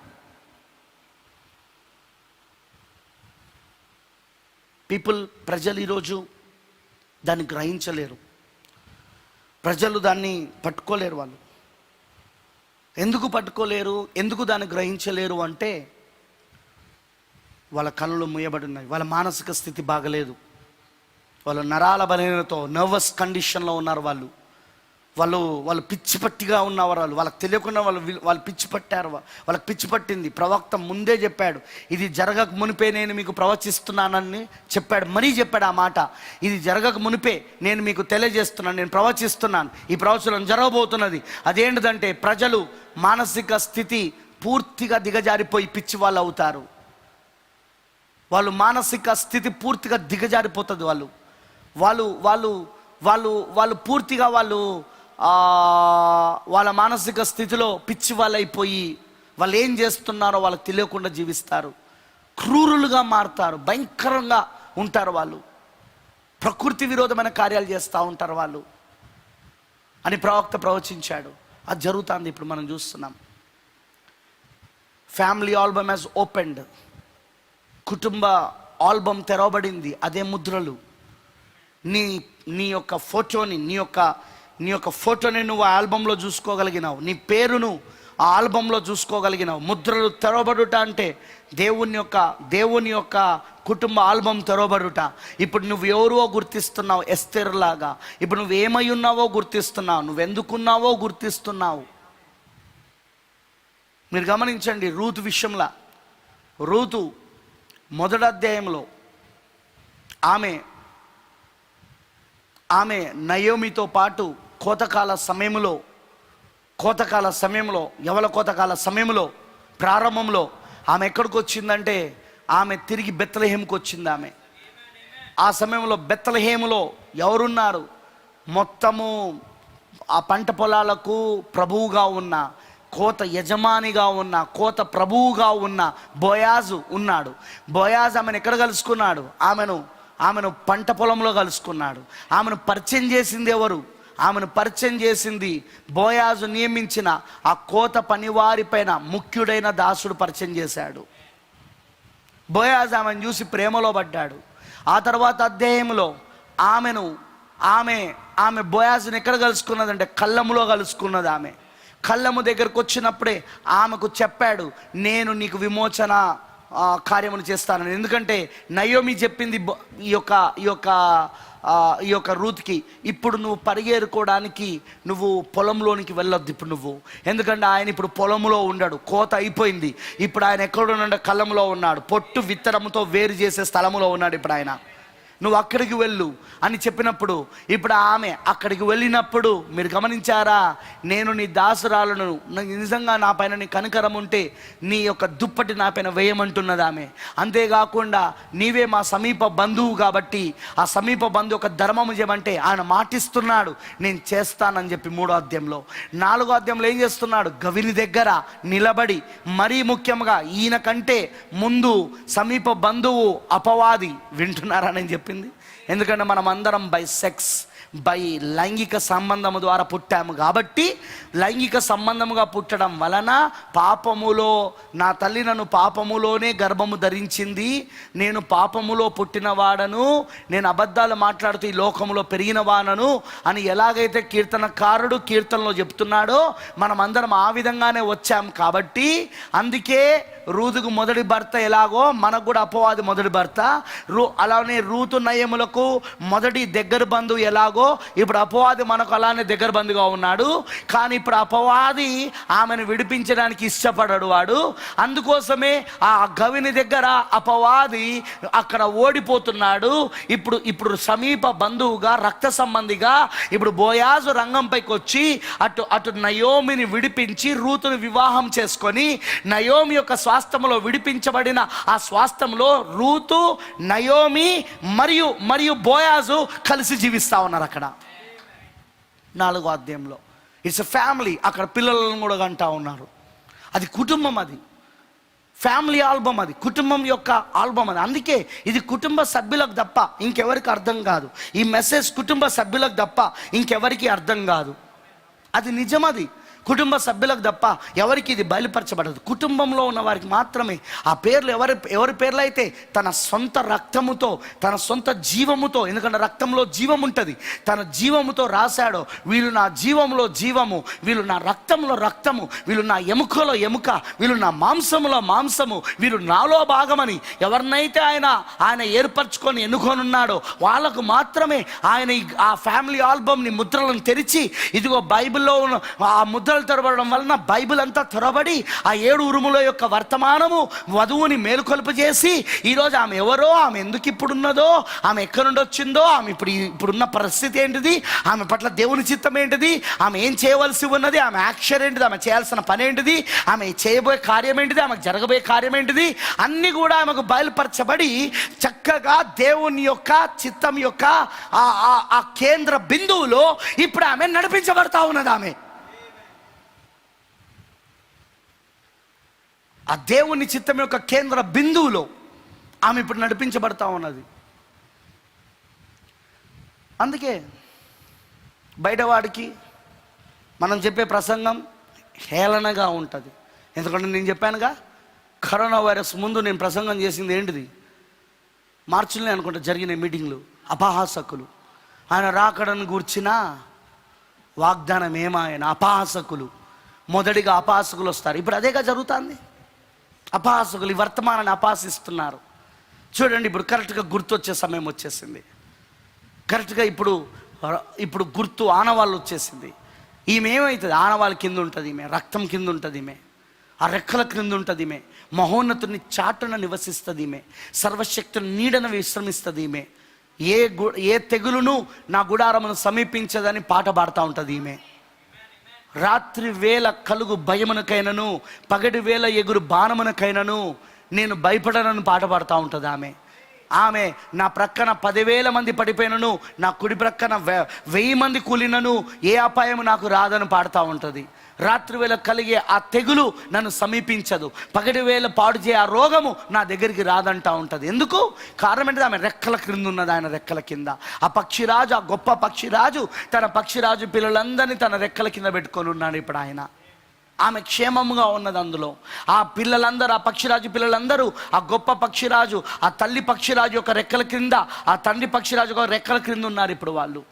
ప్రజలు ఈరోజు దాన్ని గ్రహించలేరు, ప్రజలు దాన్ని పట్టుకోలేరు. వాళ్ళు ఎందుకు పట్టుకోలేరు, ఎందుకు దాన్ని గ్రహించలేరు అంటే వాళ్ళ కళ్ళు మూయబడి ఉన్నాయి. వాళ్ళ మానసిక స్థితి బాగలేదు. వాళ్ళు నరాల బలహీనతో, నర్వస్ కండిషన్లో ఉన్నారు. వాళ్ళు పిచ్చి పట్టిగా ఉన్నవారు. వాళ్ళకి తెలియకుండా వాళ్ళు పిచ్చి పట్టారు. వాళ్ళకి పిచ్చి పట్టింది. ప్రవక్త ముందే చెప్పాడు, ఇది జరగక మునిపే నేను మీకు ప్రవచిస్తున్నానని చెప్పాడు. మరీ చెప్పాడు ఆ మాట. ఇది జరగక మునిపే నేను మీకు తెలియజేస్తున్నాను, నేను ప్రవచిస్తున్నాను, ఈ ప్రవచనం జరగబోతున్నది. అదేంటిదంటే ప్రజలు మానసిక స్థితి పూర్తిగా దిగజారిపోయి పిచ్చి వాళ్ళు అవుతారు. వాళ్ళు మానసిక స్థితి పూర్తిగా దిగజారిపోతుంది. వాళ్ళు పూర్తిగా వాళ్ళ మానసిక స్థితిలో పిచ్చి వాళ్ళైపోయి వాళ్ళు ఏం చేస్తున్నారో వాళ్ళకి తెలియకుండా జీవిస్తారు. క్రూరులుగా మారుతారు, భయంకరంగా ఉంటారు. వాళ్ళు ప్రకృతి విరోధమైన కార్యాలు చేస్తూ ఉంటారు వాళ్ళు అని ప్రవక్త ప్రవచించాడు. అది జరుగుతుంది. ఇప్పుడు మనం చూస్తున్నాం. Family album has opened. కుటుంబ ఆల్బమ్ తెరవబడింది. అదే ముద్రలు. నీ యొక్క ఫోటోని, నీ యొక్క ఫోటోని నువ్వు ఆ ఆల్బంలో చూసుకోగలిగినావు. నీ పేరును ఆ ఆల్బంలో చూసుకోగలిగినావు. ముద్రలు తెరవబడుట అంటే దేవుని యొక్క కుటుంబ ఆల్బం తెరవబడుట. ఇప్పుడు నువ్వు ఎవరో గుర్తిస్తున్నావు, ఎస్తేర్ లాగా. ఇప్పుడు నువ్వు ఏమై ఉన్నావో గుర్తిస్తున్నావు, నువ్వెందుకున్నావో గుర్తిస్తున్నావు. మీరు గమనించండి. రూతు విషయంలో, రూతు మొదటి అధ్యాయంలో ఆమె నయోమితో పాటు కోతకాల సమయంలో ప్రారంభంలో ఆమె ఎక్కడికి వచ్చిందంటే ఆమె తిరిగి బెత్లెహేముకి వచ్చింది. ఆమె ఆ సమయంలో బెత్లెహేములో ఎవరున్నారు? మొత్తము ఆ పంట పొలాలకు ప్రభువుగా ఉన్న, కోత యజమానిగా ఉన్న, కోత ప్రభువుగా ఉన్న బోయాజు ఉన్నాడు. బోయాజు ఆమెను ఎక్కడ కలుసుకున్నాడు? ఆమెను పంట పొలంలో కలుసుకున్నాడు. ఆమెను పరిచయం చేసింది ఎవరు? ఆమెను పరిచయం చేసింది బోయాజు నియమించిన ఆ కోత పనివారి పైన ముఖ్యుడైన దాసుడు పరిచయం చేశాడు. బోయాజు ఆమెను చూసి ప్రేమలో పడ్డాడు. ఆ తర్వాత అధ్యాయంలో ఆమె బోయాజుని ఎక్కడ కలుసుకున్నదంటే కళ్ళములో కలుసుకున్నది. ఆమె కళ్ళము దగ్గరకు వచ్చినప్పుడే ఆమెకు చెప్పాడు, నేను నీకు విమోచన కార్యములు చేస్తానని. ఎందుకంటే నయోమి చెప్పింది ఈ యొక్క రూత్కి, ఇప్పుడు నువ్వు పరిగెరుకోవడానికి నువ్వు పొలంలోనికి వెళ్ళొద్దు ఇప్పుడు నువ్వు. ఎందుకంటే ఆయన ఇప్పుడు పొలంలో ఉన్నాడు, కోత అయిపోయింది. ఇప్పుడు ఆయన ఎక్కడున్నాడు? కళ్ళంలో ఉన్నాడు. పొట్టు విత్తనముతో వేరు చేసే స్థలంలో ఉన్నాడు ఇప్పుడు ఆయన. నువ్వు అక్కడికి వెళ్ళు అని చెప్పినప్పుడు ఇప్పుడు ఆమె అక్కడికి వెళ్ళినప్పుడు మీరు గమనించారా? నేను నీ దాసురాలను, నిజంగా నా పైన నీ కనికరం ఉంటే నీ యొక్క దుప్పటి నా పైన వేయమంటున్నది ఆమె. అంతేకాకుండా నీవే మా సమీప బంధువు కాబట్టి ఆ సమీప బంధువు ఒక ధర్మము చేయమంటే ఆయన మాటిస్తున్నాడు, నేను చేస్తానని చెప్పి 3వ అధ్యాయంలో. 4వ అధ్యాయంలో ఏం చేస్తున్నాడు? గవిని దగ్గర నిలబడి, మరీ ముఖ్యంగా ఈయన కంటే ముందు సమీప బంధువు అపవాది వింటున్నారని చెప్పింది. ఎందుకంటే మనం అందరం బై లైంగిక సంబంధము ద్వారా పుట్టాము కాబట్టి, లైంగిక సంబంధముగా పుట్టడం వలన పాపములో నా తల్లి నన్ను పాపములోనే గర్భము ధరించింది, నేను పాపములో పుట్టినవాడను, నేను అబద్ధాలు మాట్లాడుతూ ఈ లోకములో పెరిగిన వాడను అని ఎలాగైతే కీర్తనకారుడు కీర్తనలో చెప్తున్నాడో మనం అందరం ఆ విధంగానే వచ్చాం. కాబట్టి అందుకే రూతుకు మొదటి భర్త ఎలాగో మనకు కూడా అపవాది మొదటి భర్త, అలానే రూతు నయములకు మొదటి దగ్గర బంధువు ఎలాగో ఇప్పుడు అపవాది మనకు అలానే దగ్గర బంధుగా ఉన్నాడు. కానీ ఇప్పుడు అపవాది ఆమెను విడిపించడానికి ఇష్టపడడు వాడు. అందుకోసమే ఆ గవిని దగ్గర అపవాది అక్కడ ఓడిపోతున్నాడు. ఇప్పుడు సమీప బంధువుగా, రక్త సంబంధిగా ఇప్పుడు బోయాజు రంగంపైకి వచ్చి అటు నయోమిని విడిపించి రూతుని వివాహం చేసుకొని, నయోమి యొక్క స్వాస్థ్యంలో విడిపించబడిన ఆ స్వాస్థ్యంలో రూతు, నయోమి మరియు బోయాజు కలిసి జీవిస్తూ ఉన్నారు అక్కడ 4వ అధ్యాయంలో. It's a family. అక్కడ పిల్లలను కూడా కంటా ఉన్నారు. అది కుటుంబం, అది ఫ్యామిలీ ఆల్బమ్, అది కుటుంబం యొక్క ఆల్బమ్ అది. అందుకే ఇది కుటుంబ సభ్యులకు తప్ప ఇంకెవరికి అర్థం కాదు. ఈ మెసేజ్ కుటుంబ సభ్యులకు తప్ప ఇంకెవరికి అర్థం కాదు. అది నిజం. అది కుటుంబ సభ్యులకు తప్ప ఎవరికి ఇది బయలుపరచబడదు. కుటుంబంలో ఉన్న వారికి మాత్రమే ఆ పేర్లు ఎవరి పేర్లు అయితే తన సొంత రక్తముతో, తన సొంత జీవముతో, ఎందుకంటే రక్తంలో జీవం ఉంటుంది, తన జీవముతో రాశాడో, వీళ్ళు నా జీవంలో జీవము, వీళ్ళు నా రక్తంలో రక్తము, వీళ్ళు నా ఎముకలో ఎముక, వీళ్ళు నా మాంసములో మాంసము, వీళ్ళు నాలో భాగమని ఎవరినైతే ఆయన ఏర్పరచుకొని ఎన్నుకొనున్నాడో వాళ్ళకు మాత్రమే ఆయన ఆ ఫ్యామిలీ ఆల్బమ్ని ముద్రలను తెరిచి, ఇదిగో బైబిల్లో ఉన్న ఆ ముద్ర తెరవడం వలన బైబిల్ అంతా తెరబడి ఆ 7 ఉరుముల యొక్క వర్తమానము వధువుని మేలుకొలుపు చేసి, ఈరోజు ఆమె ఎవరో, ఆమె ఎందుకు ఇప్పుడున్నదో, ఆమె ఎక్కడి నుండి వచ్చిందో, ఆమె ఇప్పుడున్న పరిస్థితి ఏంటిది, ఆమె పట్ల దేవుని చిత్తం ఏంటిది, ఆమె ఏం చేయవలసి ఉన్నది, ఆమె యాక్షన్ ఏంటిది, ఆమె చేయాల్సిన పని ఏంటిది, ఆమె చేయబోయే కార్యం ఏంటిది, ఆమెకు జరగబోయే కార్యం ఏంటిది, అన్నీ కూడా ఆమెకు బయలుపరచబడి చక్కగా దేవుని యొక్క చిత్తం యొక్క ఆ కేంద్ర బిందువులో ఇప్పుడు ఆమె నడిపించబడతా ఉన్నది. ఆమె ఆ దేవుని చిత్తం యొక్క కేంద్ర బిందువులో ఆమె ఇప్పుడు నడిపించబడతా ఉన్నది. అందుకే బయటవాడికి మనం చెప్పే ప్రసంగం హేళనగా ఉంటుంది. ఎందుకంటే నేను చెప్పానుగా, కరోనా వైరస్ ముందు నేను ప్రసంగం చేసింది ఏంటిది, మార్చిలోనే అనుకుంటా జరిగిన మీటింగ్లు, అపహాసకులు. ఆయన రాకడను గూర్చిన వాగ్దానం ఏమాయన, అపహాసకులు మొదటిగా అపహాసకులు వస్తారు. ఇప్పుడు అదేగా జరుగుతుంది. అపహాసకులు ఈ వర్తమానాన్ని అపహాసిస్తున్నారు. చూడండి, ఇప్పుడు కరెక్ట్గా గుర్తొచ్చే సమయం వచ్చేసింది. కరెక్ట్గా ఇప్పుడు గుర్తు ఆనవాళ్ళు వచ్చేసింది. ఈమె ఏమవుతుంది? ఆనవాళ్ళ కింద ఉంటుంది ఈమె, రక్తం కింద ఉంటుంది ఈమె, ఆ రెక్కల క్రింద ఉంటుంది ఈమె, మహోన్నతుని చాటున నివసిస్తుంది ఈమె, సర్వశక్తుని నీడన విశ్రమిస్తుంది ఈమె, ఏ తెగులును నా గుడారమును సమీపించదని పాట పాడుతూ ఉంటుంది ఈమె. రాత్రి వేళ కలుగు భయమునకైనను పగటి వేళ ఎగురు బాణమునకైనను నేను భయపడనని పాట పాడుతూ ఉంటుంది ఆమె నా ప్రక్కన 10,000 మంది పడిపోయినను, నా కుడి ప్రక్కన 1000 మంది కూలినను ఏ అపాయం నాకు రాదని పాడుతూ ఉంటుంది. రాత్రి వేళ కలిగే ఆ తెగులు నన్ను సమీపించదు, పగటి వేళ పాడు చేయ ఆ రోగము నా దగ్గరికి రాదంటా ఉంటుంది. ఎందుకు? కారణం ఏంటంటే ఆమె రెక్కల క్రింద ఉన్నది, ఆయన రెక్కల కింద. ఆ పక్షిరాజు, ఆ గొప్ప పక్షిరాజు తన పక్షిరాజు పిల్లలందరినీ తన రెక్కల కింద పెట్టుకొని ఉన్నాడు ఇప్పుడు ఆయన. ఆమె క్షేమముగా ఉన్నది అందులో. ఆ పిల్లలందరూ, ఆ పక్షిరాజు పిల్లలందరూ ఆ గొప్ప పక్షిరాజు, ఆ తల్లి పక్షిరాజు యొక్క రెక్కల క్రింద, ఆ తండ్రి పక్షిరాజు యొక్క రెక్కల క్రింద ఉన్నారు ఇప్పుడు వాళ్ళు.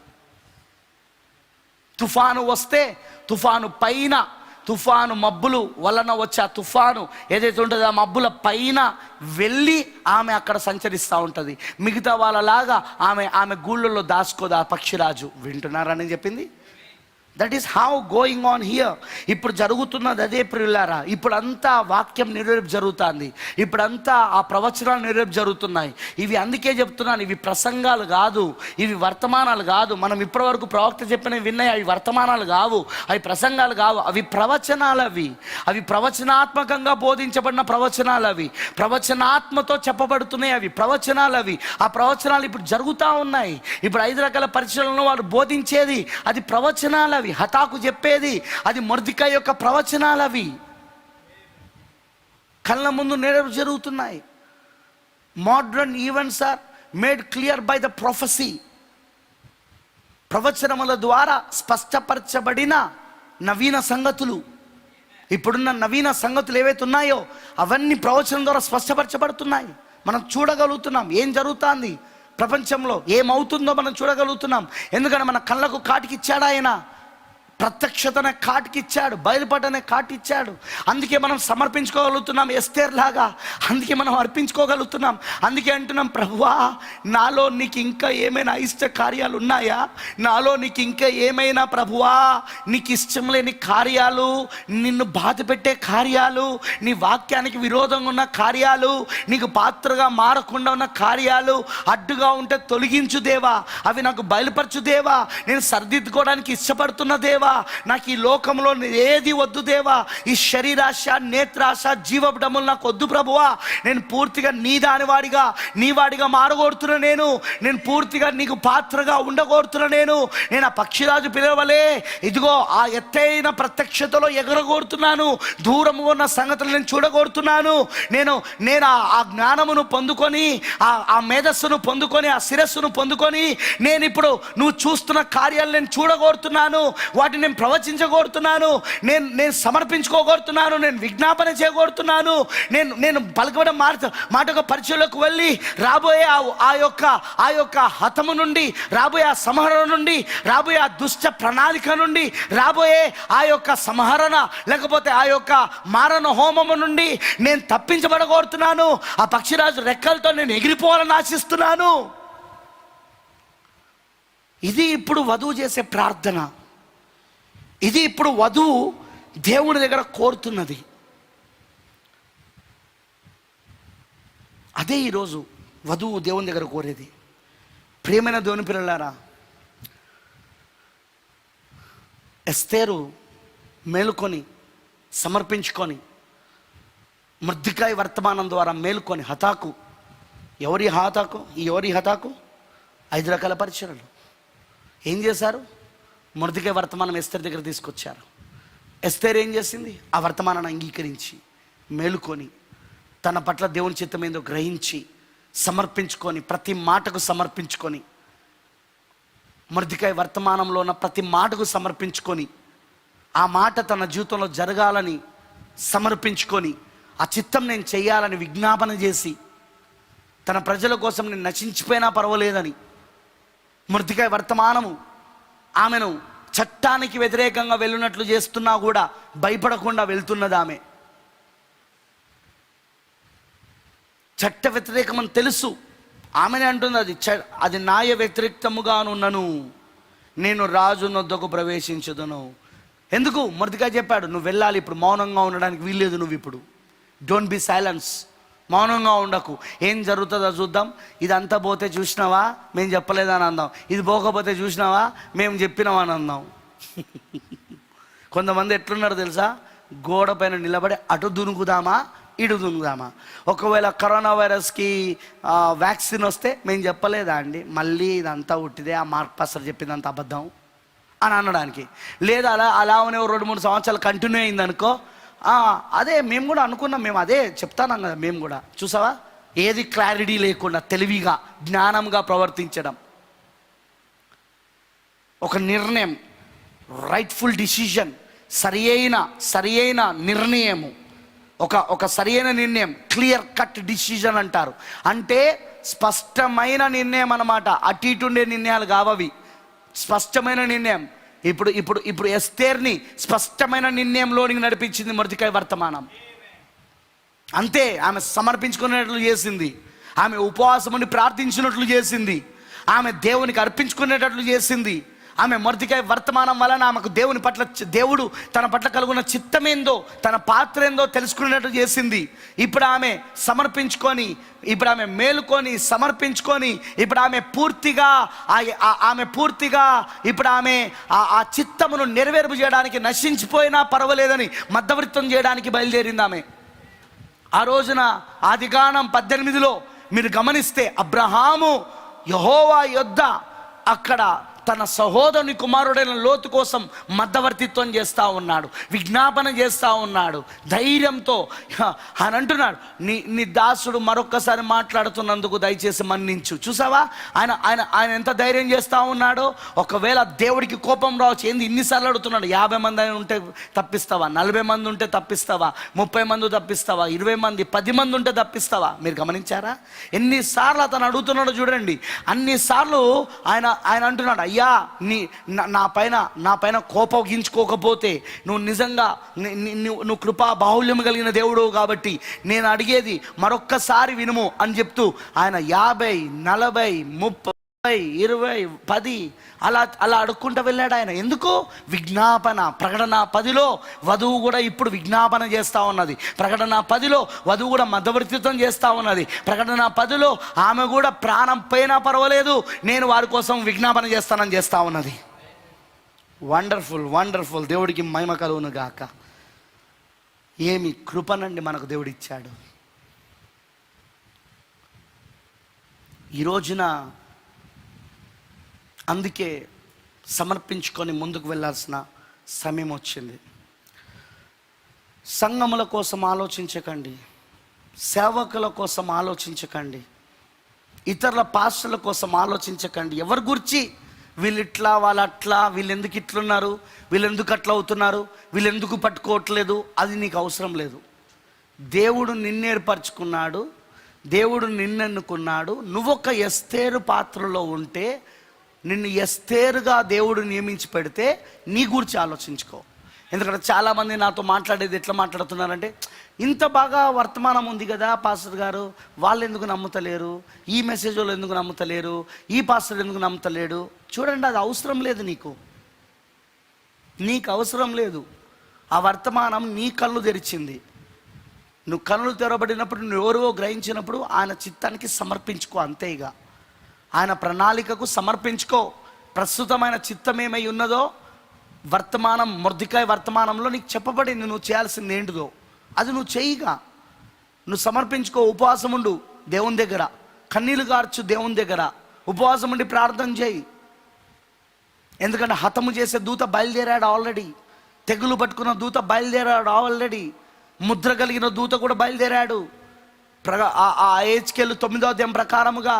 తుఫాను వస్తే తుఫాను పైన, తుఫాను మబ్బులు వలన వచ్చే ఆ తుఫాను ఏదైతే ఉంటుందో ఆ మబ్బుల పైన వెళ్ళి ఆమె అక్కడ సంచరిస్తూ ఉంటుంది. మిగతా వాళ్ళలాగా ఆమె గూళ్ళల్లో దాచుకోదు ఆ పక్షిరాజు. వింటున్నారని చెప్పింది. That is how going on here. ఇప్పుడు జరుగుతున్నది అదే ప్రియులారా. ఇప్పుడంతా వాక్యం నెరవేర్పు జరుగుతుంది, ఇప్పుడంతా ఆ ప్రవచనాలు నెరవేర్పు జరుగుతున్నాయి. ఇవి అందుకే చెప్తున్నాను, ఇవి ప్రసంగాలు కాదు, ఇవి వర్తమానాలు కాదు. మనం ఇప్పటివరకు ప్రవక్త చెప్పినవి విన్నాయి, అవి వర్తమానాలు కావు, అవి ప్రసంగాలు కావు, అవి ప్రవచనాలు. అవి ప్రవచనాత్మకంగా బోధించబడిన ప్రవచనాలు, అవి ప్రవచనాత్మతో చెప్పబడుతున్నాయి, అవి ప్రవచనాలు. ఆ ప్రవచనాలు ఇప్పుడు జరుగుతూ ఉన్నాయి. ఇప్పుడు 5 రకాల పరిచయాలను వారు బోధించేది అది ప్రవచనాలు. అవి హతాకు చెప్పేది అది మొర్దెకై యొక్క ప్రవచనాలు. అవి కళ్ళ ముందు నెరవేర్పు జరుగుతున్నాయి. Modern events are made clear by the prophecy. ప్రవచనముల ద్వారా స్పష్టపరచబడిన నవీన సంగతులు, ఇప్పుడున్న నవీన సంగతులు ఏవైతే ఉన్నాయో అవన్నీ ప్రవచనం ద్వారా స్పష్టపరచబడుతున్నాయి. మనం చూడగలుగుతున్నాం ఏం జరుగుతుంది ప్రపంచంలో, ఏమవుతుందో మనం చూడగలుగుతున్నాం. ఎందుకంటే మన కళ్ళకు కాటికిచ్చాడు ఆయన, ప్రత్యక్షతనే కాటికిచ్చాడు, బయలుపడనే కాటిచ్చాడు. అందుకే మనం సమర్పించుకోగలుగుతున్నాం ఎస్తేర్ లాగా, అందుకే మనం అర్పించుకోగలుగుతున్నాం. అందుకే అంటున్నాం, ప్రభువా నాలో నీకు ఇంకా ఏమైనా ఇష్ట కార్యాలు ఉన్నాయా? నాలో నీకు ఇంకా ఏమైనా ప్రభువా నీకు ఇష్టం లేని కార్యాలు, నిన్ను బాధ పెట్టే కార్యాలు, నీ వాక్యానికి విరోధంగా ఉన్న కార్యాలు, నీకు పాత్రగా మారకుండా ఉన్న కార్యాలు అడ్డుగా ఉంటే తొలగించు దేవా, అవి నాకు బయలుపరచు దేవా. నేను సరిదిద్దుకోవడానికి ఇష్టపడుతున్న దేవా, నాకు ఈ లోకంలో ఏది వద్దు దేవా. ఈ శరీరాశ, నేత్రాశ, జీవడములు నాకు వద్దు ప్రభువా. నేను పూర్తిగా నీ వాడిగా మారగోరుతున్నా. నేను పూర్తిగా నీకు పాత్రగా ఉండగోరుతున్నా. నేను ఆ పక్షిరాజు పిలవలే ఇదిగో ఆ ఎత్తైన ప్రత్యక్షతలో ఎగరగోరుతున్నాను. దూరము ఉన్న సంగతులు నేను చూడగోరుతున్నాను. నేను ఆ జ్ఞానమును పొందుకొని, ఆ మేధస్సును పొందుకొని, ఆ శిరస్సును పొందుకొని నేను ఇప్పుడు నువ్వు చూస్తున్న కార్యాలు నేను చూడగోరుతున్నాను. వాటిని నేను ప్రవచించగోరుతున్నాను. నేను సమర్పించుకోగోరుతున్నాను. నేను విజ్ఞాపన చేయగోరుతున్నాను. నేను పలకబడిన మాట యొక్క పరిచయంలోకి వెళ్ళి రాబోయే ఆ యొక్క హతము నుండి, రాబోయే ఆ సంహరణ నుండి, రాబోయే ఆ దుష్ట ప్రణాళిక నుండి, రాబోయే ఆ యొక్క సంహరణ లేకపోతే ఆ యొక్క మారణ హోమము నుండి నేను తప్పించబడగోరుతున్నాను. ఆ పక్షిరాజు రెక్కలతో నేను ఎగిరిపోవాలని ఆశిస్తున్నాను. ఇది ఇప్పుడు వధువు చేసే ప్రార్థన. ఇది ఇప్పుడు వధువు దేవుని దగ్గర కోరుతున్నది. అదే ఈరోజు వధువు దేవుని దగ్గర కోరేది. ప్రియమైన దేవుని పిల్లలారా, ఎస్తేరు మేలుకొని సమర్పించుకొని మొర్దెకై వర్తమానం ద్వారా మేలుకొని హతాకు, ఎవరి హతాకు 5 రకాల పరిచర్యలు ఏం చేశారు? మొర్దెకై వర్తమానం ఎస్తేరు దగ్గర తీసుకొచ్చారు. ఎస్తేరు ఏం చేసింది? ఆ వర్తమానాన్ని అంగీకరించి మేలుకొని తన పట్ల దేవుని చిత్తం ఏందో గ్రహించి సమర్పించుకొని, ప్రతి మాటకు సమర్పించుకొని, మొర్దెకై వర్తమానంలో ఉన్న ప్రతి మాటకు సమర్పించుకొని, ఆ మాట తన జీవితంలో జరగాలని సమర్పించుకొని, ఆ చిత్తం నేను చేయాలని విజ్ఞాపన చేసి, తన ప్రజల కోసం నేను నశించిపోయినా పర్వాలేదని మొర్దెకై వర్తమానము ఆమెను చట్టానికి వ్యతిరేకంగా వెళ్ళినట్లు చేస్తున్నా కూడా భయపడకుండా వెళ్తున్నది. ఆమె చట్ట వ్యతిరేకమని తెలుసు. ఆమెనే అంటుంది అది న్యాయ వ్యతిరేక్తముగానున్నను, నేను రాజు నొద్దకు ప్రవేశించదును. ఎందుకు? మొర్దెకై చెప్పాడు, నువ్వు వెళ్ళాలి, ఇప్పుడు మౌనంగా ఉండడానికి వీల్లేదు. నువ్వు ఇప్పుడు డోంట్ బి సైలెన్స్, మౌనంగా ఉండకు. ఏం జరుగుతుందో చూద్దాం. ఇదంతా పోతే చూసినావా, మేము చెప్పలేదని అందాం. ఇది పోకపోతే చూసినావా, మేము చెప్పినామని అందాం. కొంతమంది ఎట్లున్నారు తెలుసా, గోడ పైన నిలబడి అటు దునుకుదామా ఇటు దునుకుదామా. ఒకవేళ కరోనా వైరస్కి వ్యాక్సిన్ వస్తే మేము చెప్పలేదా అండి, మళ్ళీ ఇదంతా ఉట్టిదే, ఆ మార్క్ పాస్టర్ చెప్పిందంత అబద్ధం అని అనడానికి. లేదా అలా 2-3 సంవత్సరాలు కంటిన్యూ అయిందనుకో, అదే మేము కూడా అనుకున్నాం, మేము అదే చెప్తాను కదా. మేము కూడా చూసావా, ఏది క్లారిటీ లేకుండా తెలివిగా జ్ఞానంగా ప్రవర్తించడం, ఒక నిర్ణయం, రైట్ఫుల్ డిసిషన్, సరి అయిన నిర్ణయము, ఒక సరి అయిన నిర్ణయం, క్లియర్ కట్ డిసిజన్ అంటారు. అంటే స్పష్టమైన నిర్ణయం అన్నమాట, అటు ఇటు ఉండే నిర్ణయాలు కావవి, స్పష్టమైన నిర్ణయం. ఇప్పుడు ఎస్తేర్ని స్పష్టమైన నిర్ణయంలోనికి నడిపించింది మొర్దెకై వర్తమానం. అంతే, ఆమె సమర్పించుకునేట్లు చేసింది, ఆమె ఉపవాసం ఉండి ప్రార్థించినట్లు చేసింది, ఆమె దేవునికి అర్పించుకునేటట్లు చేసింది. ఆమె మొర్దెకై వర్తమానం వలన ఆమెకు దేవుడు తన పట్ల కలుగున్న చిత్తమేందో, తన పాత్ర ఏందో తెలుసుకునేటట్లు చేసింది. ఇప్పుడు ఆమె సమర్పించుకొని, ఇప్పుడు ఆమె మేలుకొని సమర్పించుకొని, ఇప్పుడు ఆమె పూర్తిగా ఇప్పుడు ఆమె ఆ చిత్తమును నెరవేర్పు చేయడానికి, నశించిపోయినా పర్వాలేదని మధ్యవర్తం చేయడానికి బయలుదేరింది ఆమె. ఆ రోజున ఆదికాండం 18లో మీరు గమనిస్తే, అబ్రహాము యెహోవా యొద్ద అక్కడ తన సహోదరుని కుమారుడైన లోతు కోసం మధ్యవర్తిత్వం చేస్తూ ఉన్నాడు, విజ్ఞాపన చేస్తూ ఉన్నాడు ధైర్యంతో. అని అంటున్నాడు, నీ దాసుడు మరొక్కసారి మాట్లాడుతున్నందుకు దయచేసి మన్నించు. చూసావా ఆయన ఎంత ధైర్యం చేస్తూ ఉన్నాడో. ఒకవేళ దేవుడికి కోపం రావచ్చు, ఏంది ఇన్నిసార్లు అడుగుతున్నాడు, 50 మంది ఉంటే తప్పిస్తావా, 40 మంది ఉంటే తప్పిస్తావా, 30 మంది తప్పిస్తావా, 20 మంది 10 మంది ఉంటే తప్పిస్తావా? మీరు గమనించారా ఎన్నిసార్లు అతను అడుగుతున్నాడో చూడండి. అన్నిసార్లు ఆయన అంటున్నాడు, అయ్యా నా పైన కోపగించుకోకపోతే, నువ్వు నిజంగా నువ్వు కృపా బాహుల్యం కలిగిన దేవుడు కాబట్టి నేను అడిగేది మరొక్కసారి వినుము అని చెప్తూ ఆయన 50, 40, 30, 20, 10 అలా అడుక్కుంటూ వెళ్ళాడు ఆయన. ఎందుకు? విజ్ఞాపన. ప్రకటన 10లో వధువు కూడా ఇప్పుడు విజ్ఞాపన చేస్తూ ఉన్నది. ప్రకటన 10లో వధువు కూడా మధ్యవర్తిత్వం చేస్తూ ఉన్నది. ప్రకటన 10లో ఆమె కూడా ప్రాణం పోయినా పర్వాలేదు, నేను వారి కోసం విజ్ఞాపన చేస్తానని చేస్తూ ఉన్నది. వండర్ఫుల్. దేవుడికి మహిమ కలుగును గాక. ఏమి కృపనండి మనకు దేవుడిచ్చాడు. ఈ రోజున అందుకే సమర్పించుకొని ముందుకు వెళ్ళాల్సిన సమయం వచ్చింది. సంఘముల కోసం ఆలోచించకండి, సేవకుల కోసం ఆలోచించకండి, ఇతరుల పాస్టర్ల కోసం ఆలోచించకండి. ఎవరి గురించి వీళ్ళు ఇట్లా వాళ్ళు అట్లా, వీళ్ళు ఎందుకు ఇట్లున్నారు, వీళ్ళు ఎందుకు అట్లా అవుతున్నారు, వీళ్ళు ఎందుకు పట్టుకోవట్లేదు, అది నీకు అవసరం లేదు. దేవుడు నిన్ను ఏర్పరచుకున్నాడు, దేవుడు నిన్నెన్నుకున్నాడు. నువ్వొక ఎస్తేరు పాత్రలో ఉంటే, నిన్ను ఎస్తేరుగా దేవుడు నియమించి పెడితే నీ గురించి ఆలోచించుకో. ఎందుకంటే చాలామంది నాతో మాట్లాడేది ఎట్లా మాట్లాడుతున్నారంటే, ఇంత బాగా వర్తమానం ఉంది కదా పాస్టర్ గారు, వాళ్ళు ఎందుకు నమ్ముతలేరు, ఈ మెసేజ్ వాళ్ళు ఎందుకు నమ్ముతలేరు, ఈ పాస్టర్ ఎందుకు నమ్ముతలేడు. చూడండి, అది అవసరం లేదు, నీకు అవసరం లేదు. ఆ వర్తమానం నీ కళ్ళు తెరిచింది. నువ్వు కళ్ళు తెరబడినప్పుడు, నువ్వు ఎవరో గ్రహించినప్పుడు ఆయన చిత్తానికి సమర్పించుకో. అంతే, ఇక ఆయన ప్రణాళికకు సమర్పించుకో. ప్రస్తుతమైన చిత్తం ఏమై ఉన్నదో వర్తమానం, మొర్దెకై వర్తమానంలో నీకు చెప్పబడింది, నువ్వు చేయాల్సింది ఏంటిదో అది నువ్వు చేయిగా. నువ్వు సమర్పించుకో. ఉపవాసం ఉండు దేవుని దగ్గర, కన్నీళ్ళు కార్చు దేవుని దగ్గర, ఉపవాసం ఉండి ప్రార్థన చేయి. ఎందుకంటే హతము చేసే దూత బయలుదేరాడు ఆల్రెడీ, తెగులు పట్టుకున్న దూత బయలుదేరాడు ఆల్రెడీ, ముద్ర కలిగిన దూత కూడా బయలుదేరాడు. ఆ హెజ్కేలు 9వ అధ్యాయం ప్రకారముగా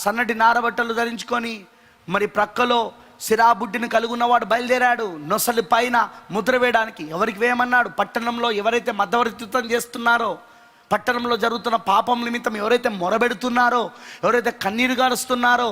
సన్నటి నారబట్టలు ధరించుకొని, మరి ప్రక్కలో సిరాబుడ్డిని కలుగున్నవాడు బయలుదేరాడు నొసలి పైన ముద్ర వేయడానికి. ఎవరికి వేయమన్నాడు? పట్టణంలో ఎవరైతే మధ్యవర్తిత్వం చేస్తున్నారో, పట్టణంలో జరుగుతున్న పాపం నిమిత్తం ఎవరైతే మొరబెడుతున్నారో, ఎవరైతే కన్నీరు గారుస్తున్నారో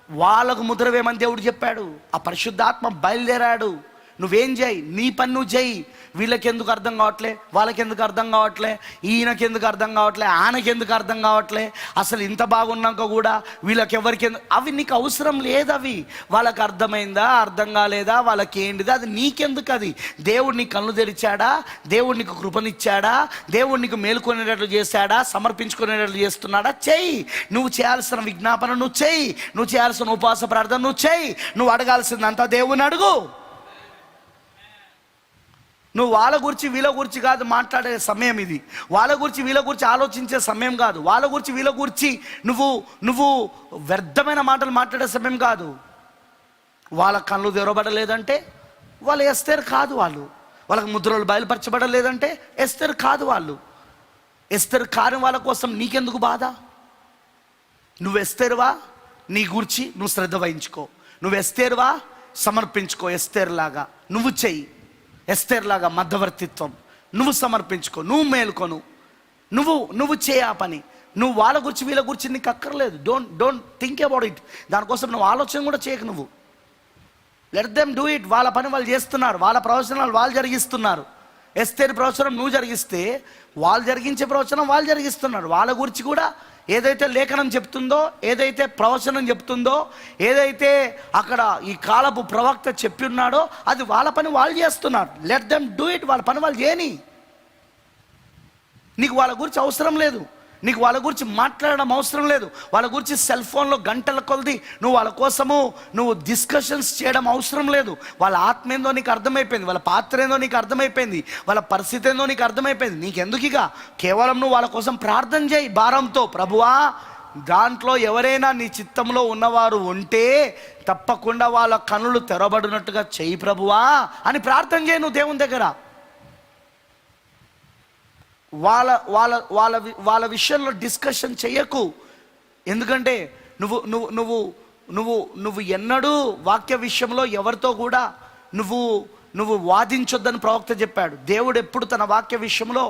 వాళ్ళకు ముద్ర వేయమని దేవుడు చెప్పాడు. ఆ పరిశుద్ధాత్మ బయలుదేరాడు. నువ్వేం చేయి, నీ పని నువ్వు చేయి. వీళ్ళకి ఎందుకు అర్థం కావట్లే, వాళ్ళకి ఎందుకు అర్థం కావట్లే, ఈయనకి ఎందుకు అర్థం కావట్లే, ఆయనకి ఎందుకు అర్థం కావట్లే, అసలు ఇంత బాగున్నాక కూడా వీళ్ళకి ఎవరికి అవి నీకు అవసరం లేదు. అవి వాళ్ళకి అర్థమైందా, అర్థం కాలేదా, వాళ్ళకి ఏంటిదా, అది నీకెందుకు? అది దేవుడు నీ కళ్ళు తెరిచాడా, దేవుడు నీకు కృపనిచ్చాడా, దేవుడు నీకు మేలుకొనేటట్లు చేశాడా, సమర్పించుకునేటట్లు చేస్తున్నాడా? చెయ్యి. నువ్వు చేయాల్సిన విజ్ఞాపన నువ్వు చెయ్యి, నువ్వు చేయాల్సిన ఉపవాస ప్రార్థన నువ్వు చెయ్యి, నువ్వు అడగాల్సిందంతా దేవుని అడుగు. నువ్వు వాళ్ళ గురించి వీళ్ళ గురించి కాదు మాట్లాడే సమయం ఇది. వాళ్ళ గురించి వీళ్ళ గురించి ఆలోచించే సమయం కాదు. వాళ్ళ గురించి వీళ్ళ గురించి నువ్వు నువ్వు వ్యర్థమైన మాటలు మాట్లాడే సమయం కాదు. వాళ్ళ కళ్ళు తెరవబడలేదంటే వాళ్ళు ఎస్తేరు కాదు. వాళ్ళకి ముద్రలు బయలుపరచబడలేదంటే ఎస్తేరు కాదు. ఎస్తేరు కాని వాళ్ళ కోసం నీకెందుకు బాధ? నువ్వు ఎస్తేరువా, నీ గురించి నువ్వు శ్రద్ధ వహించుకో. నువ్వు ఎస్తేరువా, సమర్పించుకో. ఎస్తేరులాగా నువ్వు చెయ్యి. ఎస్తేరులాగా మధ్యవర్తిత్వం నువ్వు సమర్పించుకో. నువ్వు మేల్కొను. నువ్వు చేయ ఆ పని. నువ్వు వాళ్ళ గురించి వీళ్ళ గురించి నీకు అక్కర్లేదు. Don't think about it. దానికోసం నువ్వు ఆలోచన కూడా చేయకు. నువ్వు లెట్ దెమ్ డూ ఇట్. వాళ్ళ పని వాళ్ళు చేస్తున్నారు. వాళ్ళ ప్రవచనాలు వాళ్ళు జరిగిస్తున్నారు. ఎస్తేరు ప్రవచనం నువ్వు జరిగిస్తే వాళ్ళు జరిగించే ప్రవచనం వాళ్ళు జరిగిస్తున్నారు. వాళ్ళ గురించి కూడా ఏదైతే లేఖనం చెప్తుందో, ఏదైతే ప్రవచనం చెప్తుందో, ఏదైతే అక్కడ ఈ కాలపు ప్రవక్త చెప్పి ఉన్నాడో అది వాళ్ళ పని వాళ్ళు చేస్తున్నారు. Let them do it. వాళ్ళ పని వాళ్ళు చేయని. నీకు వాళ్ళ గురించి అవసరం లేదు. నీకు వాళ్ళ గురించి మాట్లాడడం అవసరం లేదు. వాళ్ళ గురించి సెల్ ఫోన్లో గంటల కొలది నువ్వు వాళ్ళ కోసము నువ్వు డిస్కషన్స్ చేయడం అవసరం లేదు. వాళ్ళ ఆత్మ ఏందో నీకు అర్థమైపోయింది. వాళ్ళ పాత్ర ఏందో నీకు అర్థమైపోయింది. వాళ్ళ పరిస్థితి ఏందో నీకు అర్థమైపోయింది. నీకెందుకు ఇక? కేవలం నువ్వు వాళ్ళ కోసం ప్రార్థన చేయి భారంతో. ప్రభువా, దాంట్లో ఎవరైనా నీ చిత్తంలో ఉన్నవారు ఉంటే తప్పకుండా వాళ్ళ కనులు తెరవబడినట్టుగా చెయ్యి ప్రభువా అని ప్రార్థన చేయి నువ్వు దేవుని దగ్గర. వాళ్ళ వాళ్ళ వాళ్ళ వాళ్ళ విషయంలో డిస్కషన్ చెయ్యకు. ఎందుకంటే నువ్వు నువ్వు నువ్వు నువ్వు నువ్వు ఎన్నడూ వాక్య విషయంలో ఎవరితో కూడా నువ్వు వాదించొద్దని ప్రవక్త చెప్పాడు. దేవుడు ఎప్పుడు తన వాక్య విషయంలో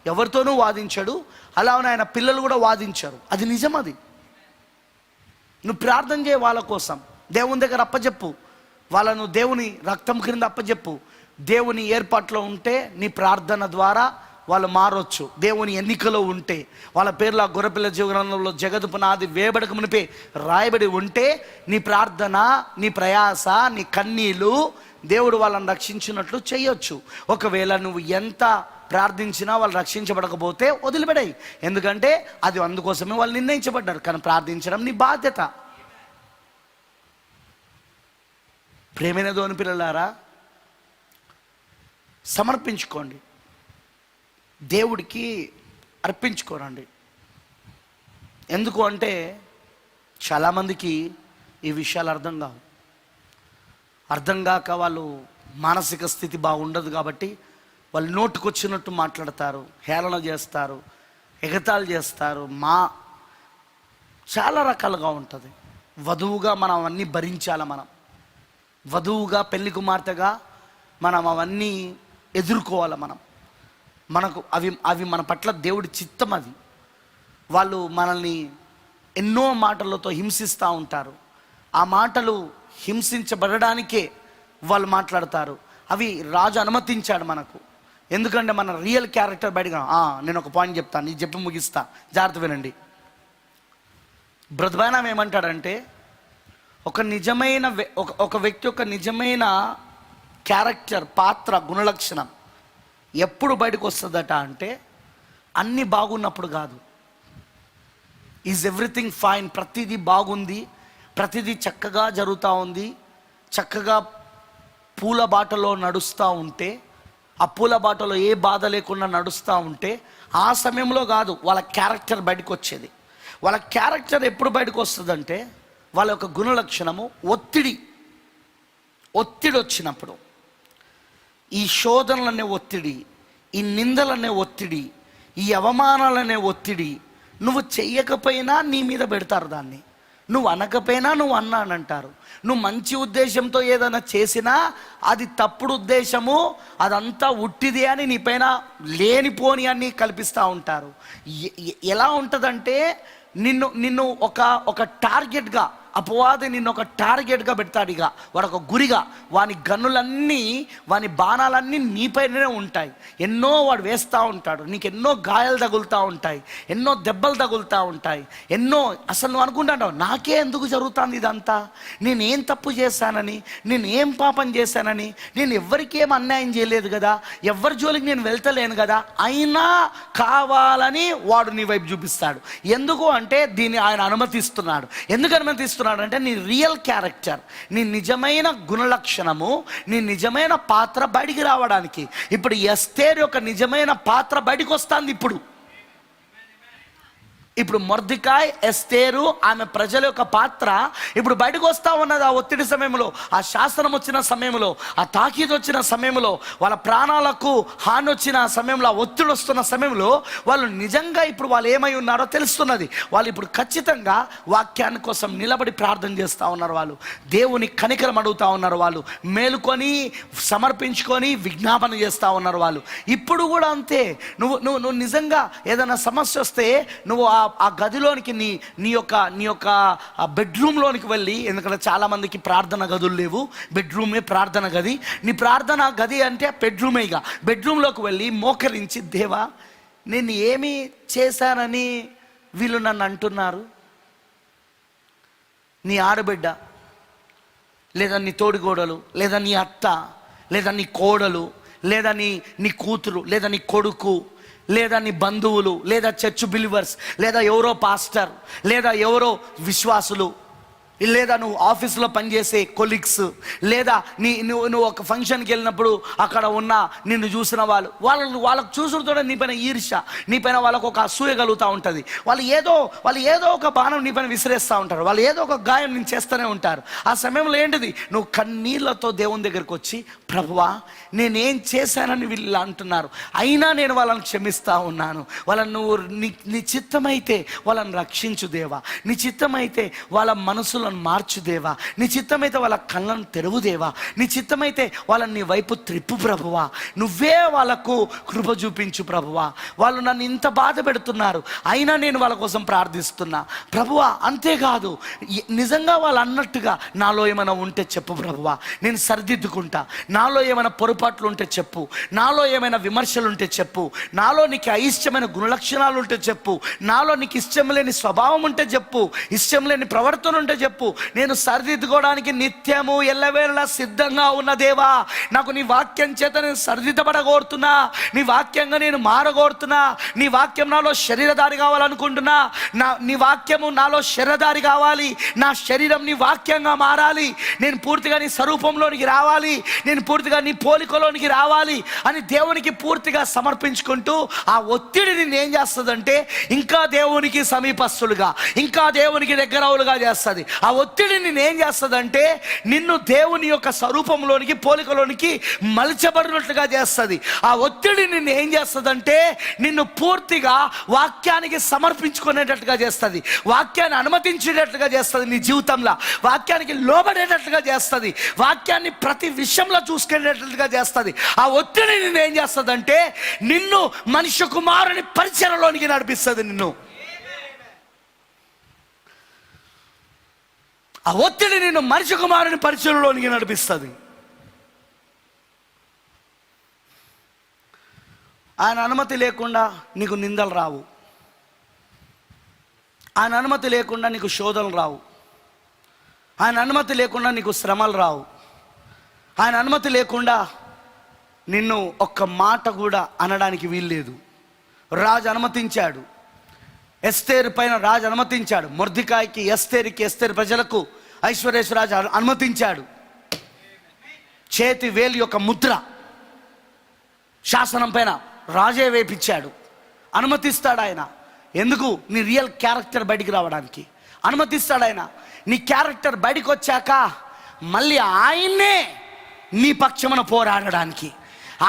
ఎవరితోనూ వాదించాడు. అలానే ఆయన పిల్లలు కూడా వాదించారు. అది నిజం. అది నువ్వు ప్రార్థన చేయ వాళ్ళ కోసం. దేవుని దగ్గర అప్పచెప్పు. వాళ్ళను దేవుని రక్తం క్రింద అప్పచెప్పు. దేవుని ఏర్పాట్లో ఉంటే నీ ప్రార్థన ద్వారా వాళ్ళు మారొచ్చు. దేవుని ఎన్నికలో ఉంటే వాళ్ళ పేర్ల గొర్రెపిల్ల జీవనంలో జగదు పునాది వేయబడక మునిపే రాయబడి ఉంటే నీ ప్రార్థన, నీ ప్రయాస, నీ కన్నీళ్ళు దేవుడు వాళ్ళని రక్షించినట్లు చేయొచ్చు. ఒకవేళ నువ్వు ఎంత ప్రార్థించినా వాళ్ళు రక్షించబడకపోతే వదిలిపెడాయి. ఎందుకంటే అది అందుకోసమే వాళ్ళు నిర్ణయించబడ్డారు. కానీ ప్రార్థించడం నీ బాధ్యత. ప్రేమైన దేవుని పిల్లలారా, సమర్పించుకోండి. దేవుడికి అర్పించుకోరండి. ఎందుకు అంటే చాలామందికి ఈ విషయాలు అర్థం కాక వాళ్ళు మానసిక స్థితి బాగుండదు కాబట్టి వాళ్ళు నోటుకొచ్చినట్టు మాట్లాడతారు, హేళన చేస్తారు, ఎగతాళి చేస్తారు. చాలా రకాలుగా ఉంటుంది. వధువుగా మనం అవన్నీ భరించాలి. మనం వధువుగా, పెళ్లి కుమార్తెగా మనం అవన్నీ ఎదుర్కోవాలి. మనకు అవి మన పట్ల దేవుడి చిత్తం. అది వాళ్ళు మనల్ని ఎన్నో మాటలతో హింసిస్తూ ఉంటారు. ఆ మాటలు హింసించబడడానికే వాళ్ళు మాట్లాడతారు. అవి రాజు అనుమతించాడు మనకు. ఎందుకంటే మన రియల్ క్యారెక్టర్ బయటగా. నేను ఒక పాయింట్ చెప్తాను, నీ చెప్పి ముగిస్తా, జాగ్రత్త వినండి. బ్రద్బానం ఏమంటాడంటే ఒక వ్యక్తి యొక్క నిజమైన క్యారెక్టర్, పాత్ర, గుణలక్షణం ఎప్పుడు బయటకు వస్తుందట అంటే అన్నీ బాగున్నప్పుడు కాదు. ఈజ్ ఎవ్రీథింగ్ ఫైన్, ప్రతిదీ బాగుంది, ప్రతిదీ చక్కగా జరుగుతూ ఉంది, చక్కగా పూల బాటలో నడుస్తూ ఉంటే, ఆ పూల బాటలో ఏ బాధ లేకుండా నడుస్తూ ఉంటే ఆ సమయంలో కాదు వాళ్ళ క్యారెక్టర్ బయటకు వచ్చేది. వాళ్ళ క్యారెక్టర్ ఎప్పుడు బయటకు వస్తుందంటే వాళ్ళ యొక్క గుణలక్షణము ఒత్తిడి వచ్చినప్పుడు. ఈ శోధనలనే ఒత్తిడి, ఈ నిందలనే ఒత్తిడి, ఈ అవమానాలనే ఒత్తిడి. నువ్వు చెయ్యకపోయినా నీ మీద పెడతారు దాన్ని. నువ్వు అనకపోయినా నువ్వు అన్నానంటారు. నువ్వు మంచి ఉద్దేశంతో ఏదైనా చేసినా అది తప్పుడు ఉద్దేశము, అదంతా ఉట్టిదే అని నీ పైన లేనిపోని అని కల్పిస్తూ ఉంటారు. ఎలా ఉంటుందంటే నిన్ను ఒక టార్గెట్గా, అపవాది నిన్ను ఒక టార్గెట్గా పెడతాడు. ఇక వాడు ఒక గురిగా, వాని గన్నులన్నీ, వాని బాణాలన్నీ నీపైనే ఉంటాయి. ఎన్నో వాడు వేస్తూ ఉంటాడు. నీకు ఎన్నో గాయాలు తగులుతూ ఉంటాయి, ఎన్నో దెబ్బలు తగులుతూ ఉంటాయి, ఎన్నో. అసలు నువ్వు అనుకుంటావు నాకే ఎందుకు జరుగుతుంది ఇదంతా, నేనేం తప్పు చేశానని, నేనేం పాపం చేశానని, నేను ఎవరికి ఏం అన్యాయం చేయలేదు కదా, ఎవరి జోలికి నేను వెళ్తలేను కదా, అయినా కావాలని వాడు నీ వైపు చూపిస్తాడు. ఎందుకు అంటే దీన్ని ఆయన అనుమతిస్తున్నాడు. ఎందుకు అనుమతిస్తున్నాడు చూపిస్తున్నాడంటే నీ రియల్ క్యారెక్టర్, నీ నిజమైన గుణలక్షణము, నీ నిజమైన పాత్ర బయటికి రావడానికి. ఇప్పుడు ఎస్తేరు యొక్క నిజమైన పాత్ర బయటికి వస్తుంది. ఇప్పుడు మొర్దెకాయ్, ఎస్తేరు, ఆమె ప్రజల యొక్క పాత్ర ఇప్పుడు బయటకు వస్తూ ఉన్నది. ఆ ఒత్తిడి సమయంలో, ఆ శాసనం వచ్చిన సమయంలో, ఆ తాకీదు వచ్చిన సమయంలో, వాళ్ళ ప్రాణాలకు హాని వచ్చిన సమయంలో, ఆ ఒత్తిడి వస్తున్న సమయంలో వాళ్ళు నిజంగా ఇప్పుడు వాళ్ళు ఏమై ఉన్నారో తెలుస్తున్నది. వాళ్ళు ఇప్పుడు ఖచ్చితంగా వాక్యాన్ని కోసం నిలబడి ప్రార్థన చేస్తూ ఉన్నారు. వాళ్ళు దేవుని కనికరం అడుగుతూ ఉన్నారు. వాళ్ళు మేలుకొని సమర్పించుకొని విజ్ఞాపన చేస్తూ ఉన్నారు. వాళ్ళు ఇప్పుడు కూడా అంతే. నువ్వు నిజంగా ఏదైనా సమస్య వస్తే నువ్వు ఆ గదిలోనికి నీ యొక్క బెడ్రూమ్లోనికి వెళ్ళి, ఎందుకంటే చాలామందికి ప్రార్థన గదులు లేవు, బెడ్రూమే ప్రార్థన గది. నీ ప్రార్థన గది అంటే బెడ్రూమే. ఇక బెడ్రూమ్లోకి వెళ్ళి మోకరించి, దేవా నేను ఏమి చేశానని వీళ్ళు నన్ను అంటున్నారు? నీ ఆడబిడ్డ, లేదా నీ తోడికోడలు, లేదా నీ అత్త, లేదా నీ కోడలు, లేదా నీ కూతురు, లేదా నీ కొడుకు, లేదా నీ బంధువులు, లేదా చర్చ్ బిలీవర్స్, లేదా ఎవరో పాస్టర్, లేదా ఎవరో విశ్వాసులు, లేదా నువ్వు ఆఫీసులో పనిచేసే కొలీగ్స్, లేదా నువ్వు ఒక ఫంక్షన్కి వెళ్ళినప్పుడు అక్కడ ఉన్న నిన్ను చూసిన వాళ్ళకు చూసుడుతోనే నీ పైన ఈర్ష్య, నీ పైన వాళ్ళకు ఒక అసూయ కలుగుతూ ఉంటుంది. వాళ్ళు ఏదో ఒక బాణం నీ పైన విసిరేస్తూ ఉంటారు. వాళ్ళు ఏదో ఒక గాయం నేను చేస్తూనే ఉంటారు. ఆ సమయంలో ఏంటిది? నువ్వు కన్నీళ్లతో దేవుని దగ్గరికి వచ్చి, ప్రభువా నేనేం చేశానని వీళ్ళు అంటున్నారు, అయినా నేను వాళ్ళని క్షమిస్తూ ఉన్నాను. వాళ్ళని నువ్వు నీ చిత్తమైతే వాళ్ళని రక్షించు దేవా, నీ చిత్తమైతే వాళ్ళ మనసులను మార్చు దేవా, నీ చిత్తమైతే వాళ్ళ కళ్ళను తెరువు దేవా, నీ చిత్తమైతే వాళ్ళని నీ వైపు త్రిప్పు ప్రభువా, నువ్వే వాళ్ళకు కృప చూపించు ప్రభువా. వాళ్ళు నన్ను ఇంత బాధ పెడుతున్నారు, అయినా నేను వాళ్ళ కోసం ప్రార్థిస్తున్నా ప్రభువా. అంతేకాదు, నిజంగా వాళ్ళు అన్నట్టుగా నాలో ఏమైనా ఉంటే చెప్పు ప్రభువా, నేను సరిదిద్దుకుంటా. నాలో ఏమైనా పొరపాట్లు ఉంటే చెప్పు, నాలో ఏమైనా విమర్శలు ఉంటే చెప్పు, నాలో నీకు అయిష్టమైన గుణలక్షణాలు ఉంటే చెప్పు, నాలో నీకు ఇష్టం లేని స్వభావం ఉంటే చెప్పు, ఇష్టం లేని ప్రవర్తన ఉంటే చెప్పు. నేను సరిదిద్దుకోవడానికి నిత్యము ఎల్లవేళలా సిద్ధంగా ఉన్న దేవా, నాకు నీ వాక్యం చేత నేను సరిదిద్దబడగోరుతున్నా, నీ వాక్యంగా నేను మారగోరుతున్నా. నీ వాక్యం నాలో శరీరధారి కావాలనుకుంటున్నా. నీ వాక్యము నాలో శరీరధారి కావాలి. నా శరీరం నీ వాక్యంగా మారాలి. నేను పూర్తిగా నీ స్వరూపంలోనికి రావాలి. నేను పూర్తిగా నీ పోలికలోనికి రావాలి అని దేవునికి పూర్తిగా సమర్పించుకుంటూ, ఆ ఒత్తిడిని ఏం చేస్తుందంటే ఇంకా దేవునికి సమీపస్తులుగా, ఇంకా దేవునికి దగ్గరవులుగా చేస్తుంది. ఆ ఒత్తిడిని ఏం చేస్తుందంటే నిన్ను దేవుని యొక్క స్వరూపంలోనికి, పోలికలోనికి మలచబడినట్లుగా చేస్తుంది. ఆ ఒత్తిడిని ఏం చేస్తుందంటే నిన్ను పూర్తిగా వాక్యానికి సమర్పించుకునేటట్టుగా చేస్తుంది, వాక్యాన్ని అనుమతించేటట్లుగా చేస్తుంది, నీ జీవితంలో వాక్యానికి లోబడేటట్లుగా చేస్తుంది, వాక్యాన్ని ప్రతి విషయంలో చూసుకునేటట్లుగా చేస్తుంది. ఆ ఒత్తిడిని ఏం చేస్తుందంటే నిన్ను మనిషి కుమారుని పరిచయలోనికి నడిపిస్తుంది. ఆ ఒత్తిడి నిన్ను మనిషి కుమారుని పరిచయంలోనికి నడిపిస్తుంది. ఆయన అనుమతి లేకుండా నీకు నిందలు రావు, ఆయన అనుమతి లేకుండా నీకు శోధనలు రావు, ఆయన అనుమతి లేకుండా నీకు శ్రమలు రావు, ఆయన అనుమతి లేకుండా నిన్ను ఒక్క మాట కూడా అనడానికి వీల్లేదు. రాజు అనుమతించాడు, ఎస్తేరు పైన రాజు అనుమతించాడు. మొర్దెకాయికి, ఎస్తేరుకి, ఎస్తేరు ప్రజలకు ఐశ్వర్యేశ్వరాజు అనుమతించాడు. చేతి వేలు యొక్క ముద్ర శాసనం పైన రాజే వేపించాడు. అనుమతిస్తాడు ఆయన. ఎందుకు? నీ రియల్ క్యారెక్టర్ బయటికి రావడానికి అనుమతిస్తాడు ఆయన. నీ క్యారెక్టర్ బయటికి వచ్చాక మళ్ళీ ఆయన్నే నీ పక్షమున పోరాడడానికి,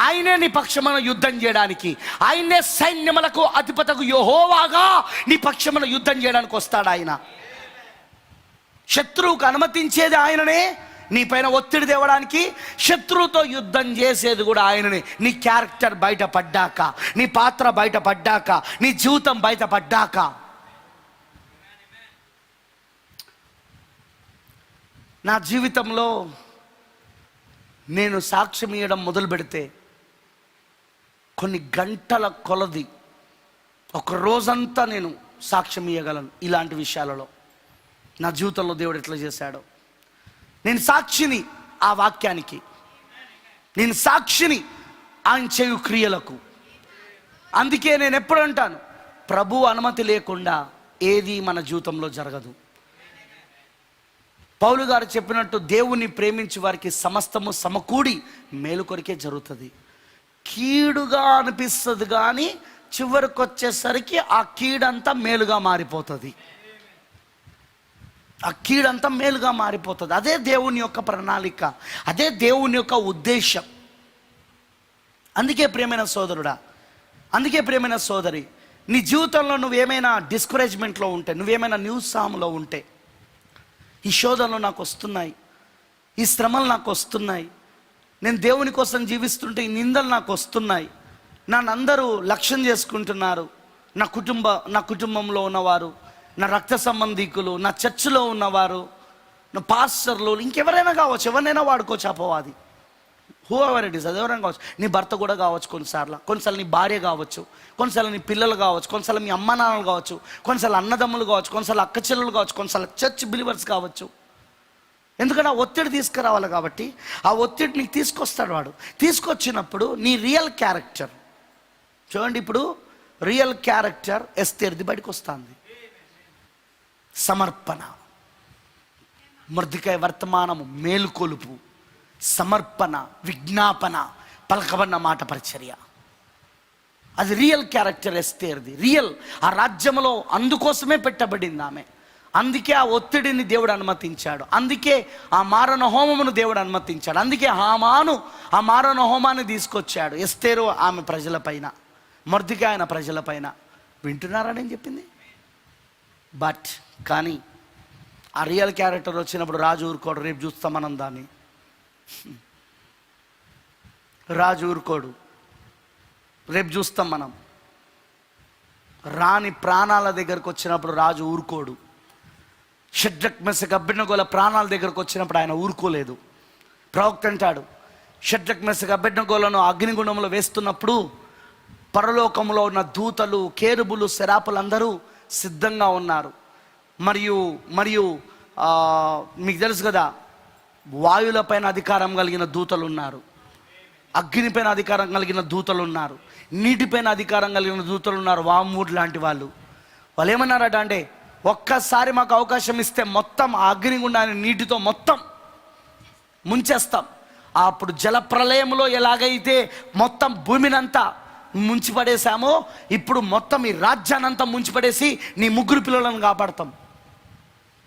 ఆయనే నీ పక్షమున యుద్ధం చేయడానికి, ఆయనే సైన్యములకు అధిపతకు యెహోవాగా నీ పక్షమున యుద్ధం చేయడానికి వస్తాడు ఆయన. శత్రువుకు అనుమతించేది ఆయననే, నీ పైన ఒత్తిడి తేవడానికి. శత్రువుతో యుద్ధం చేసేది కూడా ఆయననే. నీ క్యారెక్టర్ బయటపడ్డాక, నీ పాత్ర బయటపడ్డాక, నీ జీవితం బయటపడ్డాక. నా జీవితంలో నేను సాక్ష్యం ఇవ్వడం మొదలు పెడితే కొన్ని గంటల కొలది, ఒక రోజంతా నేను సాక్ష్యం ఇవ్వగలను ఇలాంటి విషయాలలో. నా జీవితంలో దేవుడు ఎట్లా చేశాడో. నేను సాక్షిని ఆ వాక్యానికి, నేను సాక్షిని ఆయన చేయు క్రియలకు. అందుకే నేను ఎప్పుడు అంటాను, ప్రభు అనుమతి లేకుండా ఏది మన జీవితంలో జరగదు. పౌలు గారు చెప్పినట్టు దేవుని ప్రేమించి వారికి సమస్తము సమకూడి మేలు కొరికే జరుగుతుంది. కీడుగా అనిపిస్తుంది కానీ చివరికి వచ్చేసరికి ఆ కీడంతా మేలుగా మారిపోతుంది. ఆ కీడంతా మేలుగా మారిపోతుంది. అదే దేవుని యొక్క ప్రణాళిక, అదే దేవుని యొక్క ఉద్దేశం. అందుకే ప్రియమైన సోదరుడా, అందుకే ప్రియమైన సోదరి, నీ జీవితంలో నువ్వేమైనా డిస్కరేజ్మెంట్లో ఉంటే, నువ్వేమైనా నిరుత్సాహంలో ఉంటే, ఈ శోధనలు నాకు వస్తున్నాయి, ఈ శ్రమలు నాకు వస్తున్నాయి, నేను దేవుని కోసం జీవిస్తుంటే ఈ నిందలు నాకు వస్తున్నాయి, నన్ను అందరూ లక్ష్యం చేసుకుంటున్నారు, నా కుటుంబంలో ఉన్నవారు, నా రక్త సంబంధికులు, నా చర్చిలో ఉన్నవారు, నా పాస్టర్లు, ఇంకెవరైనా కావచ్చు, ఎవరినైనా వాడుకోవచ్చు అపవాది. హూ ఎవర్ ఇట్ ఈస్, అది ఎవరైనా కావచ్చు. నీ భర్త కూడా కావచ్చు, కొన్నిసార్లు నీ భార్య కావచ్చు, కొన్నిసార్లు నీ పిల్లలు కావచ్చు, కొన్నిసార్లు మీ అమ్మ నాన్నలు కావచ్చు, కొన్నిసార్లు అన్నదమ్ములు కావచ్చు, కొన్నిసార్లు అక్క చెల్లెలు కావచ్చు, కొన్నిసార్లు చర్చ్ బిలీవర్స్ కావచ్చు. ఎందుకంటే ఆ ఒత్తిడి తీసుకురావాలి కాబట్టి ఆ ఒత్తిడి నీకు తీసుకొస్తాడు వాడు. తీసుకొచ్చినప్పుడు నీ రియల్ క్యారెక్టర్ చూడండి. ఇప్పుడు రియల్ క్యారెక్టర్ ఎస్తేర్ది బయటకు వస్తుంది. సమర్పణ, మొర్దెకై వర్తమానము, మేలుకొలుపు, సమర్పణ, విజ్ఞాపన, పలకబడిన మాట పరిచర్య, అది రియల్ క్యారెక్టర్ ఎస్తేర్ది. రియల్ ఆ రాజ్యంలో అందుకోసమే పెట్టబడింది ఆమె. అందుకే ఆ ఒత్తిడిని దేవుడు అనుమతించాడు. అందుకే ఆ మారణ హోమమును దేవుడు అనుమతించాడు. అందుకే హామాను ఆ మారణ హోమాన్ని తీసుకొచ్చాడు. ఎస్తేరు ఆమె ప్రజలపైన, మొర్దెకై ఆయన ప్రజలపైన. వింటున్నారని చెప్పింది. బట్ కానీ ఆ రియల్ క్యారెక్టర్ వచ్చినప్పుడు రాజు ఊరుకోడు. రేపు చూస్తాం మనం దాన్ని. రాజు ఊరుకోడు, రేపు చూస్తాం మనం. రాణి ప్రాణాల దగ్గరకు వచ్చినప్పుడు రాజు ఊరుకోడు. షడ్రక్ మెషక్ అబేద్నెగోల ప్రాణాల దగ్గరకు వచ్చినప్పుడు ఆయన ఊరుకోలేదు. ప్రవక్త అంటాడు, షడ్రక్ మెషక్ అబేద్నెగోలను అగ్నిగుండంలో వేస్తున్నప్పుడు పరలోకంలో ఉన్న దూతలు, కేరుబులు, సెరాపులందరూ సిద్ధంగా ఉన్నారు. మరియు మీకు తెలుసు కదా, వాయువులపైన అధికారం కలిగిన దూతలు ఉన్నారు, అగ్నిపైన అధికారం కలిగిన దూతలు ఉన్నారు, నీటిపైన అధికారం కలిగిన దూతలు ఉన్నారు, వామూడ్ లాంటి వాళ్ళు. వాళ్ళు ఏమన్నారట అంటే, ఒక్కసారి మాకు అవకాశం ఇస్తే మొత్తం ఆ అగ్నిగుండాన్ని నీటితో మొత్తం ముంచేస్తాం. అప్పుడు జలప్రలయంలో ఎలాగైతే మొత్తం భూమినంతా ముంచిపడేశామో, ఇప్పుడు మొత్తం ఈ రాజ్యాన్నంతా ముంచిపడేసి నీ 3 పిల్లలను కాపాడతాం.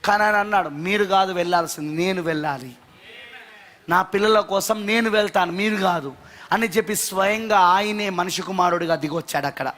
కానీ ఆయన అన్నాడు, మీరు కాదు వెళ్ళాల్సింది, నేను వెళ్ళాలి, నా పిల్లల కోసం నేను వెళ్తాను, మీరు కాదు అని చెప్పి స్వయంగా ఆయనే మనిషి కుమారుడిగా దిగొచ్చాడు.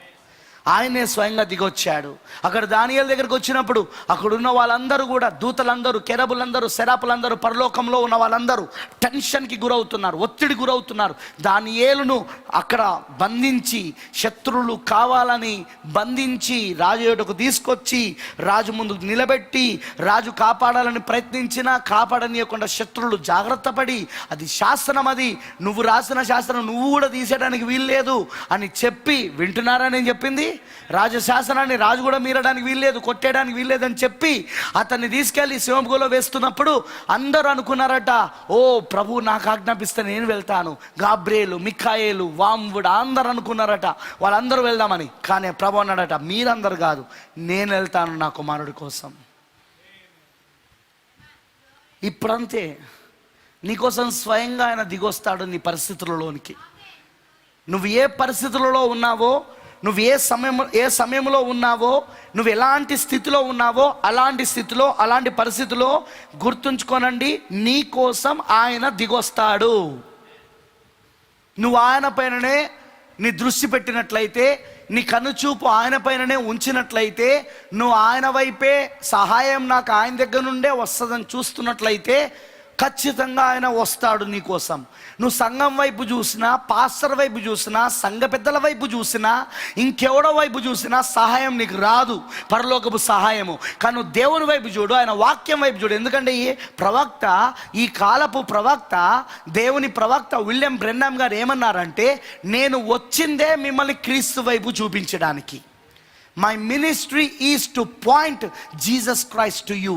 ఆయనే స్వయంగా దిగొచ్చాడు. అక్కడ దానియేలు దగ్గరికి వచ్చినప్పుడు అక్కడున్న వాళ్ళందరూ కూడా, దూతలందరూ, కెరబులందరూ, సెరాపులందరూ, పరలోకంలో ఉన్న వాళ్ళందరూ టెన్షన్కి గురవుతున్నారు, ఒత్తిడి గురవుతున్నారు. దానియేలును అక్కడ బంధించి, శత్రువులు కావాలని బంధించి రాజు ఎదుటకు తీసుకొచ్చి రాజు ముందు నిలబెట్టి, రాజు కాపాడాలని ప్రయత్నించినా కాపాడనీయకుండా శత్రువులు జాగ్రత్త పడి, అది శాసనం, అది నువ్వు రాసిన శాసనం, నువ్వు కూడా తీసేయడానికి వీల్లేదు అని చెప్పి, వింటున్నారని చెప్పింది. రాజశాసనాన్ని రాజు కూడా మీరడానికి వీల్లేదు, కొట్టేయడానికి వీల్లేదని చెప్పి అతన్ని తీసుకెళ్ళి సింహపులో వేస్తున్నప్పుడు అందరూ అనుకున్నారట, ఓ ప్రభు నాకు ఆజ్ఞాపిస్తే నేను వెళ్తాను. గాబ్రియేలు, మిఖాయేలు, వామవుడు అందరూ అనుకున్నారట వాళ్ళందరూ వెళ్దామని. కానీ ప్రభు అన్నాడట, మీరందరూ కాదు, నేను వెళ్తాను నా కుమారుడి కోసం. ఇప్పుడంతే నీకోసం స్వయంగా ఆయన దిగొస్తాడు నీ పరిస్థితులలోనికి. నువ్వు ఏ పరిస్థితులలో ఉన్నావో, నువ్వు ఏ సమయంలో ఉన్నావో, నువ్వు ఎలాంటి స్థితిలో ఉన్నావో, అలాంటి స్థితిలో, అలాంటి పరిస్థితిలో గుర్తుంచుకోనండి, నీ కోసం ఆయన దిగొస్తాడు. నువ్వు ఆయన పైననే నీ దృష్టి పెట్టినట్లయితే, నీ కనుచూపు ఆయన పైననే ఉంచినట్లయితే, నువ్వు ఆయన వైపే సహాయం నాకు ఆయన దగ్గర నుండే వస్తుందని చూస్తున్నట్లయితే ఖచ్చితంగా ఆయన వస్తాడు నీ కోసం. నువ్వు సంఘం వైపు చూసినా, పాస్టర్ వైపు చూసినా, సంఘ పెద్దల వైపు చూసినా, ఇంకెవడో వైపు చూసినా సహాయం నీకు రాదు, పరలోకపు సహాయము. కానీ నువ్వు దేవుని వైపు చూడు, ఆయన వాక్యం వైపు చూడు. ఎందుకంటే ఈ ప్రవక్త, ఈ కాలపు ప్రవక్త, దేవుని ప్రవక్త విలియం బ్రెన్నామ్ గారు ఏమన్నారంటే, నేను వచ్చిందే మిమ్మల్ని క్రీస్తు వైపు చూపించడానికి. My ministry is to point Jesus Christ to you.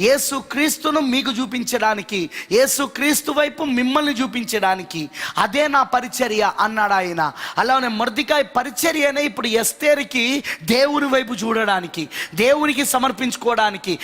యేసు క్రీస్తును మీకు చూపించడానికి, యేసు క్రీస్తు వైపు మిమ్మల్ని చూపించడానికి, అదే నా పరిచర్య అన్నాడు ఆయన. అలానే మొర్దెకాయి పరిచర్యనే ఇప్పుడు ఎస్తేరుకి దేవుని వైపు చూడడానికి, దేవునికి సమర్పించుకోవడానికి,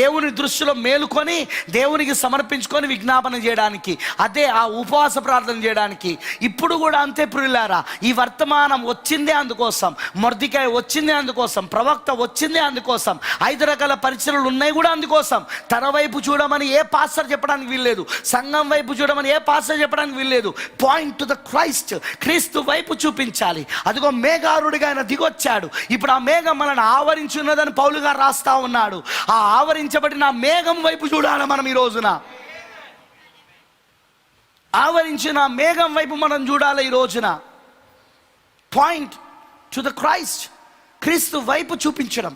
దేవుని దృష్టిలో మేలుకొని దేవునికి సమర్పించుకొని విజ్ఞాపన చేయడానికి, అదే ఆ ఉపవాస ప్రార్థన చేయడానికి. ఇప్పుడు కూడా అంతే ప్రియులారా, ఈ వర్తమానం వచ్చిందే అందుకోసం, మొర్దెకాయి వచ్చింది అందుకోసం, ప్రవక్త వచ్చింది అందుకోసం, 5 రకాల పరిచర్యలు ఉన్నాయి కూడా అందుకోసం. తన వైపు చూడమని ఏ పాస్టర్ చెప్పడానికి వీల్లేదు, సంఘం వైపు చూడమని ఏ పాస్టర్ చెప్పడానికి వీల్లేదు. పాయింట్ టు ద క్రైస్ట్, క్రీస్తు వైపు చూపించాలి. అదిగో మేఘారుడిగా ఆయన దిగొచ్చాడు. ఇప్పుడు ఆ మేఘం మనల్ని ఆవరించి ఉన్నదని పౌలు గారు రాస్తా ఉన్నాడు. ఆ ఆవరించబడిన మేఘం వైపు చూడాలి మనం ఈ రోజున. ఆవరించిన మేఘం వైపు మనం చూడాలి ఈ రోజున. పాయింట్ టు ద క్రైస్ట్, క్రీస్తు వైపు చూపించడం.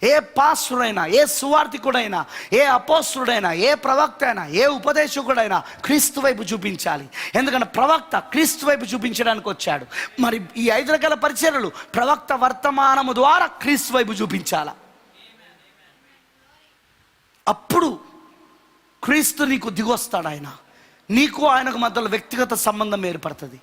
ఏ పాస్టరైనా, ఏ సువార్థికుడైనా, ఏ అపోస్తలుడైనా, ఏ ప్రవక్త అయినా, ఏ ఉపదేశకుడైనా క్రీస్తు వైపు చూపించాలి. ఎందుకంటే ప్రవక్త క్రీస్తు వైపు చూపించడానికి వచ్చాడు. మరి ఈ 5 రకాల పరిచర్యలు ప్రవక్త వర్తమానము ద్వారా క్రీస్తు వైపు చూపించాల. అప్పుడు క్రీస్తు నీకు దిగొస్తాడు. ఆయన నీకు ఆయనకు మధ్యలో వ్యక్తిగత సంబంధం ఏర్పడుతుంది.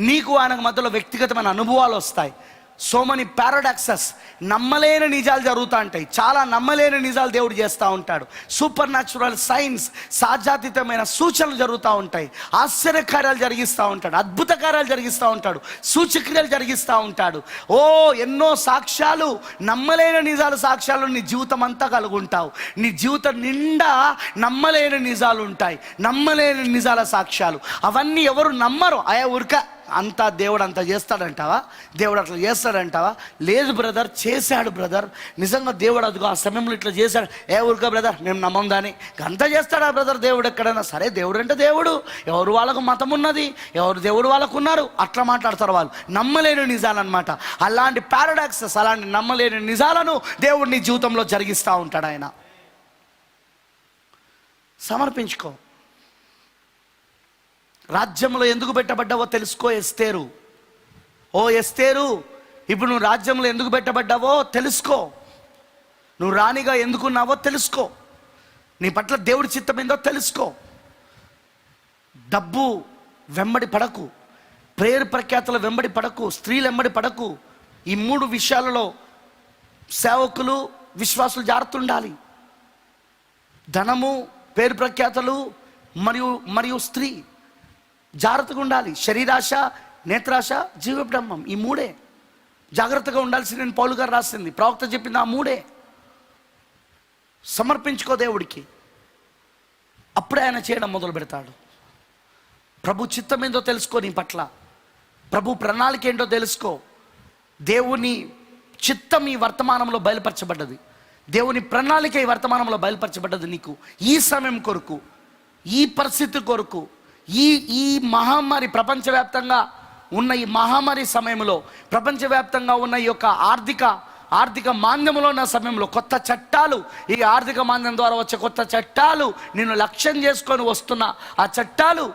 నీకు ఆయనకు మధ్యలో వ్యక్తిగతమైన అనుభవాలు వస్తాయి. సో మెనీ పారాడాక్సెస్, నమ్మలేని నిజాలు జరుగుతూ ఉంటాయి. చాలా నమ్మలేని నిజాలు దేవుడు చేస్తూ ఉంటాడు. సూపర్ న్యాచురల్ సైన్స్, సాధ్యాతీతమైన సూచనలు జరుగుతూ ఉంటాయి. ఆశ్చర్యకార్యాలు జరిగిస్తూ ఉంటాడు, అద్భుత కార్యాలు జరిగిస్తూ ఉంటాడు, సూచక్రియలు జరిగిస్తూ ఉంటాడు. ఎన్నో సాక్ష్యాలు, నమ్మలేని నిజాలు సాక్ష్యాలు నీ జీవితం అంతా కలుగుంటావు. నీ జీవితం నిండా నమ్మలేని నిజాలు ఉంటాయి, నమ్మలేని నిజాల సాక్ష్యాలు. అవన్నీ ఎవరు నమ్మరు. ఊరిక అంతా దేవుడు అంతా చేస్తాడంటావా, దేవుడు అట్లా చేస్తాడంటావా? లేదు బ్రదర్, చేశాడు బ్రదర్. నిజంగా దేవుడు అదిగో ఆ సమయంలో ఇట్లా చేశాడు. ఊరిక బ్రదర్ మేము నమ్మం దాని అంతా చేస్తాడా బ్రదర్ దేవుడు ఎక్కడైనా? సరే, దేవుడు అంటే దేవుడు, ఎవరు వాళ్ళకు మతం ఉన్నది, ఎవరు దేవుడు వాళ్ళకు ఉన్నారు, అట్లా మాట్లాడతారు వాళ్ళు. నమ్మలేని నిజాలు అనమాట. అలాంటి పారాడాక్సెస్, అలాంటి నమ్మలేని నిజాలను దేవుడు నీ జీవితంలో జరిగిస్తూ ఉంటాడు. ఆయన సమర్పించుకో. రాజ్యంలో ఎందుకు పెట్టబడ్డావో తెలుసుకో ఎస్తేరు. ఎస్తేరు, ఇప్పుడు నువ్వు రాజ్యంలో ఎందుకు పెట్టబడ్డావో తెలుసుకో. నువ్వు రాణిగా ఎందుకున్నావో తెలుసుకో. నీ పట్ల దేవుడి చిత్తం ఏందో తెలుసుకో. డబ్బు వెంబడి పడకు, పేరు ప్రఖ్యాతుల వెంబడి పడకు, స్త్రీలు వెంబడి పడకు. ఈ 3 విషయాలలో సేవకులు, విశ్వాసులు జాగ్రత్త ఉండాలి. ధనము, పేరు ప్రఖ్యాతలు మరియు స్త్రీ జాగ్రత్తగా ఉండాలి. శరీరాశ, నేత్రాశ, జీవబ్రహ్మం, ఈ 3 జాగ్రత్తగా ఉండాల్సింది. నేను పౌలు గారు రాసింది, ప్రవక్త చెప్పింది ఆ 3. సమర్పించుకో దేవుడికి, అప్పుడే ఆయన చేయడం మొదలు పెడతాడు. ప్రభు చిత్తం ఏందో తెలుసుకో, నీ పట్ల ప్రభు ప్రణాళిక ఏంటో తెలుసుకో. దేవుని చిత్తం ఈ వర్తమానంలో బయలుపరచబడ్డది, దేవుని ప్రణాళిక ఈ వర్తమానంలో బయలుపరచబడ్డది. నీకు ఈ సమయం కొరకు, ఈ పరిస్థితి కొరకు, ఈ మహమ్మారి, ప్రపంచవ్యాప్తంగా ఉన్న ఈ మహమ్మారి సమయంలో, ప్రపంచవ్యాప్తంగా ఉన్న ఈ యొక్క ఆర్థిక మాంద్యంలో ఉన్న సమయంలో కొత్త చట్టాలు, ఈ ఆర్థిక మాంద్యం ద్వారా వచ్చే కొత్త చట్టాలు, నిన్ను లక్ష్యం చేసుకొని వస్తున్న ఆ చట్టాలు,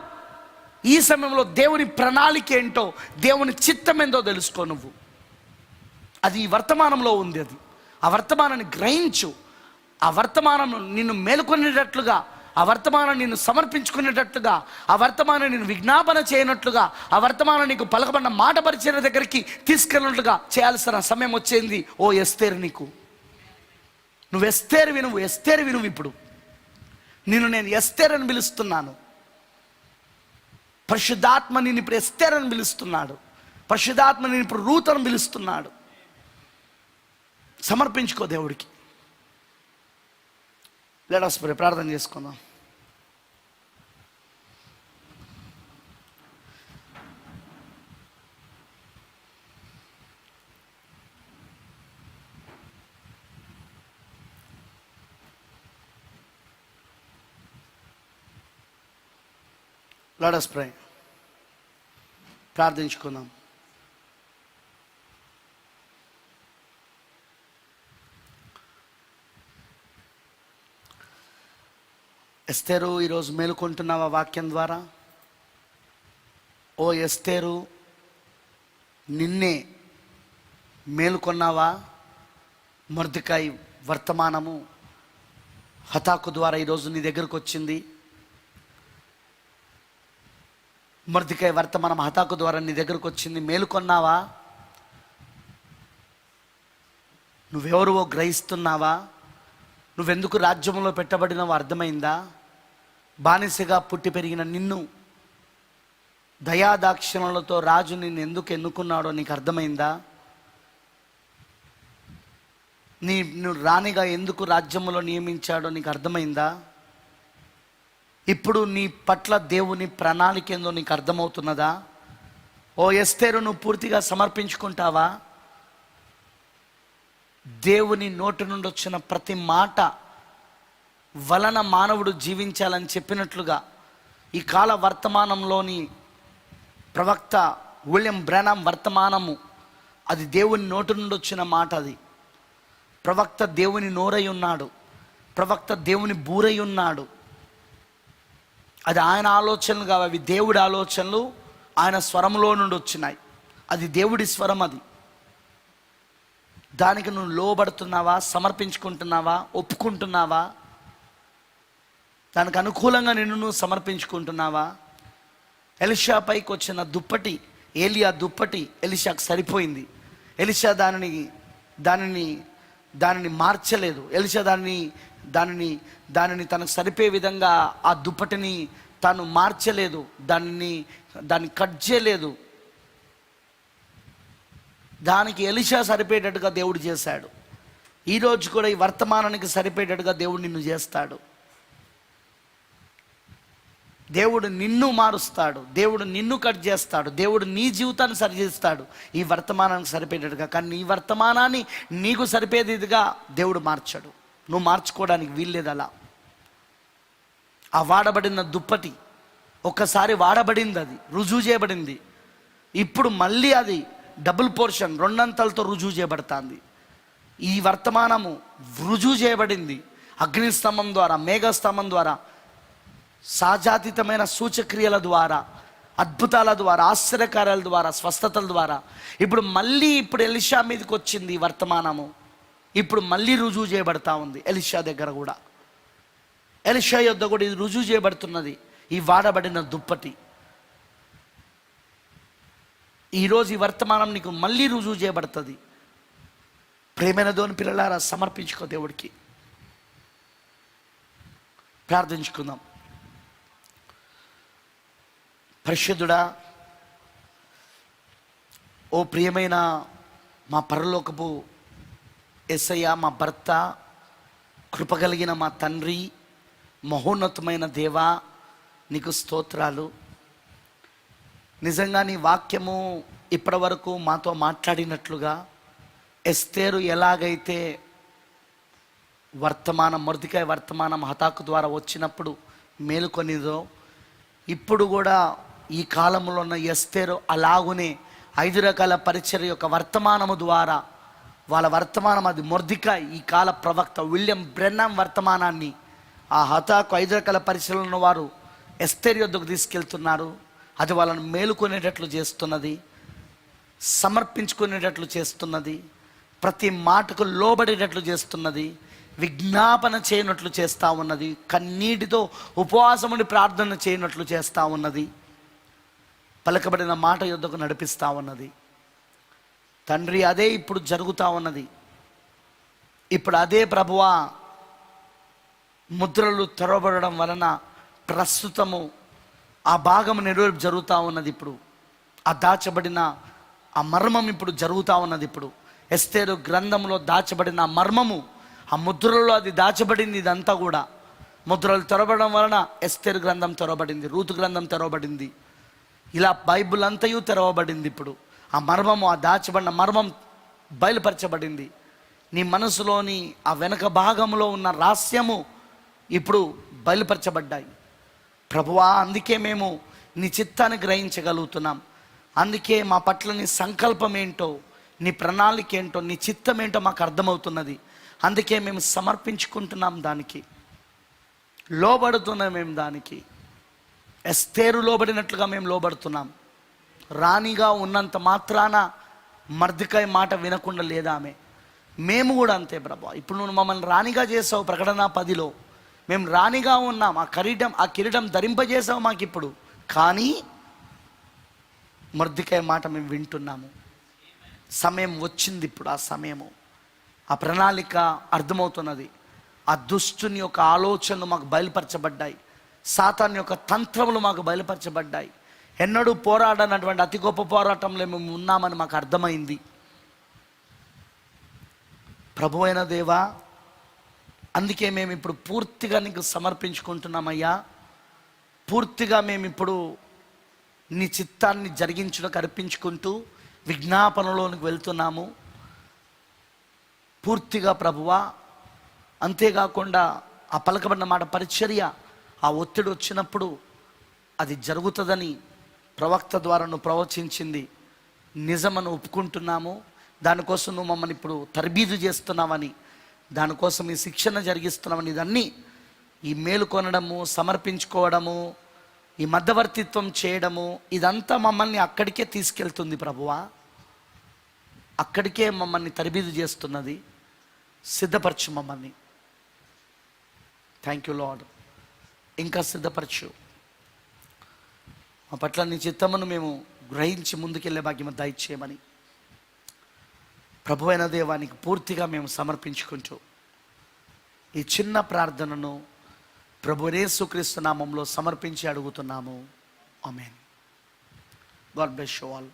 ఈ సమయంలో దేవుని ప్రణాళిక ఏంటో, దేవుని చిత్తం ఏందో తెలుసుకో. నువ్వు అది ఈ వర్తమానంలో ఉంది. అది ఆ వర్తమానాన్ని గ్రహించు. ఆ వర్తమానం నిన్ను మేలుకొనేటట్లుగా, ఆ వర్తమానం నిన్ను సమర్పించుకునేటట్లుగా, ఆ వర్తమానం నిన్ను విజ్ఞాపన చేయనట్లుగా, ఆ వర్తమానం నీకు పలకబడిన మాట పరిచయం దగ్గరికి తీసుకెళ్ళినట్లుగా చేయాల్సిన సమయం వచ్చింది. ఎస్తేరు, నువ్వు ఎస్తేరు వినువు. ఇప్పుడు నేను ఎస్తేరు అని పిలుస్తున్నాను. పరిశుద్ధాత్మ నిన్ను ఇప్పుడు ఎస్తేరు అని పిలుస్తున్నాడు. పరిశుద్ధాత్మ నిన్ను ఇప్పుడు రూత్ అని పిలుస్తున్నాడు. సమర్పించుకో దేవుడికి. లెట్ us pray, ప్రార్థన చేసుకుందాం. Let us pray. ప్రార్థించుకుందాం. ఎస్తేరు, ఈరోజు మేలుకుంటున్నావా వాక్యం ద్వారా? ఎస్తేరు, నిన్నే మేలుకొన్నావా? మొర్దెకాయి వర్తమానము హతాకు ద్వారా ఈరోజు నీ దగ్గరకు వచ్చింది. మొర్దెకాయి వర్తమానం హతాకు ద్వారా నీ దగ్గరకు వచ్చింది. మేలుకొన్నావా? నువ్వెవరువో గ్రహిస్తున్నావా? నువ్వెందుకు రాజ్యంలో పెట్టబడినవో అర్థమైందా? బానిసగా పుట్టి పెరిగిన నిన్ను దయాదాక్షిణ్యాలతో రాజు నిన్ను ఎందుకు ఎన్నుకున్నాడో నీకు అర్థమైందా? నువ్వు రాణిగా ఎందుకు రాజ్యంలో నియమించాడో నీకు అర్థమైందా? ఇప్పుడు నీ పట్ల దేవుని ప్రణాళిక ఏందో నీకు అర్థమవుతున్నదా? ఓ ఎస్తేరు, నువ్వు పూర్తిగా సమర్పించుకుంటావా? దేవుని నోటి నుండి వచ్చిన ప్రతి మాట వలన మానవుడు జీవించాలని చెప్పినట్లుగా ఈ కాల వర్తమానంలోని ప్రవక్త విలియం బ్రానమ్ వర్తమానము అది దేవుని నోటి నుండి వచ్చిన మాట. అది ప్రవక్త దేవుని నోరై ఉన్నాడు, ప్రవక్త దేవుని బూరై ఉన్నాడు. అది ఆయన ఆలోచనలు కావు, అవి దేవుడి ఆలోచనలు ఆయన స్వరంలో నుండి వచ్చినాయి. అది దేవుడి స్వరం. అది దానికి నువ్వు లోబడుతున్నావా? సమర్పించుకుంటున్నావా? ఒప్పుకుంటున్నావా? దానికి అనుకూలంగా నిన్ను నువ్వు సమర్పించుకుంటున్నావా? ఎలీషా పైకి వచ్చిన దుప్పటి, ఏలియా దుప్పటి ఎలీషాకు సరిపోయింది. ఎలీషా దానిని మార్చలేదు. ఎలీషా దానిని తనకు సరిపోయే విధంగా ఆ దుప్పటిని తాను మార్చలేదు, దాన్ని కట్ చేయలేదు. దానికి ఎలీషా సరిపోయేటట్టుగా దేవుడు చేశాడు. ఈరోజు కూడా ఈ వర్తమానానికి సరిపోయేటట్టుగా దేవుడు నిన్ను చేస్తాడు. దేవుడు నిన్ను మారుస్తాడు, దేవుడు నిన్ను కట్ చేస్తాడు, దేవుడు నీ జీవితాన్ని సరిచేస్తాడు ఈ వర్తమానానికి సరిపోయేటట్టుగా. కానీ నీ వర్తమానాన్ని నీకు సరిపోయేదిగా దేవుడు మార్చాడు. నువ్వు మార్చుకోవడానికి వీల్లేదు. అలా ఆ వాడబడిన దుప్పటి ఒక్కసారి వాడబడింది, అది రుజువు చేయబడింది. ఇప్పుడు మళ్ళీ అది డబుల్ పోర్షన్, రెండంతలతో రుజువు చేయబడుతుంది. ఈ వర్తమానము రుజువు చేయబడింది అగ్నిస్తంభం ద్వారా, మేఘస్తంభం ద్వారా, సాజాతీతమైన సూచక్రియల ద్వారా, అద్భుతాల ద్వారా, ఆశ్చర్యకార్యాల ద్వారా, స్వస్థతల ద్వారా ఇప్పుడు ఎలీషా మీదకి వచ్చింది ఈ వర్తమానము. ఇప్పుడు మళ్ళీ రుజువు చేయబడతా ఉంది ఎలీషా దగ్గర కూడా. ఎలీషా యొద్ద కూడా ఇది రుజువు చేయబడుతున్నది, ఈ వాడబడిన దుప్పటి. ఈరోజు ఈ వర్తమానం నీకు మళ్ళీ రుజువు చేయబడుతుంది. ప్రేమైన దేవుని పిల్లలారా, సమర్పించుకో దేవుడికి. ప్రార్థించుకుందాం. పరిశుద్ధుడా, ఓ ప్రియమైన మా పరలోకపు యేసయ్య, మా భర్త, కృపగలిగిన మా తండ్రి, మహోన్నతమైన దేవా, నీకు స్తోత్రాలు. నిజంగా నీ వాక్యము ఇప్పటి వరకు మాతో మాట్లాడినట్లుగా ఎస్తేరు ఎలాగైతే మొర్దెకాయి వర్తమానం హతాకు ద్వారా వచ్చినప్పుడు మేలుకొనిదో, ఇప్పుడు కూడా ఈ కాలంలో ఉన్న ఎస్తేరు అలాగునే 5 రకాల పరిచర్య యొక్క వర్తమానము ద్వారా వాళ్ళ వర్తమానం, అది మొర్దెకాయి ఈ కాల ప్రవక్త విలియం బ్రెన్నాం వర్తమానాన్ని ఆ హతాకు 5 రకాల పరిచర్యలు ఉన్న వారు ఎస్తేరు యొద్దకు తీసుకెళ్తున్నారు. అది వాళ్ళని మేలుకొనేటట్లు చేస్తున్నది, సమర్పించుకునేటట్లు చేస్తున్నది, ప్రతి మాటకు లోబడేటట్లు చేస్తున్నది, విజ్ఞాపన చేయనట్లు చేస్తూ ఉన్నది, కన్నీటితో ఉపవాసముని ప్రార్థన చేయనట్లు చేస్తూ ఉన్నది, పలకబడిన మాట యొద్దకు నడిపిస్తూ ఉన్నది. తండ్రి, అదే ఇప్పుడు జరుగుతూ ఉన్నది. ఇప్పుడు అదే ప్రభువా ముద్రలు తెరవబడడం వలన ప్రస్తుతము ఆ భాగం నెరవేర్పు జరుగుతూ ఉన్నది. ఇప్పుడు ఆ దాచబడిన ఆ మర్మం ఇప్పుడు జరుగుతూ ఉన్నది. ఇప్పుడు ఎస్తేరు గ్రంథంలో దాచబడిన ఆ మర్మము, ఆ ముద్రలో అది దాచబడింది. ఇదంతా కూడా ముద్రలు తెరవబడడం వలన ఎస్తేరు గ్రంథం తెరవబడింది, రూతు గ్రంథం తెరవబడింది, ఇలా బైబిల్ అంతయు తెరవబడింది. ఇప్పుడు ఆ మర్మము, ఆ దాచబడిన మర్మం బయలుపరచబడింది. నీ మనసులోని ఆ వెనక భాగంలో ఉన్న రహస్యము ఇప్పుడు బయలుపరచబడ్డాయి ప్రభువా. అందుకే మేము నీ చిత్తాన్ని గ్రహించగలుగుతున్నాం. అందుకే మా పట్ల నీ సంకల్పం ఏంటో, నీ ప్రణాళిక ఏంటో, నీ చిత్తం ఏంటో మాకు అర్థమవుతున్నది. అందుకే మేము సమర్పించుకుంటున్నాం, దానికి లోబడుతున్నాం. మేము దానికి ఎస్తేరు లోబడినట్లుగా మేము లోబడుతున్నాం. రాణిగా ఉన్నంత మాత్రాన మర్దెకై మాట వినకుండా లేదా ఆమె. మేము కూడా అంతే ప్రభా. ఇప్పుడు నువ్వు మమ్మల్ని రాణిగా చేసావు ప్రకటన 10లో, మేము రాణిగా ఉన్నాం. ఆ కిరీటం ధరింపజేసావు మాకు ఇప్పుడు. కానీ మర్దెకై మాట మేము వింటున్నాము. సమయం వచ్చింది ఇప్పుడు. ఆ సమయము, ఆ ప్రణాళిక అర్థమవుతున్నది. ఆ దుష్టుని యొక్క ఆలోచనలు మాకు బయలుపరచబడ్డాయి. సాతాను యొక్క తంత్రములు మాకు బయలుపరచబడ్డాయి. ఎన్నడూ పోరాడనటువంటి అతి గొప్ప పోరాటంలో మేము ఉన్నామని మాకు అర్థమైంది. ప్రభువైన దేవా, అందుకే మేము ఇప్పుడు పూర్తిగా నీకు సమర్పించుకుంటున్నామయ్యా. పూర్తిగా మేము ఇప్పుడు నీ చిత్తాన్ని జరిగించుటకు అర్పించుకుంటూ విజ్ఞాపనలోనికి వెళ్తున్నాము పూర్తిగా ప్రభువా. అంతేకాకుండా ఆ పలకబడిన మాట పరిచర్య, ఆ ఒత్తిడి వచ్చినప్పుడు అది జరుగుతుందని ప్రవక్త ద్వారా నువ్వు ప్రవచించింది నిజమని ఒప్పుకుంటున్నాము. దానికోసం నువ్వు మమ్మల్ని ఇప్పుడు తర్బీదు చేస్తున్నావని, దానికోసం ఈ శిక్షణ జరిగిస్తున్నామని, ఇదన్నీ ఈ మేలు కొనడము, సమర్పించుకోవడము, ఈ మధ్యవర్తిత్వం చేయడము, ఇదంతా మమ్మల్ని అక్కడికే తీసుకెళ్తుంది ప్రభువా. అక్కడికే మమ్మల్ని తర్బీదు చేస్తున్నది. సిద్ధపరచు మమ్మల్ని. Thank you lord. ఇంకా సిద్ధపరచు మా పట్ల నీ చిత్తమును మేము గ్రహించి ముందుకెళ్ళే భాగ్యం దయచేయమని ప్రభువైన దేవానికి పూర్తిగా మేము సమర్పించుకుంటూ ఈ చిన్న ప్రార్థనను ప్రభు యేసుక్రీస్తు నామములో సమర్పించి అడుగుతున్నాము. Amen. God bless you all.